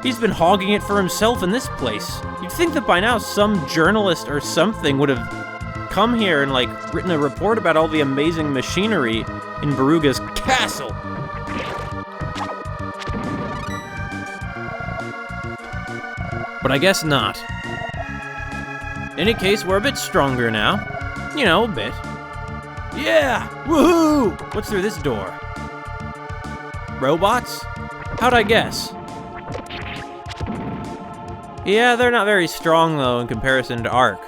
He's been hogging it for himself in this place. You'd think that by now some journalist or something would have come here and, like, written a report about all the amazing machinery in Baruga's castle. But I guess not. In any case, we're a bit stronger now. You know, a bit. Yeah! Woohoo! What's through this door? Robots? How'd I guess? Yeah, they're not very strong, though, in comparison to Ark.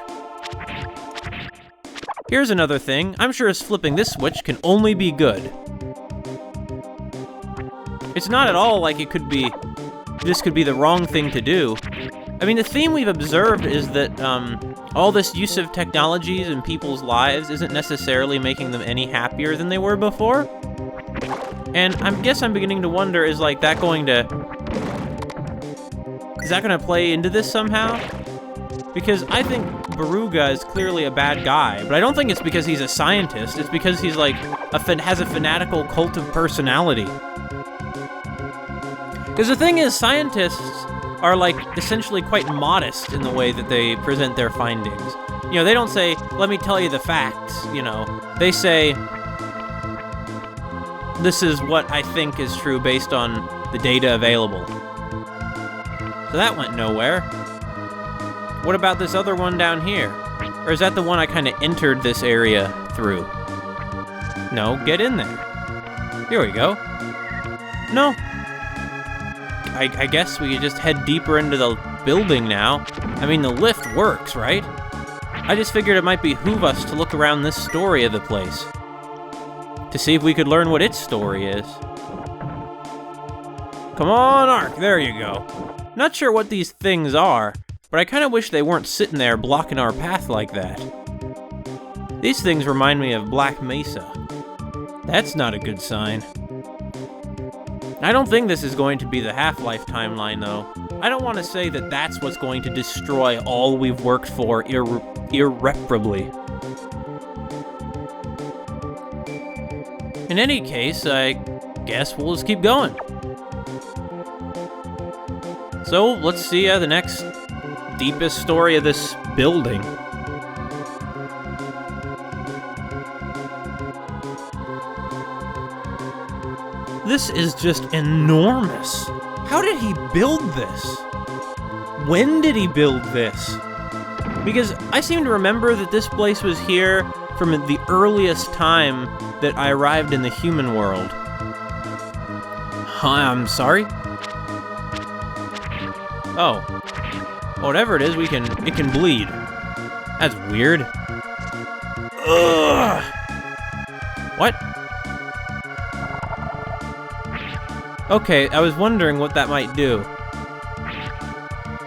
Here's another thing. I'm sure flipping this switch can only be good. It's not at all like it could be... This could be the wrong thing to do. I mean, the theme we've observed is that, all this use of technologies in people's lives isn't necessarily making them any happier than they were before. And I guess I'm beginning to wonder, is that going to play into this somehow? Because I think Baruga is clearly a bad guy, but I don't think it's because he's a scientist. It's because he's like has a fanatical cult of personality. Because the thing is, scientists are like essentially quite modest in the way that they present their findings. You know, they don't say, "Let me tell you the facts," you know. They say, "This is what I think is true based on the data available." So that went nowhere. What about this other one down here? Or is that the one I kind of entered this area through? No, get in there. Here we go. No. I guess we could just head deeper into the building now. I mean, the lift works, right? I just figured it might behoove us to look around this story of the place. To see if we could learn what its story is. Come on, Ark, there you go. Not sure what these things are, but I kind of wish they weren't sitting there blocking our path like that. These things remind me of Black Mesa. That's not a good sign. I don't think this is going to be the Half-Life timeline, though. I don't want to say that that's what's going to destroy all we've worked for irreparably. In any case, I guess we'll just keep going. So, let's see the next deepest story of this building. This is just enormous. How did he build this? When did he build this? Because I seem to remember that this place was here from the earliest time that I arrived in the human world. I'm sorry? Oh. Whatever it is, it can bleed. That's weird. Ugh. What? Okay, I was wondering what that might do.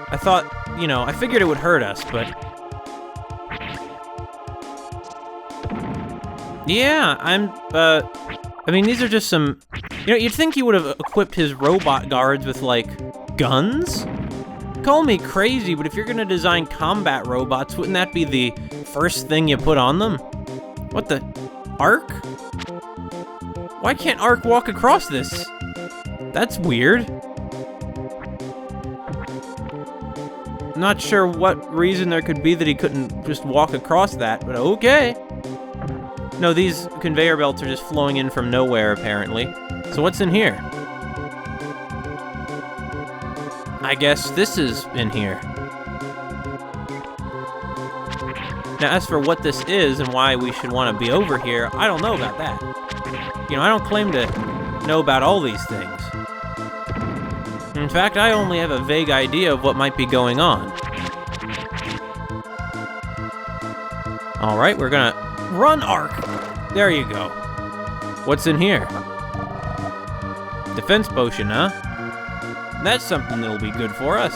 I thought, you know, I figured it would hurt us, but... Yeah, I mean, these are just some... You know, you'd think he would have equipped his robot guards with, like, guns? Call me crazy, but if you're gonna design combat robots, wouldn't that be the first thing you put on them? What the... Ark? Why can't Ark walk across this? That's weird. Not sure what reason there could be that he couldn't just walk across that, but okay. No, these conveyor belts are just flowing in from nowhere, apparently. So what's in here? I guess this is in here. Now, as for what this is and why we should want to be over here, I don't know about that. You know, I don't claim to know about all these things. In fact, I only have a vague idea of what might be going on. Alright, we're gonna run, Ark! There you go. What's in here? Defense potion, huh? That's something that'll be good for us.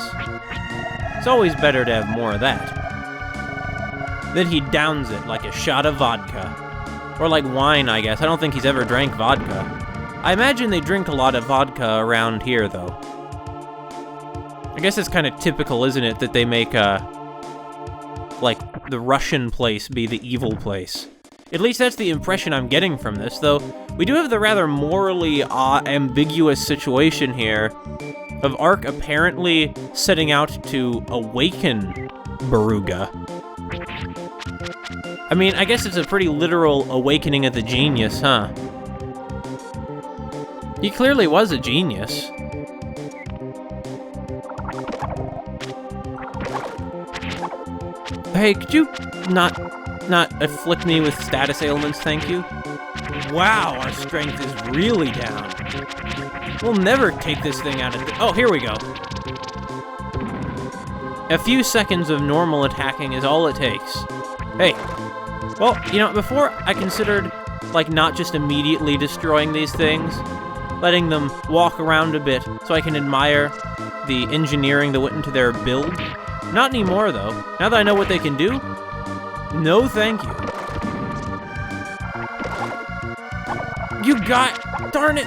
It's always better to have more of that. Then he downs it like a shot of vodka. Or like wine, I guess. I don't think he's ever drank vodka. I imagine they drink a lot of vodka around here, though. I guess it's kind of typical, isn't it, that they make, like, the Russian place be the evil place. At least that's the impression I'm getting from this, though we do have the rather morally ambiguous situation here of Ark apparently setting out to awaken Baruga. I mean, I guess it's a pretty literal awakening of the genius, huh? He clearly was a genius. Hey, could you not afflict me with status ailments, thank you? Wow, our strength is really down. We'll never take this thing out of oh, here we go. A few seconds of normal attacking is all it takes. Hey. Well, you know, before I considered, like, not just immediately destroying these things, letting them walk around a bit so I can admire the engineering that went into their build. Not anymore, though. Now that I know what they can do, no thank you. You got... Darn it!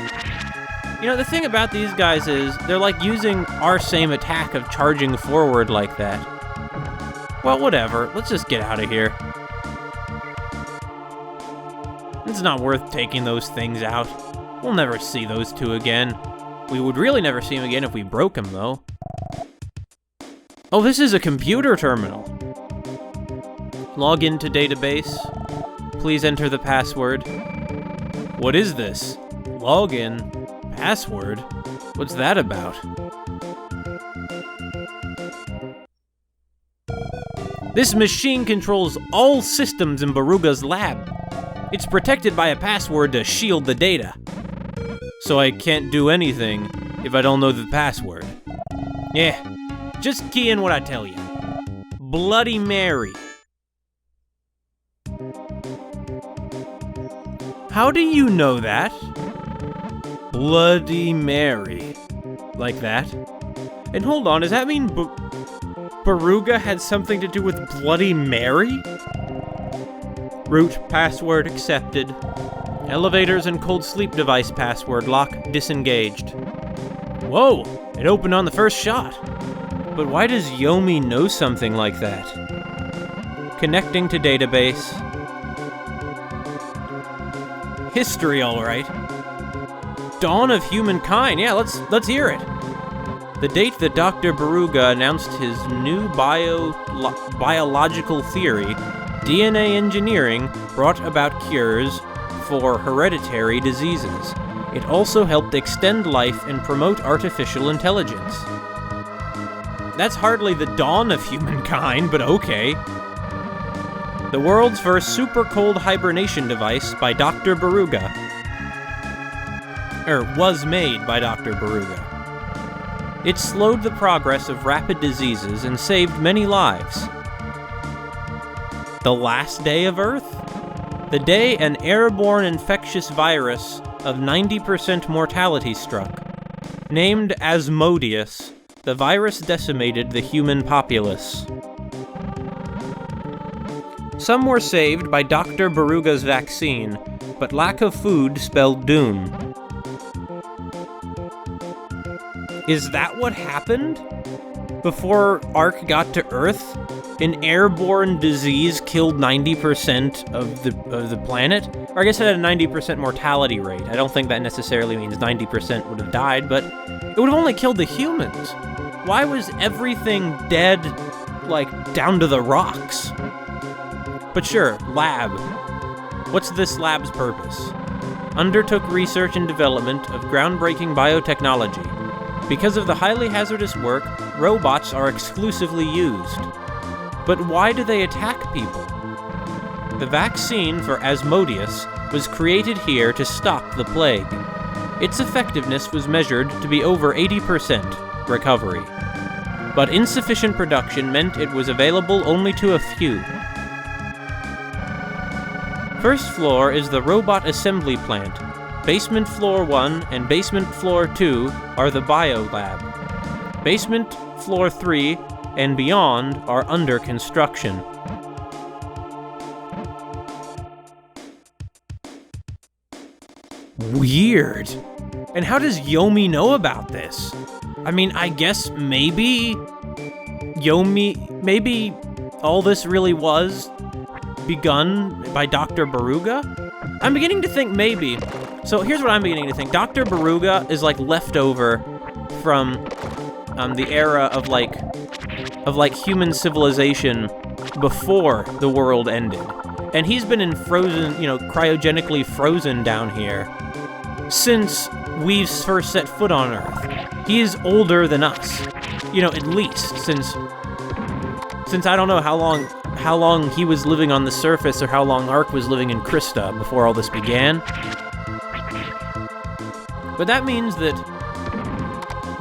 You know, the thing about these guys is, they're like using our same attack of charging forward like that. Well, whatever. Let's just get out of here. It's not worth taking those things out. We'll never see those two again. We would really never see them again if we broke them, though. Oh, this is a computer terminal. Log into database. Please enter the password. What is this? Login? Password? What's that about? This machine controls all systems in Baruga's lab. It's protected by a password to shield the data. So I can't do anything if I don't know the password. Yeah, just key in what I tell you. Bloody Mary. How do you know that? Bloody Mary. Like that? And hold on, does that mean Baruga had something to do with Bloody Mary? Root password accepted. Elevators and cold sleep device password lock disengaged. Whoa, it opened on the first shot. But why does Yomi know something like that? Connecting to database. History, all right. Dawn of humankind. Yeah, let's hear it. The date that Dr. Baruga announced his new biological theory, DNA engineering, brought about cures for hereditary diseases. It also helped extend life and promote artificial intelligence. That's hardly the dawn of humankind, but okay. The world's first super cold hibernation device by Dr. Baruga. Was made by Dr. Baruga. It slowed the progress of rapid diseases and saved many lives. The last day of Earth? The day an airborne infectious virus of 90% mortality struck. Named Asmodeus, the virus decimated the human populace. Some were saved by Dr. Baruga's vaccine, but lack of food spelled doom. Is that what happened? Before Ark got to Earth, an airborne disease killed 90% of the planet? Or I guess it had a 90% mortality rate. I don't think that necessarily means 90% would have died, but it would have only killed the humans. Why was everything dead, like, down to the rocks? But sure, lab. What's this lab's purpose? Undertook research and development of groundbreaking biotechnology. Because of the highly hazardous work, robots are exclusively used. But why do they attack people? The vaccine for Asmodeus was created here to stop the plague. Its effectiveness was measured to be over 80% recovery. But insufficient production meant it was available only to a few. First floor is the robot assembly plant. Basement floor 1 and basement floor 2 are the bio lab. Basement floor 3 and beyond are under construction. Weird. And how does Yomi know about this? I mean, I guess maybe all this really was begun by Dr. Baruga? I'm beginning to think maybe. So here's what I'm beginning to think. Dr. Baruga is like leftover from the era of human civilization before the world ended. And he's been in frozen, cryogenically frozen down here since we first set foot on Earth. He is older than us. At least since I don't know how long he was living on the surface or how long Ark was living in Krista before all this began. But that means that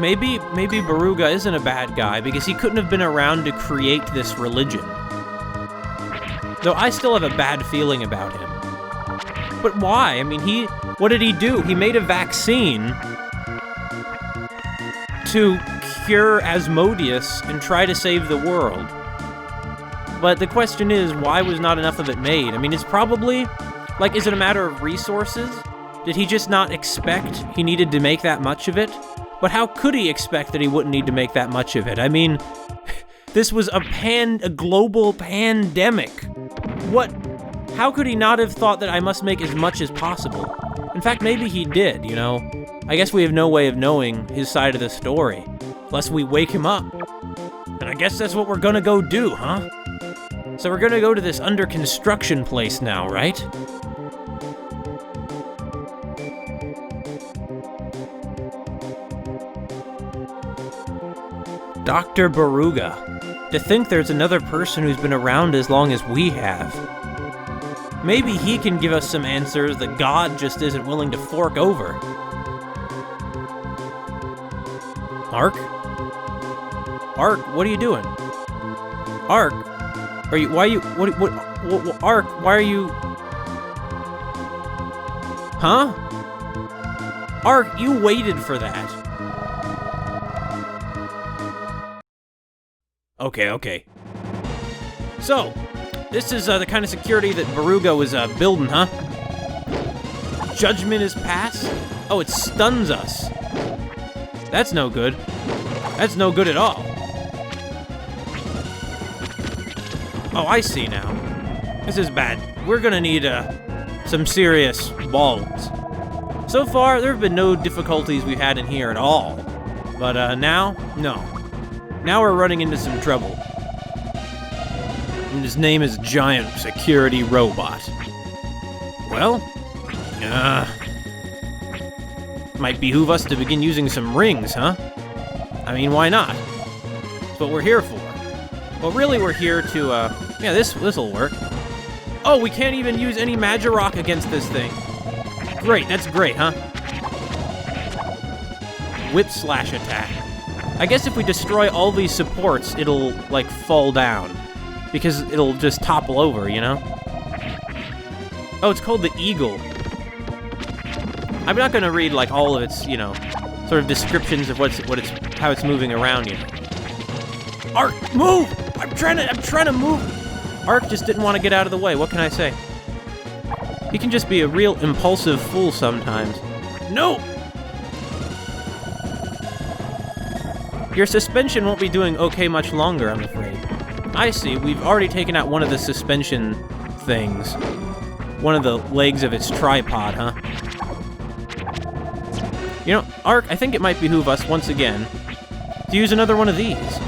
maybe Baruga isn't a bad guy because he couldn't have been around to create this religion. Though I still have a bad feeling about him. But why? I mean, what did he do? He made a vaccine to cure Asmodeus and try to save the world. But the question is, why was not enough of it made? I mean, it's probably, is it a matter of resources? Did he just not expect he needed to make that much of it? But how could he expect that he wouldn't need to make that much of it? I mean, This was a global pandemic. What? How could he not have thought that I must make as much as possible? In fact, maybe he did, you know? I guess we have no way of knowing his side of the story, unless we wake him up. And I guess that's what we're gonna go do, huh? So we're gonna go to this under construction place now, right? Dr. Baruga. To think there's another person who's been around as long as we have. Maybe he can give us some answers that God just isn't willing to fork over. Ark? Ark, what are you doing? Ark? Ark, why are you... Huh? Ark, you waited for that. Okay. So, this is the kind of security that Baruga was building, huh? Judgment is passed? Oh, it stuns us. That's no good. That's no good at all. Oh, I see now. This is bad. We're gonna need some serious bulbs. So far, there have been no difficulties we've had in here at all. But now, no. Now we're running into some trouble. And his name is Giant Security Robot. Well, might behoove us to begin using some rings, huh? I mean, why not? That's what we're here for. Well, really, we're here to, yeah, this'll work. Oh, we can't even use any Magirock against this thing. Great, that's great, huh? Whip slash attack. I guess if we destroy all these supports, it'll, like, fall down. Because it'll just topple over, you know? Oh, it's called the Eagle. I'm not gonna read, like, all of its, you know, sort of descriptions of how it's moving around, you know. Ark, move! I'm trying to move! Ark just didn't want to get out of the way, what can I say? He can just be a real impulsive fool sometimes. No! Your suspension won't be doing okay much longer, I'm afraid. I see, we've already taken out one of the suspension things. One of the legs of its tripod, huh? You know, Ark, I think it might behoove us, once again, to use another one of these.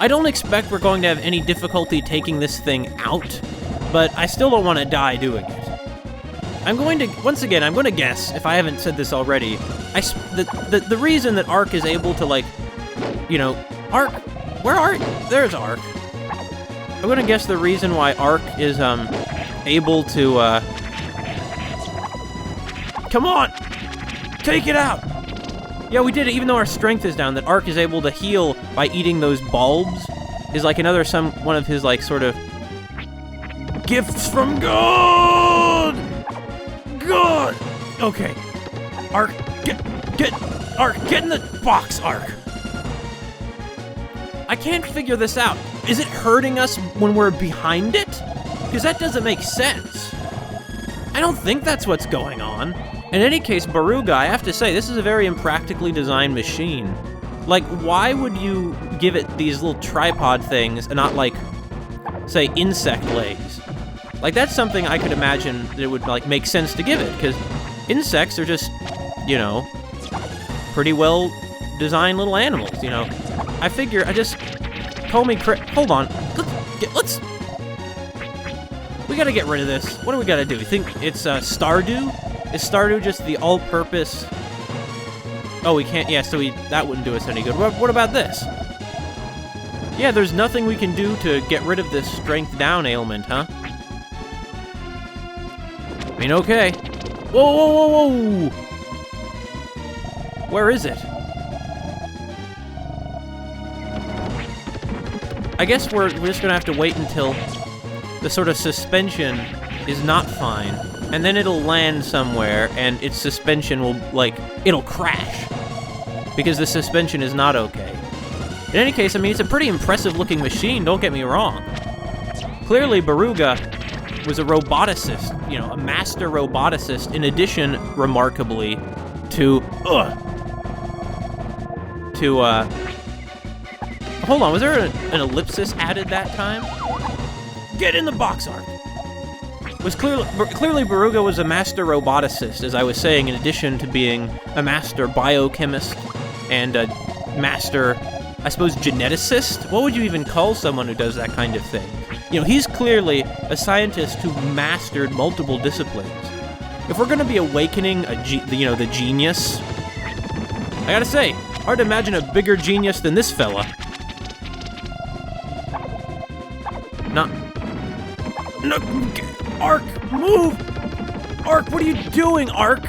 I don't expect we're going to have any difficulty taking this thing out, but I still don't want to die doing it. I'm going to, once again, I'm going to guess, if I haven't said this already, the reason that Ark is able to, like, you know, Ark, where are you? There's Ark. I'm going to guess the reason why Ark is, able to, come on! Take it out! Yeah, we did it, even though our strength is down, that Ark is able to heal by eating those bulbs, is like one of his, like, sort of gifts from God! God! Okay. Ark, Ark, get in the box, Ark! I can't figure this out. Is it hurting us when we're behind it? Because that doesn't make sense. I don't think that's what's going on. In any case, Baruga, I have to say, this is a very impractically designed machine. Like, why would you give it these little tripod things and not, like, say, insect legs? Like, that's something I could imagine that it would, like, make sense to give it, because insects are just, you know, pretty well designed little animals, you know. I figure, hold on, we gotta get rid of this. What do we gotta do? You think it's, Stardew? Is Stardew just the all-purpose? Oh, we can't, yeah, so that wouldn't do us any good. What about this? Yeah, there's nothing we can do to get rid of this strength down ailment, huh? I mean, okay. Whoa! Where is it? I guess we're just gonna have to wait until the sort of suspension is not fine, and then it'll land somewhere, and its suspension will, like, it'll crash, because the suspension is not okay. In any case, I mean, it's a pretty impressive-looking machine, don't get me wrong. Clearly, Baruga was a roboticist, you know, a master roboticist, in addition, remarkably, to Hold on, was there an ellipsis added that time? Get in the box art! Clearly Baruga was a master roboticist, as I was saying, in addition to being a master biochemist and a master, I suppose, geneticist? What would you even call someone who does that kind of thing? You know, he's clearly a scientist who mastered multiple disciplines. If we're gonna be awakening the genius, I gotta say, hard to imagine a bigger genius than this fella. No, Ark, move! Ark, what are you doing, Ark?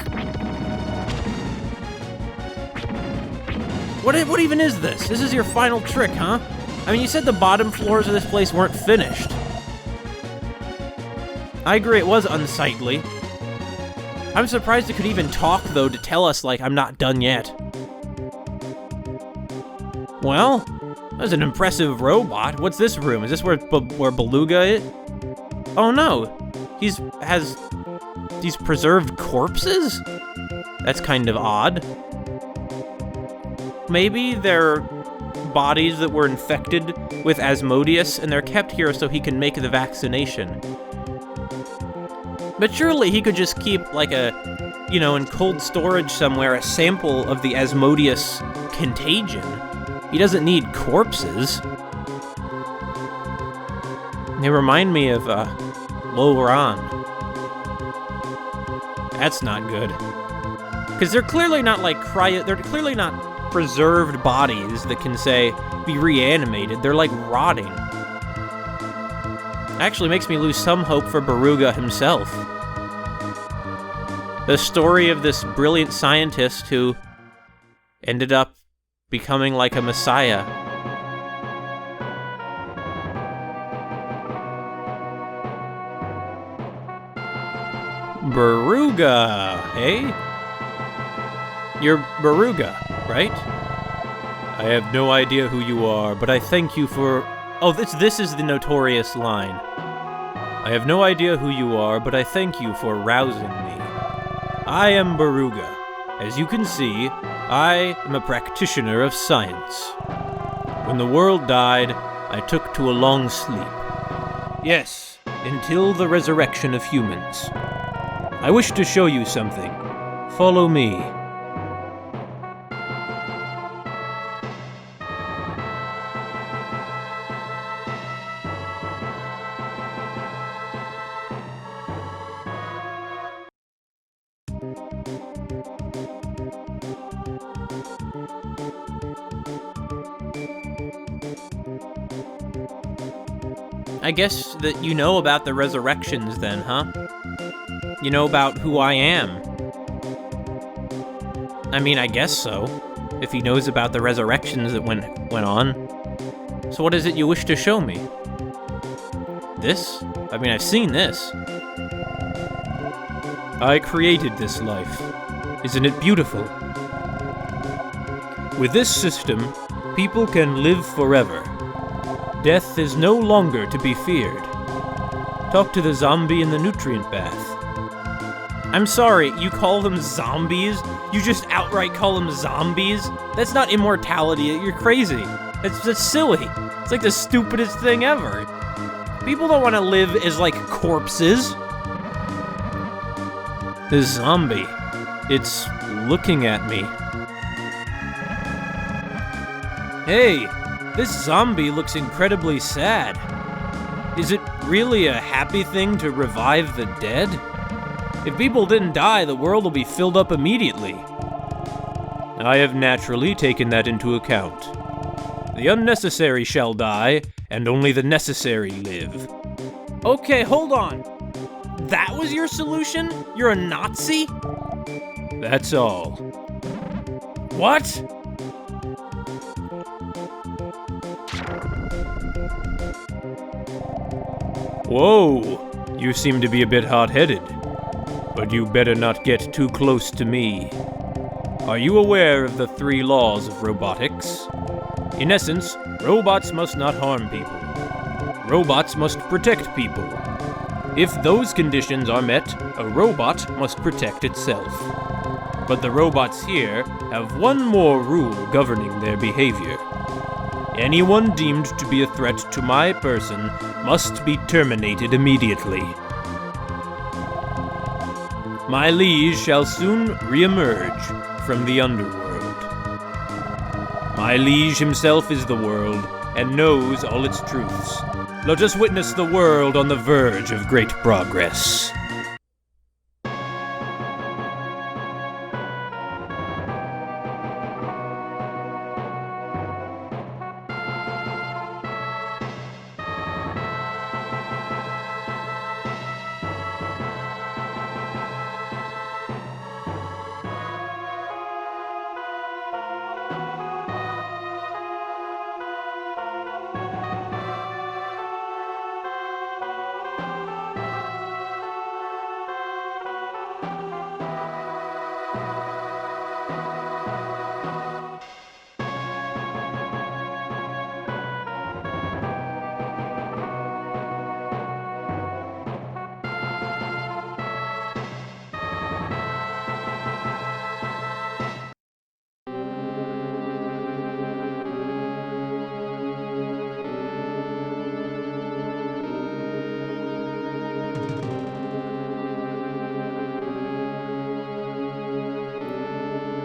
What even is this? This is your final trick, huh? I mean, you said the bottom floors of this place weren't finished. I agree, it was unsightly. I'm surprised it could even talk, though, to tell us, like, I'm not done yet. Well, that's an impressive robot. What's this room? Is this where Beluga is? Oh no, he's preserved corpses? That's kind of odd. Maybe they're bodies that were infected with Asmodeus, and they're kept here so he can make the vaccination. But surely he could just keep, like in cold storage somewhere, a sample of the Asmodeus contagion. He doesn't need corpses. They remind me of, Loran. That's not good. Because they're clearly not, they're clearly not preserved bodies that can, say, be reanimated. They're, like, rotting. Actually makes me lose some hope for Baruga himself. The story of this brilliant scientist who ended up becoming like a messiah. Baruga, hey? You're Baruga, right? I have no idea who you are, but I thank you for... Oh, this is the notorious line. I have no idea who you are, but I thank you for rousing me. I am Baruga. As you can see, I am a practitioner of science. When the world died, I took to a long sleep. Yes, until the resurrection of humans. I wish to show you something. Follow me. I guess that you know about the resurrections then, huh? You know about who I am. I mean, I guess so, if he knows about the resurrections that went on. So what is it you wish to show me? This? I mean, I've seen this. I created this life. Isn't it beautiful? With this system, people can live forever. Death is no longer to be feared. Talk to the zombie in the nutrient bath. I'm sorry, you call them zombies? You just outright call them zombies? That's not immortality, you're crazy. That's silly. It's like the stupidest thing ever. People don't want to live as, like, corpses. The zombie. It's looking at me. Hey, this zombie looks incredibly sad. Is it really a happy thing to revive the dead? If people didn't die, the world will be filled up immediately. I have naturally taken that into account. The unnecessary shall die, and only the necessary live. Okay, hold on. That was your solution? You're a Nazi? That's all. What? Whoa, you seem to be a bit hot-headed. But you better not get too close to me. Are you aware of the 3 laws of robotics? In essence, robots must not harm people. Robots must protect people. If those conditions are met, a robot must protect itself. But the robots here have one more rule governing their behavior. Anyone deemed to be a threat to my person must be terminated immediately. My liege shall soon re-emerge from the underworld. My liege himself is the world, and knows all its truths. Let us witness the world on the verge of great progress.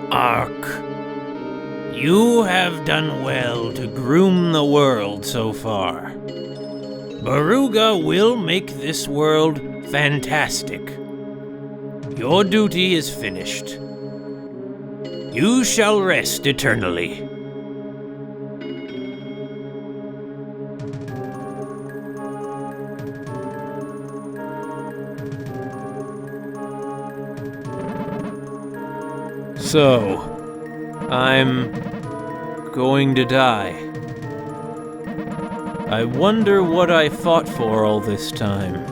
Ark, you have done well to groom the world so far. Baruga will make this world fantastic. Your duty is finished. You shall rest eternally. So, I'm going to die. I wonder what I fought for all this time.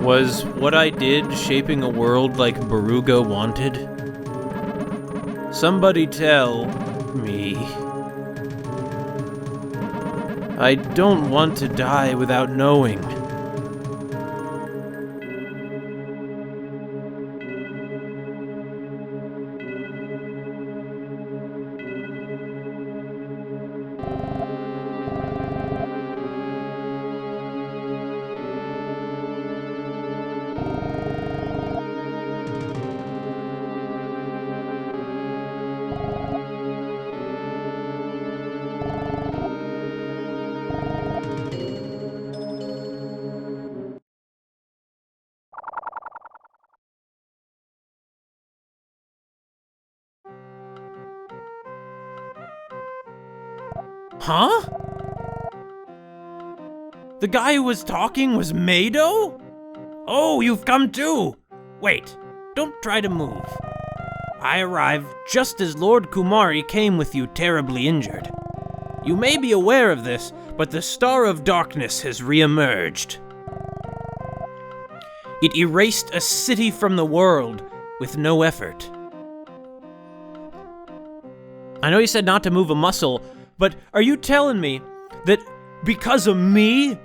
Was what I did shaping a world like Baruga wanted? Somebody tell me. I don't want to die without knowing. Huh? The guy who was talking was Mado? Oh, you've come too! Wait, don't try to move. I arrived just as Lord Kumari came with you terribly injured. You may be aware of this, but the Star of Darkness has re-emerged. It erased a city from the world with no effort. I know you said not to move a muscle, but are you telling me that because of me,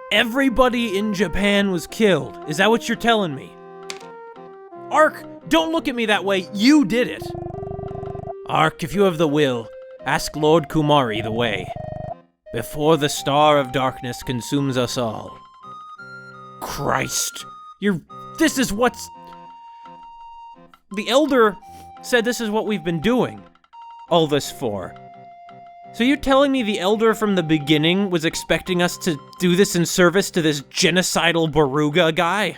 everybody in Japan was killed? Is that what you're telling me? Ark, don't look at me that way. You did it. Ark, if you have the will, ask Lord Kumari the way, before the Star of Darkness consumes us all. Christ, this is what's... The Elder said this is what we've been doing all this for. So you're telling me the Elder from the beginning was expecting us to do this in service to this genocidal Baruga guy?